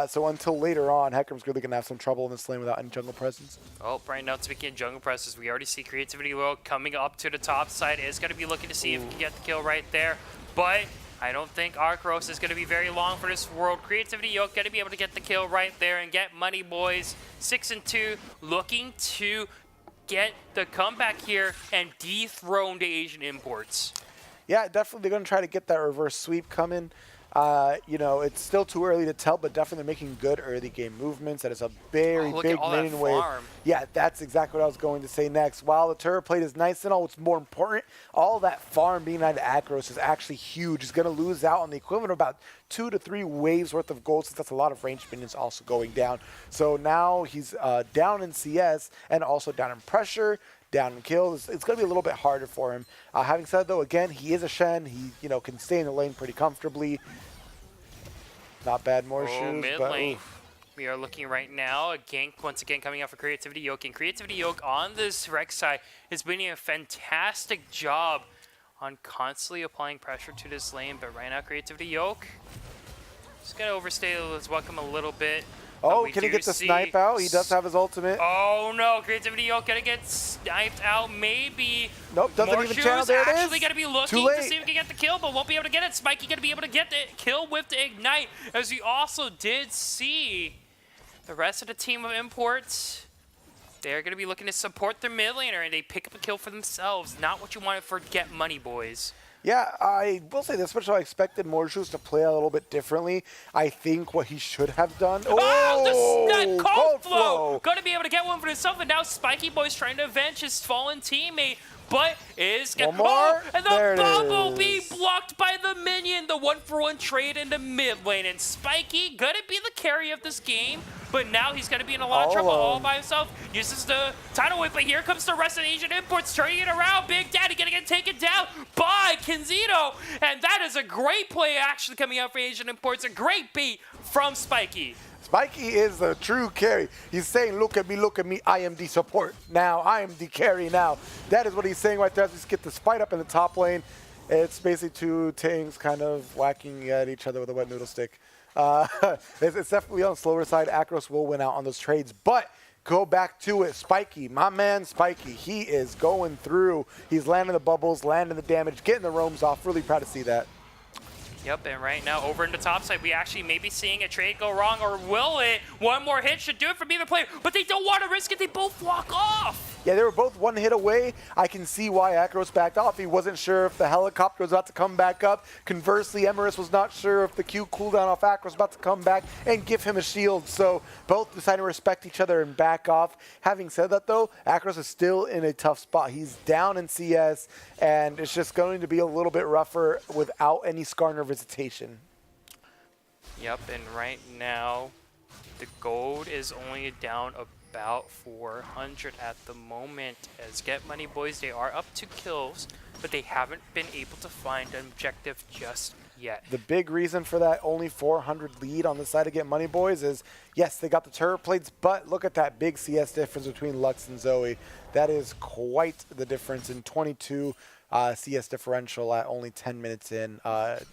So until later on, Hecarim's really going to have some trouble in this lane without any jungle presence. Oh, right now, speaking of jungle presence, we already see Creativity Will coming up to the top side. Is going to be looking to see if he can get the kill right there. But I don't think Arcros is going to be very long for this world. Creativity Yoke going to be able to get the kill right there and Get Money Boys 6-2, looking to get the comeback here and dethrone the Asian Imports. Yeah, definitely they're going to try to get that reverse sweep coming. It's still too early to tell, but definitely making good early game movements. That is a very big main wave. Yeah, that's exactly what I was going to say next. While the turret plate is nice and all, what's more important, all that farm being on Akros is actually huge. He's going to lose out on the equivalent of about 2 to 3 waves worth of gold, since that's a lot of range minions also going down. So now he's down in CS and also down in pressure, down in kills. It's going to be a little bit harder for him. Having said, though, again, he is a Shen. He can stay in the lane pretty comfortably. Not bad, more shoes. Mid lane. We are looking right now. A gank once again coming out for Creativity Yoke. And Creativity Yoke on this Rex side is doing a fantastic job on constantly applying pressure to this lane. But right now, Creativity Yoke just got to overstay his welcome a little bit. Oh, can he get the snipe out? He does have his ultimate. Oh, no. Creativity Yoke going to get sniped out. Maybe. Nope, doesn't even channel. There it is. Actually going to be looking to see if he can get the kill, but won't be able to get it. Spiky going to be able to get the kill with the ignite, as we also did see the rest of the team of Imports. They're going to be looking to support their mid laner, and they pick up a kill for themselves. Not what you wanted for Get Money Boys. Yeah, I will say this much. I expected Morshoes to play a little bit differently. I think what he should have done. Oh, the snipe! Cold flow! Going to be able to get one for himself, and now Spiky Boy's trying to avenge his fallen teammate. But is one more. And the Bumblebee blocked by the minion. The 1-for-1 trade in the mid lane. And Spiky gonna be the carry of this game. But now he's gonna be in a lot of trouble all by himself. Uses the tidal wave, but here comes the rest of the Asian Imports turning it around. Big Daddy gonna get taken down by Kenzito. And that is a great play actually coming out for Asian Imports. A great beat from Spiky. Spiky is the true carry. He's saying, look at me, I am the support now. I am the carry now. That is what he's saying right there. Let's get this fight up in the top lane. It's basically 2 tanks kind of whacking at each other with a wet noodle stick. It's definitely on the slower side. Akros will win out on those trades, but go back to it. Spiky, my man Spiky, he is going through. He's landing the bubbles, landing the damage, getting the roams off. Really proud to see that. Yep, and right now over in the top side, we actually may be seeing a trade go wrong, or will it? One more hit should do it from either player, but they don't want to risk it. They both walk off. Yeah, they were both 1 hit away. I can see why Akros backed off. He wasn't sure if the helicopter was about to come back up. Conversely, Emerus was not sure if the Q cooldown off Akros was about to come back and give him a shield. So both decided to respect each other and back off. Having said that, though, Akros is still in a tough spot. He's down in CS, and it's just going to be a little bit rougher without any Skarner visitation. Yep, and right now, the gold is only down a about 400 at the moment. As Get Money Boys, they are up 2 kills, but they haven't been able to find an objective just yet. The big reason for that only 400 lead on the side of Get Money Boys is, yes, they got the turret plates, but look at that big CS difference between Lux and Zoe. That is quite the difference in 22 CS differential at only 10 minutes in.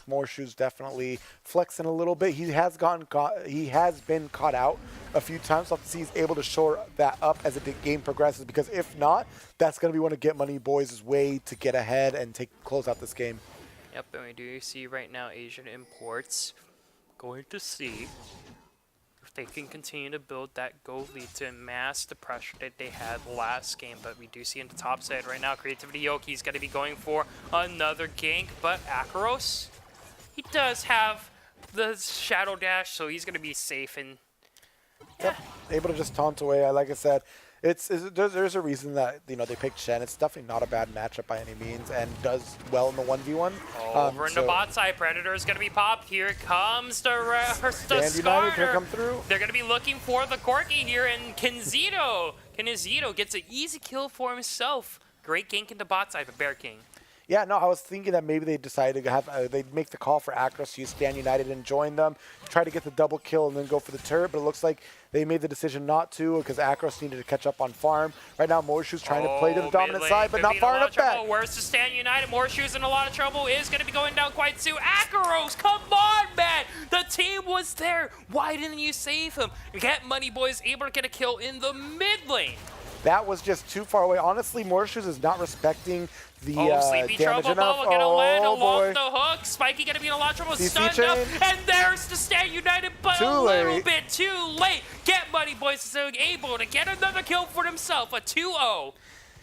Morshoes definitely flexing a little bit. He has been caught out a few times. So he's able to shore that up as the game progresses, because if not, that's going to be one of Get Money Boys' way to get ahead and close out this game. Yep, and we do see right now Asian Imports going to see if they can continue to build that goal lead to mask the pressure that they had last game. But we do see in the top side right now, Creativity Yoki's going to be going for another gank, but Akaros, he does have the Shadow Dash, so he's going to be safe and Yep, able to just taunt away. Like I said, there's a reason that they picked Shen. It's definitely not a bad matchup by any means, and does well in the 1v1. Over in the bot side, Predator is going to be popped. Here comes the United can come Skarner. through. They're going to be looking for the Corky here, and Kenzito gets an easy kill for himself. Great gank in the bot side, but Bear King. Yeah, no, I was thinking that maybe they decided to have they'd make the call for Akros to use Stand United and join them, try to get the double kill and then go for the turret, but it looks like they made the decision not to because Akros needed to catch up on farm. Right now, Morshoe's trying to play to the dominant side, but not far enough back. Where's the Stand United? Morshoe's in a lot of trouble. Is going to be going down quite soon. Akaros, come on, man! The team was there. Why didn't you save him? Get Money Boys able to get a kill in the mid lane. That was just too far away. Honestly, Morshoes is not respecting the Sleepy damage Trouble enough. Bubble gonna land along boy. the hook. Spiky gonna be in a lot of trouble. CC Stunned chain. up, and there's the Stand United, but Too a little late. bit too late. Get Money Boys is able to get another kill for himself, a 2-0.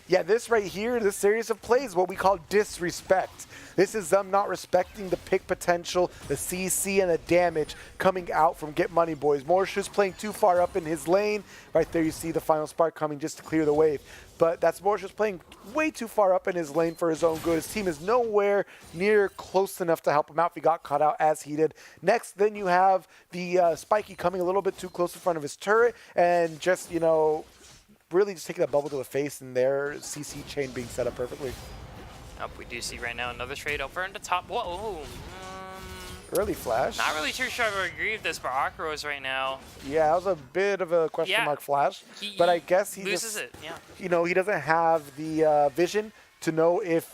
Yeah, this right here, this series of plays, what we call disrespect. This is them not respecting the pick potential, the CC, and the damage coming out from Get Money Boys. Morshoes playing too far up in his lane. Right there you see the final spark coming just to clear the wave. But that's Morshoes playing way too far up in his lane for his own good. His team is nowhere near close enough to help him out if he got caught out as he did. Next, then you have the Spiky coming a little bit too close in front of his turret and just, really just taking that bubble to the face and their CC chain being set up perfectly. We do see right now another trade over in the top. Whoa. Early flash. Not really too sure I agree with this for Akaros right now. Yeah, that was a bit of a question mark flash. He but I guess he loses just, it, yeah. He doesn't have the vision to know if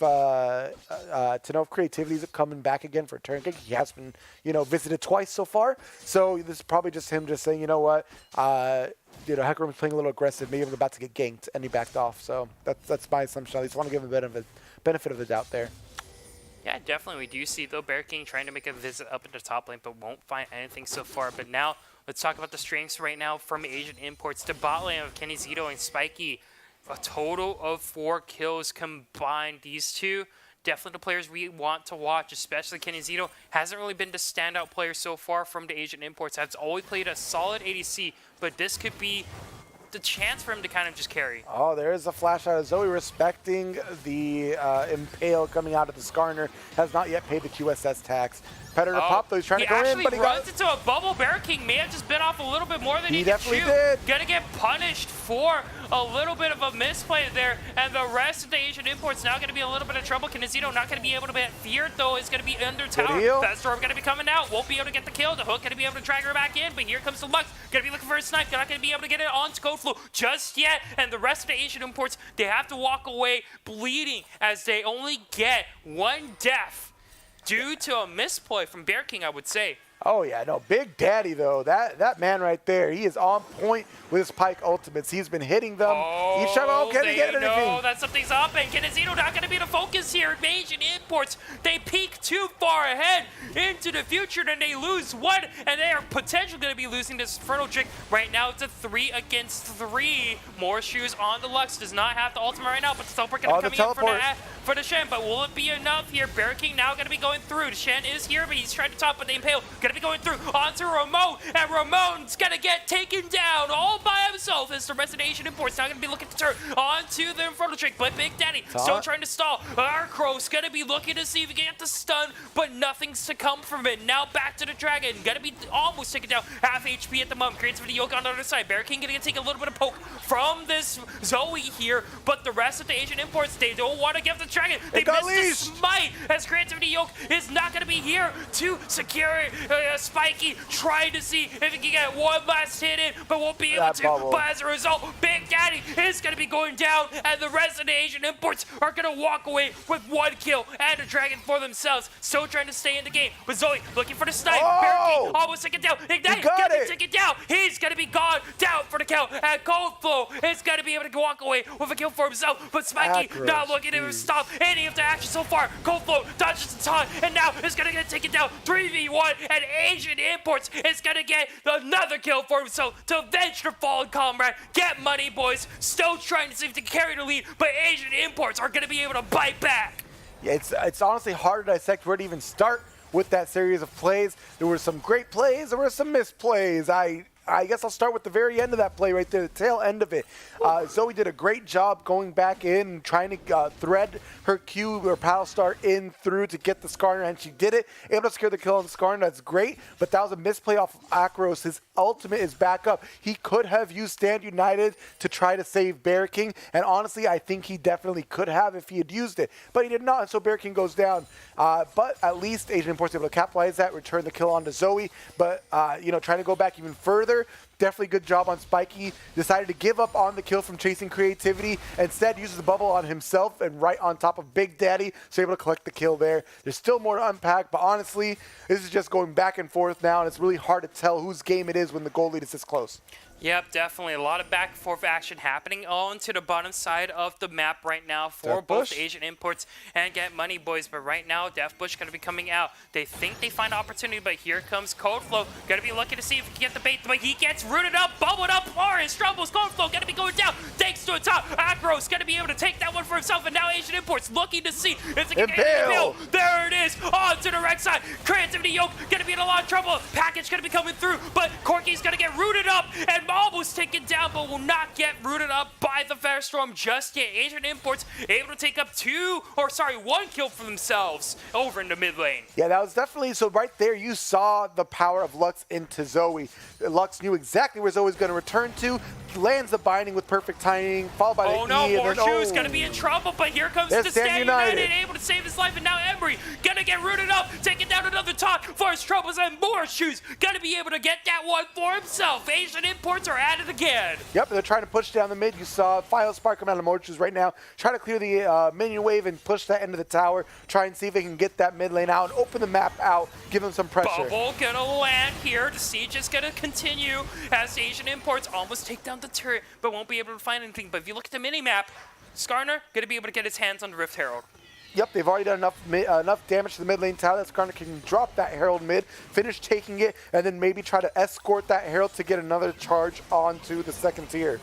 creativity is coming back again for a turn kick. He has been, visited twice so far. So this is probably just him just saying, you know what, Hecarim's playing a little aggressive. Maybe I'm about to get ganked, and he backed off. So that's my assumption. I just want to give him a benefit of the doubt there. Yeah, definitely. We do see, though, Bear King trying to make a visit up into top lane, but won't find anything so far. But now, let's talk about the strengths right now from Asian Imports. The bot lane of Kenzito and Spiky. A total of 4 kills combined. These two, definitely the players we want to watch, especially Kenzito. Hasn't really been the standout player so far from the Asian Imports. Has always played a solid ADC, but this could be the chance for him to kind of just carry. Oh, there is a flash out of Zoe respecting the Impale coming out of the Skarner. Has not yet paid the QSS tax. Predator pop, though he's trying to go in, but he runs into a bubble. Bear King may have just bit off a little bit more than he could definitely chew. did. Gonna get punished for a little bit of a misplay there, and the rest of the Asian Imports now gonna be a little bit of trouble. Kenzito not gonna be able to get feared, though. Is gonna be under tower. Festorm gonna be coming out. Won't be able to get the kill. The hook gonna be able to drag her back in, but here comes the Lux. Gonna be looking for a snipe. Not gonna be able to get it onto Codeflow just yet, and the rest of the Asian Imports, they have to walk away bleeding as they only get 1 death. Due to a misplay from Bear King, I would say. Oh, yeah, no. Big Daddy, though. That man right there, he is on point with his Pike ultimates. He's been hitting them. He's trying to get anything. No, that something's up, and Kenzito not going to be the focus here. Asian Imports, they peak too far ahead into the future, then they lose 1, and they are potentially going to be losing this Inferno Trick. Right now, it's a 3 against 3. Morshoes on the Lux. Does not have the ultimate right now, but the teleport going to be coming in for the Shen. But will it be enough here? Bear King now going to be going through. The Shen is here, but he's trying to top, but the Impale going to gonna be going through onto Ramon, and Ramon's gonna get taken down all by himself as the rest of the Asian Imports now gonna be looking to turn onto the Inferno Trick, but Big Daddy still trying to stall. Arcrow's gonna be looking to see if he can get the stun, but nothing's to come from it. Now back to the Dragon, gonna be almost taken down, half HP at the moment. Creates for the Yoke on the other side. Bear King gonna take a little bit of poke from this Zoe here, but the rest of the Asian Imports, they don't want to give the Dragon. They missed the smite as Creativity Yoke is not going to be here to secure Spiky, trying to see if he can get one last hit in, but won't be able to. Bubble. But as a result, Big Daddy is going to be going down, and the rest of the Asian Imports are going to walk away with 1 kill and a Dragon for themselves. Still trying to stay in the game, but Zoe looking for the snipe. Bear King almost taken down. Ignite gonna be taken down. He's going to be gone down for the count, and Coldflow is going to be able to walk away with a kill for himself, but Spiky not looking to stop any of the action so far. Coldflow dodges the taunt, and now is going to get taken down 3v1, and Asian Imports is going to get another kill for himself to avenge the fallen comrade. Get money, boys. Still trying to see if they can carry the lead, but Asian Imports are going to be able to bite back. Yeah, it's honestly hard to dissect where to even start with that series of plays. There were some great plays, there were some missed plays. I guess I'll start with the very end of that play right there, the tail end of it. Zoe did a great job going back in and trying to thread her Q or Paddle Star in through to get the Skarner, and she did it. Able to secure the kill on the Skarner, that's great, but that was a misplay off of Akros. His ultimate is back up. He could have used Stand United to try to save Bear King, and honestly, I think he definitely could have if he had used it, but he did not, and so Bear King goes down. But at least Asian Imports able to capitalize that, return the kill onto Zoe, but trying to go back even further. Definitely good job on Spiky. Decided to give up on the kill from chasing Creativity. Instead, uses the bubble on himself and right on top of Big Daddy. So able to collect the kill there. There's still more to unpack, but honestly, this is just going back and forth now, and it's really hard to tell whose game it is when the goal lead is this close. Yep, definitely. A lot of back and forth action happening on to the bottom side of the map right now for both Asian Imports and Get Money Boys. But right now, Death Bush going to be coming out. They think they find opportunity, but here comes Coldflow. Going to be looking to see if he can get the bait, but he gets rooted up, bubbled up, or his troubles. Coldflow going to be going down. Thanks to the top. Acro's going to be able to take that one for himself, and now Asian Imports looking to see if they can get the kill. There it is, on to the right side. Creativity Yoke going to be in a lot of trouble. Package going to be coming through, but Corky's going to get rooted up, and almost taken down, but will not get rooted up by the Firestorm just yet. Asian Imports able to take up 1 kill for themselves over in the mid lane. Yeah, that was definitely, so right there you saw the power of Lux into Zoe. Lux knew exactly where Zoe was going to return to, lands the binding with perfect timing, followed by the E. Oh no, Morshu's going to be in trouble, but here comes the Stand United, able to save his life, and now Embry going to get rooted up, taking down another taunt for his troubles, and Morshu's going to be able to get that one for himself. Asian Imports are at it again. Yep, they're trying to push down the mid. You saw File Spark come out of Morshu's right now, try to clear the minion wave and push that into the tower, try and see if they can get that mid lane out and open the map out, give them some pressure. Bubble going to land here. The siege is going to continue as Asian Imports almost take down the turret, but won't be able to find anything. But if you look at the mini-map, Skarner going to be able to get his hands on the Rift Herald. Yep, they've already done enough damage to the mid lane tower that Skarner can drop that Herald mid, finish taking it, and then maybe try to escort that Herald to get another charge onto the second tier.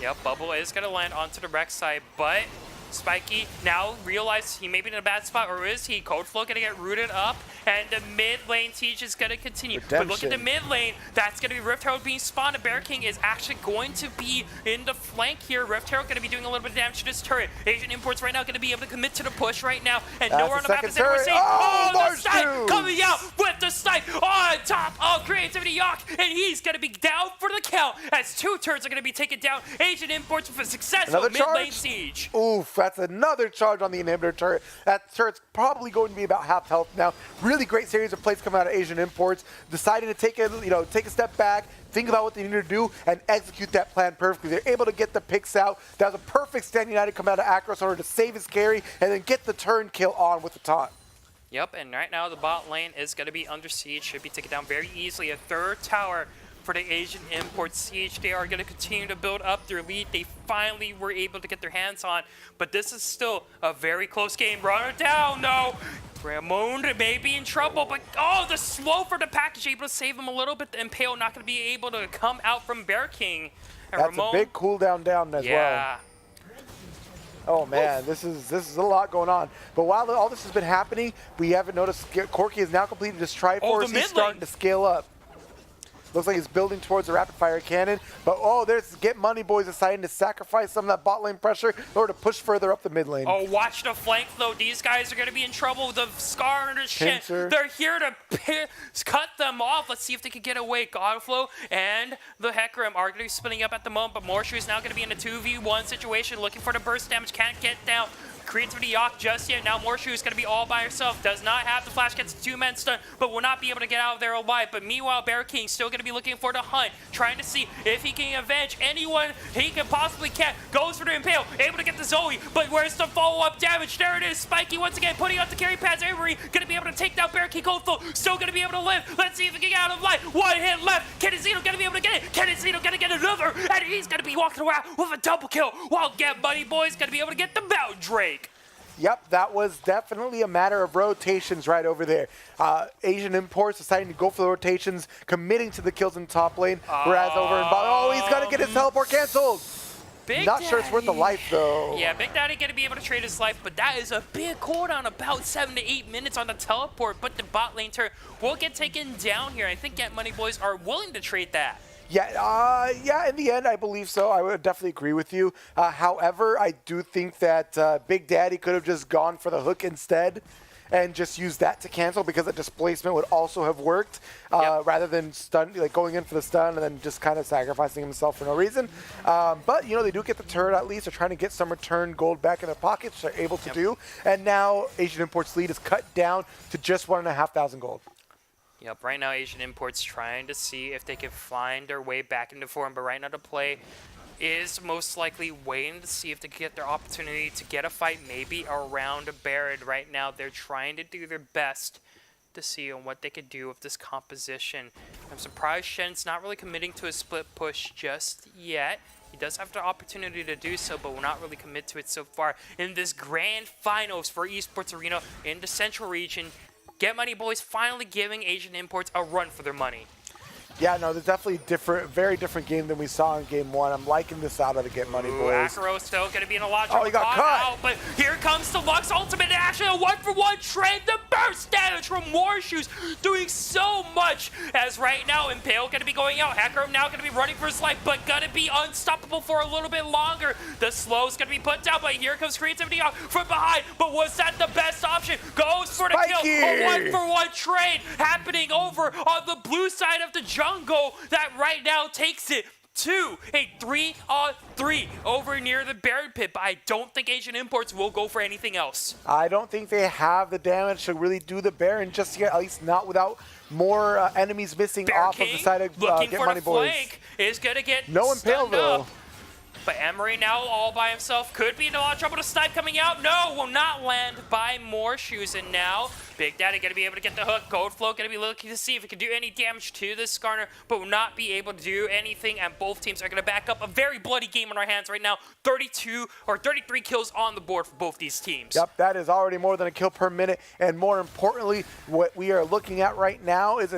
Yep, Bubble is going to land onto the Rex side, but Spiky now realized he may be in a bad spot, or is he? Coldflow going to get rooted up, and the mid lane siege is going to continue. But look at the mid lane. That's going to be Rift Herald being spawned. Bear King is actually going to be in the flank here. Rift Herald going to be doing a little bit of damage to this turret. Asian Imports right now going to be able to commit to the push right now, and nowhere on the map is anyone safe. Oh, the snipe coming out with the snipe on top of Creativity Yoke, and he's going to be down for the count as 2 turrets are going to be taken down. Asian Imports with a successful mid lane siege. Oof. That's another charge on the inhibitor turret. That turret's probably going to be about half health now. Really great series of plays coming out of Asian Imports, deciding to take a step back, think about what they need to do, and execute that plan perfectly. They're able to get the picks out. That was a perfect Stand United come out of Akros in order to save his carry and then get the turn kill on with the taunt. Yep, and right now the bot lane is going to be under siege. Should be taken down very easily. A 3rd tower for the Asian Import siege. They are going to continue to build up their lead. They finally were able to get their hands on, but this is still a very close game. Run it down, no. Ramon may be in trouble, but oh, the slow for the package, able to save him a little bit. The Impale not going to be able to come out from Bear King. And That's Ramon, a big cooldown down as well. Oh man, this is a lot going on. But while all this has been happening, we haven't noticed Corky has now completed his Triforce. the mid He's starting lane. to scale up. Looks like he's building towards a rapid fire cannon. But there's Get Money Boys deciding to sacrifice some of that bot lane pressure in order to push further up the mid lane. Oh, watch the flank, though. These guys are going to be in trouble. The Scar and the shit. Pincer. They're here to cut them off. Let's see if they can get away. Godflow and the Hecarim are going to be spinning up at the moment, but Morshu is now going to be in a 2v1 situation, looking for the burst damage. Can't get down. Creativity Yawk just yet. Now Morshu is going to be all by herself. Does not have the flash, gets 2-man stun, but will not be able to get out of there alive. But meanwhile, Bear King still going to be looking for the hunt, trying to see if he can avenge anyone he can possibly can. Goes for the Impale, able to get the Zoe, but where's the follow-up damage? There it is, Spiky once again putting up the carry pads. Avery going to be able to take down Bear King Goldful, still going to be able to live. Let's see if he can get out of life. One hit left. Kennezino going to be able to get it. Kennezino going to get another, and he's going to be walking around with a double kill, while Get Money Boy's going to be able to get the Mount Drake. Yep, that was definitely a matter of rotations right over there. Asian Imports deciding to go for the rotations, committing to the kills in top lane, whereas over in bottom, he's got to get his teleport canceled. Not sure it's worth the life, though. Yeah, Big Daddy going to be able to trade his life, but that is a big cooldown, about 7 to 8 minutes on the teleport, but the bot lane turret will get taken down here. I think Get Money Boys are willing to trade that. Yeah, in the end, I believe so. I would definitely agree with you. However, I do think that Big Daddy could have just gone for the hook instead and just used that to cancel, because the displacement would also have worked rather than going in for the stun and then just kind of sacrificing himself for no reason. But, they do get the turret at least. They're trying to get some return gold back in their pockets, which they're able to do. And now Asian Imports' lead is cut down to just 1,500 gold. Yep, right now Asian Imports trying to see if they can find their way back into form, but right now the play is most likely waiting to see if they can get their opportunity to get a fight maybe around Baron. Right now they're trying to do their best to see on what they could do with this composition. I'm surprised Shen's not really committing to a split push just yet. He does have the opportunity to do so, but will not really commit to it so far. In this grand finals for Esports Arena in the Central region, Get Money Boys finally giving Asian Imports a run for their money. Yeah, no, there's definitely very different game than we saw in game one. I'm liking this out of the Get Money Boys. Akiro still going to be in a lot of trouble. Oh, he got cut. Out, but here comes the Lux Ultimate Action, a 1-for-1 trade. The burst damage from Morshoes doing so much, as right now Impale going to be going out. Akiro now going to be running for his life, but going to be unstoppable for a little bit longer. The slow's going to be put down, but here comes Creativity out from behind. But was that the best option? Goes for the kill. A 1-for-1 trade happening over on the blue side of the jungle that right now takes it to a 3-on-3 over near the Baron pit, but I don't think Asian Imports will go for anything else. I don't think they have the damage to really do the Baron just yet, at least not without more enemies missing off of the side of Get Money Boys. Flank is going to get no Impale though. Up. But Emery now all by himself could be in a lot of trouble. To snipe coming out. No, will not land by Morshoes. And now Big Daddy going to be able to get the hook. Goldflow going to be looking to see if he can do any damage to this Skarner, but will not be able to do anything. And both teams are going to back up. A very bloody game on our hands right now. 33 kills on the board for both these teams. Yep, that is already more than a kill per minute. And more importantly, what we are looking at right now is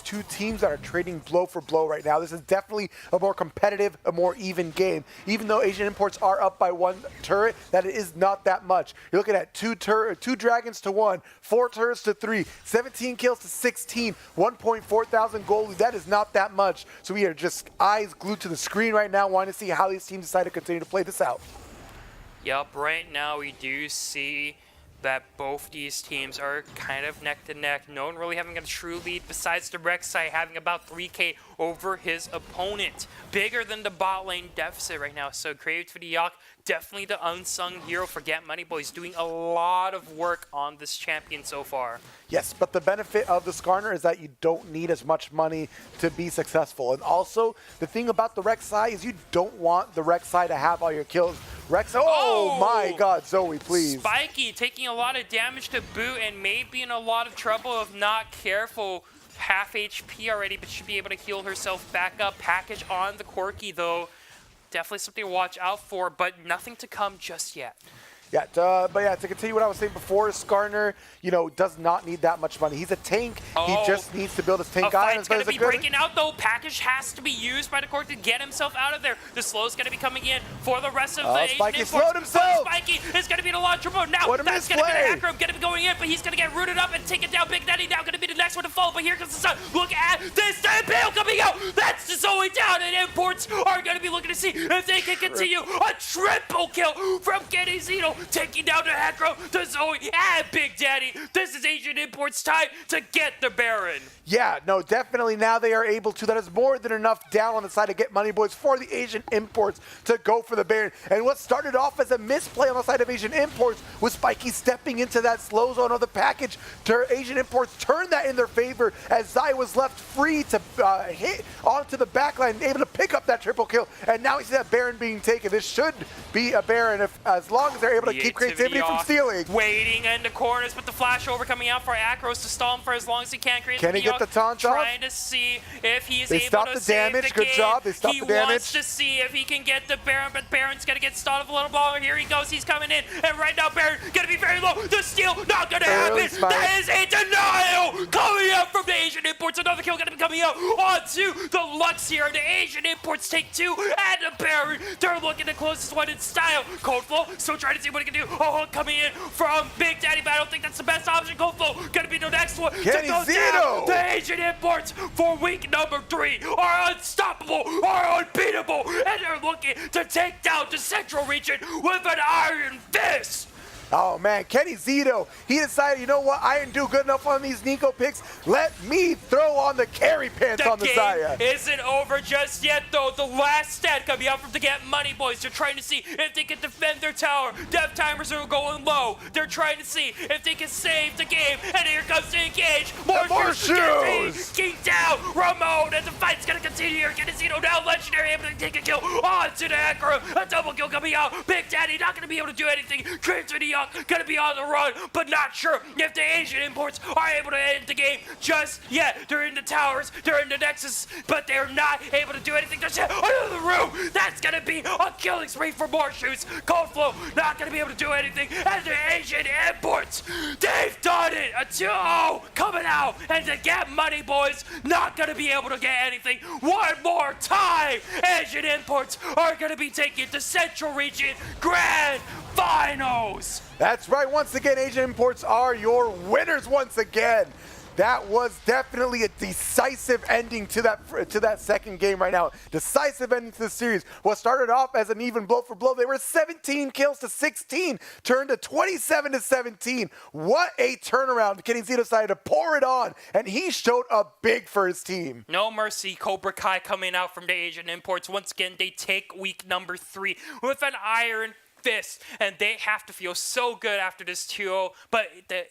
two teams that are trading blow for blow right now. This is definitely a more competitive, a more even game. Even though Asian Imports are up by 1 turret, that is not that much. You're looking at 2 dragons to 1, 4 turrets to 3, 17 kills to 16, 1.4 thousand gold. That is not that much. So we are just eyes glued to the screen right now, wanting to see how these teams decide to continue to play this out. Yep, right now we do see that both these teams are kind of neck to neck. No one really having a true lead besides the Rek'Sai having about 3k over his opponent. Bigger than the bot lane deficit right now. So Creativity Yawk, definitely the unsung hero for Get Money Boys, doing a lot of work on this champion so far. Yes, but the benefit of the Skarner is that you don't need as much money to be successful. And also, the thing about the Rek'Sai is you don't want the Rek'Sai to have all your kills. Rek'Sai, oh my god, Zoe, please. Spiky taking a lot of damage to boot and may be in a lot of trouble if not careful. Half HP already, but should be able to heal herself back up. Package on the Corki, though. Definitely something to watch out for, but nothing to come just yet. Yeah, but yeah, to continue what I was saying before, Skarner, does not need that much money. He's a tank. He just needs to build his tank A item. fight's going to be breaking out, though. Package has to be used by the court to get himself out of there. The slow's going to be coming in for the rest of the Asian Spiky imports. slowed himself. Spiky is going to be the launcher mode. Now, that's going to be the Acro going to be going in, but he's going to get rooted up and taken down. Big Daddy now going to be the next one to fall, but here comes the sun. Look at this Stampede coming out. That's the Zoe down, and imports are going to be looking to see if they can continue a triple kill from Kenny Zito, taking down the Acro, the Zoe, and Big Daddy. This is Asian imports time to get the Baron. Yeah, no, definitely now they are able to. That is more than enough down on the side to get money, boys, for the Asian imports to go for the Baron. And what started off as a misplay on the side of Asian imports was Spiky stepping into that slow zone of the package. Asian imports turned that in their favor as Zai was left free to hit onto the backline, able to pick up that triple kill. And now we see that Baron being taken. This should be a Baron as long as they're able to keep creativity from stealing. Waiting in the corners, but the flash over coming out for Akros to stall him for as long as he can. Can he get the taunt off? Trying to see if he's They able stopped to the save damage. the Good game. job. They stopped the damage. He wants to see if he can get the Baron, but Baron's going to get stalled a little longer. Here he goes. He's coming in, and right now Baron going to be very low. The steal not going to happen. That is a denial coming out from the Asian imports. Another kill going to be coming out onto the Lux here. The Asian imports take two, and the Baron, they're looking to close this one in style. Cold Flow still trying to see what he can do. Oh, coming in from Big Daddy, but I don't think that's the best option. Cold Flow going to be the next one. Kenny Zito! The Asian imports for week number 3 are unstoppable, are unbeatable, and they're looking to take down the Central region with an iron fist. Oh man, Kenny Zito, he decided, you know what, I didn't do good enough on these Nico picks. Let me throw on the carry pants on the Zaya. The game isn't over just yet, though. The last stat coming out from the Get Money boys. They're trying to see if they can defend their tower. Death timers are going low. They're trying to see if they can save the game. And here comes the engage. More shoes. King down. Ramon, and the fight's going to continue here. Kenny Zito now legendary, able to take a kill onto the Acro. A double kill coming out. Big Daddy not going to be able to do anything. Transfer the gonna be on the run, but not sure if the Asian imports are able to end the game just yet. They're in the towers, they're in the Nexus, but they're not able to do anything just yet. Another room! That's gonna be a killing spree for more shoes. Cold Flow not gonna be able to do anything, and the Asian imports, they've done it! A 2-0 coming out, and the Get Money boys not gonna be able to get anything. One more time! Asian imports are gonna be taking the Central Region Grand Finals! That's right. Once again, Asian imports are your winners once again. That was definitely a decisive ending to that second game right now. Decisive ending to the series. What started off as an even blow for blow, they were 17 kills to 16, turned to 27 to 17. What a turnaround. Kenny Z decided to pour it on, and he showed up big for his team. No mercy. Cobra Kai coming out from the Asian imports. Once again, they take week number 3 with an iron fist, and they have to feel so good after this 2-0. But the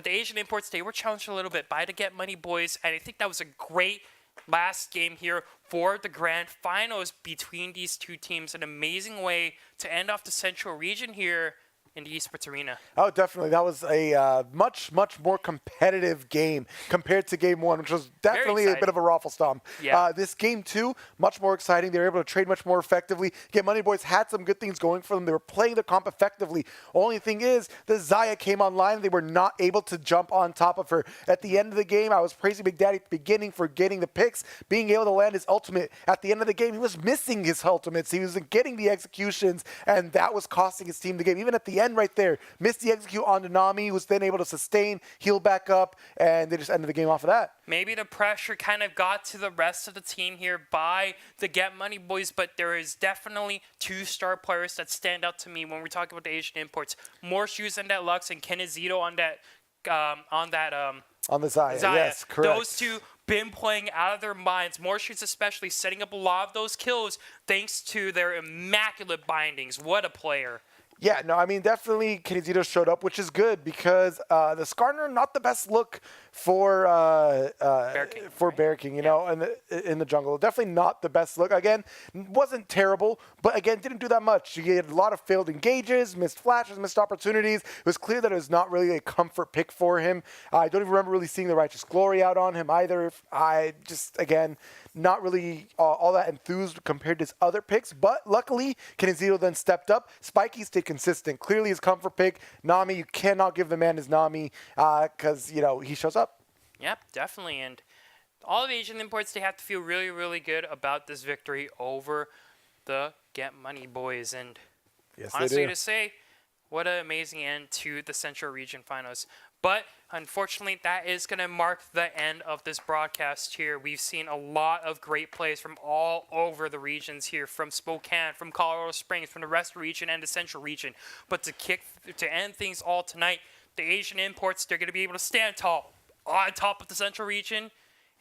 Asian imports, they were challenged a little bit by the Get Money boys, and I think that was a great last game here for the grand finals between these two teams. An amazing way to end off the Central region here in the Esports arena. Oh, definitely. That was a much more competitive game compared to game 1, which was definitely a bit of a raffle stomp. Yeah. This game 2, much more exciting. They were able to trade much more effectively. Get Money Boys had some good things going for them. They were playing the comp effectively. Only thing is, the Zaya came online. They were not able to jump on top of her. At the end of the game, I was praising Big Daddy at the beginning for getting the picks, being able to land his ultimate. At the end of the game, he was missing his ultimates. He wasn't getting the executions, and that was costing his team the game. Even at the end right there, missed the execute on Nanami, was then able to sustain, heal back up, and they just ended the game off of that. Maybe the pressure kind of got to the rest of the team here by the Get Money boys, but there is definitely 2 star players that stand out to me when we talk about the Asian imports. More shoes on that Lux and Kenny Zito on the Zaya. Yes, correct. Those two been playing out of their minds. More shoots especially setting up a lot of those kills thanks to their immaculate bindings. What a player. Yeah, no, I mean, definitely Kenizito showed up, which is good because the Skarner, not the best look for King, Bear King, you know, in the jungle. Definitely not the best look. Again, wasn't terrible, but again, didn't do that much. He had a lot of failed engages, missed flashes, missed opportunities. It was clear that it was not really a comfort pick for him. I don't even remember really seeing the Righteous Glory out on him either. I just, again, not really all that enthused compared to his other picks, but luckily, Kenizito then stepped up. Spiky stayed consistent. Clearly his comfort pick. Nami, you cannot give the man his Nami because, you know, he shows up. Yep, definitely. And all of Asian imports, they have to feel really, really good about this victory over the Get Money boys. And Yes, honestly they do. to say, what an amazing end to the Central Region Finals. But unfortunately, that is going to mark the end of this broadcast here. We've seen a lot of great plays from all over the regions here, from Spokane, from Colorado Springs, from the West region and the Central region. But to end things all tonight, the Asian imports, they're going to be able to stand tall on top of the Central region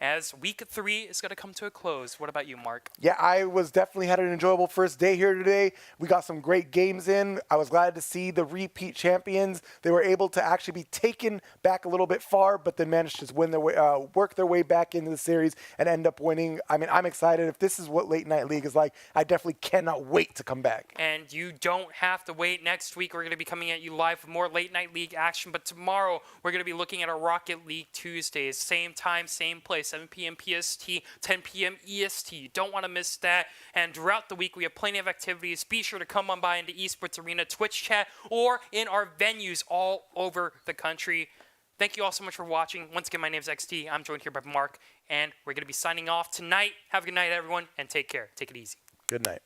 as Week 3 is going to come to a close. What about you, Mark? Yeah, I definitely had an enjoyable first day here today. We got some great games in. I was glad to see the repeat champions. They were able to actually be taken back a little bit far, but then managed to win their way, work their way back into the series and end up winning. I mean, I'm excited. If this is what Late Night League is like, I definitely cannot wait to come back. And you don't have to wait. Next week, we're going to be coming at you live with more Late Night League action. But tomorrow, we're going to be looking at a Rocket League Tuesdays. Same time, same place, 7 p.m. PST, 10 p.m. EST. You don't want to miss that. And throughout the week, we have plenty of activities. Be sure to come on by into Esports Arena, Twitch chat, or in our venues all over the country. Thank you all so much for watching. Once again, my name is XT. I'm joined here by Mark, and we're going to be signing off tonight. Have a good night, everyone, and take care. Take it easy. Good night.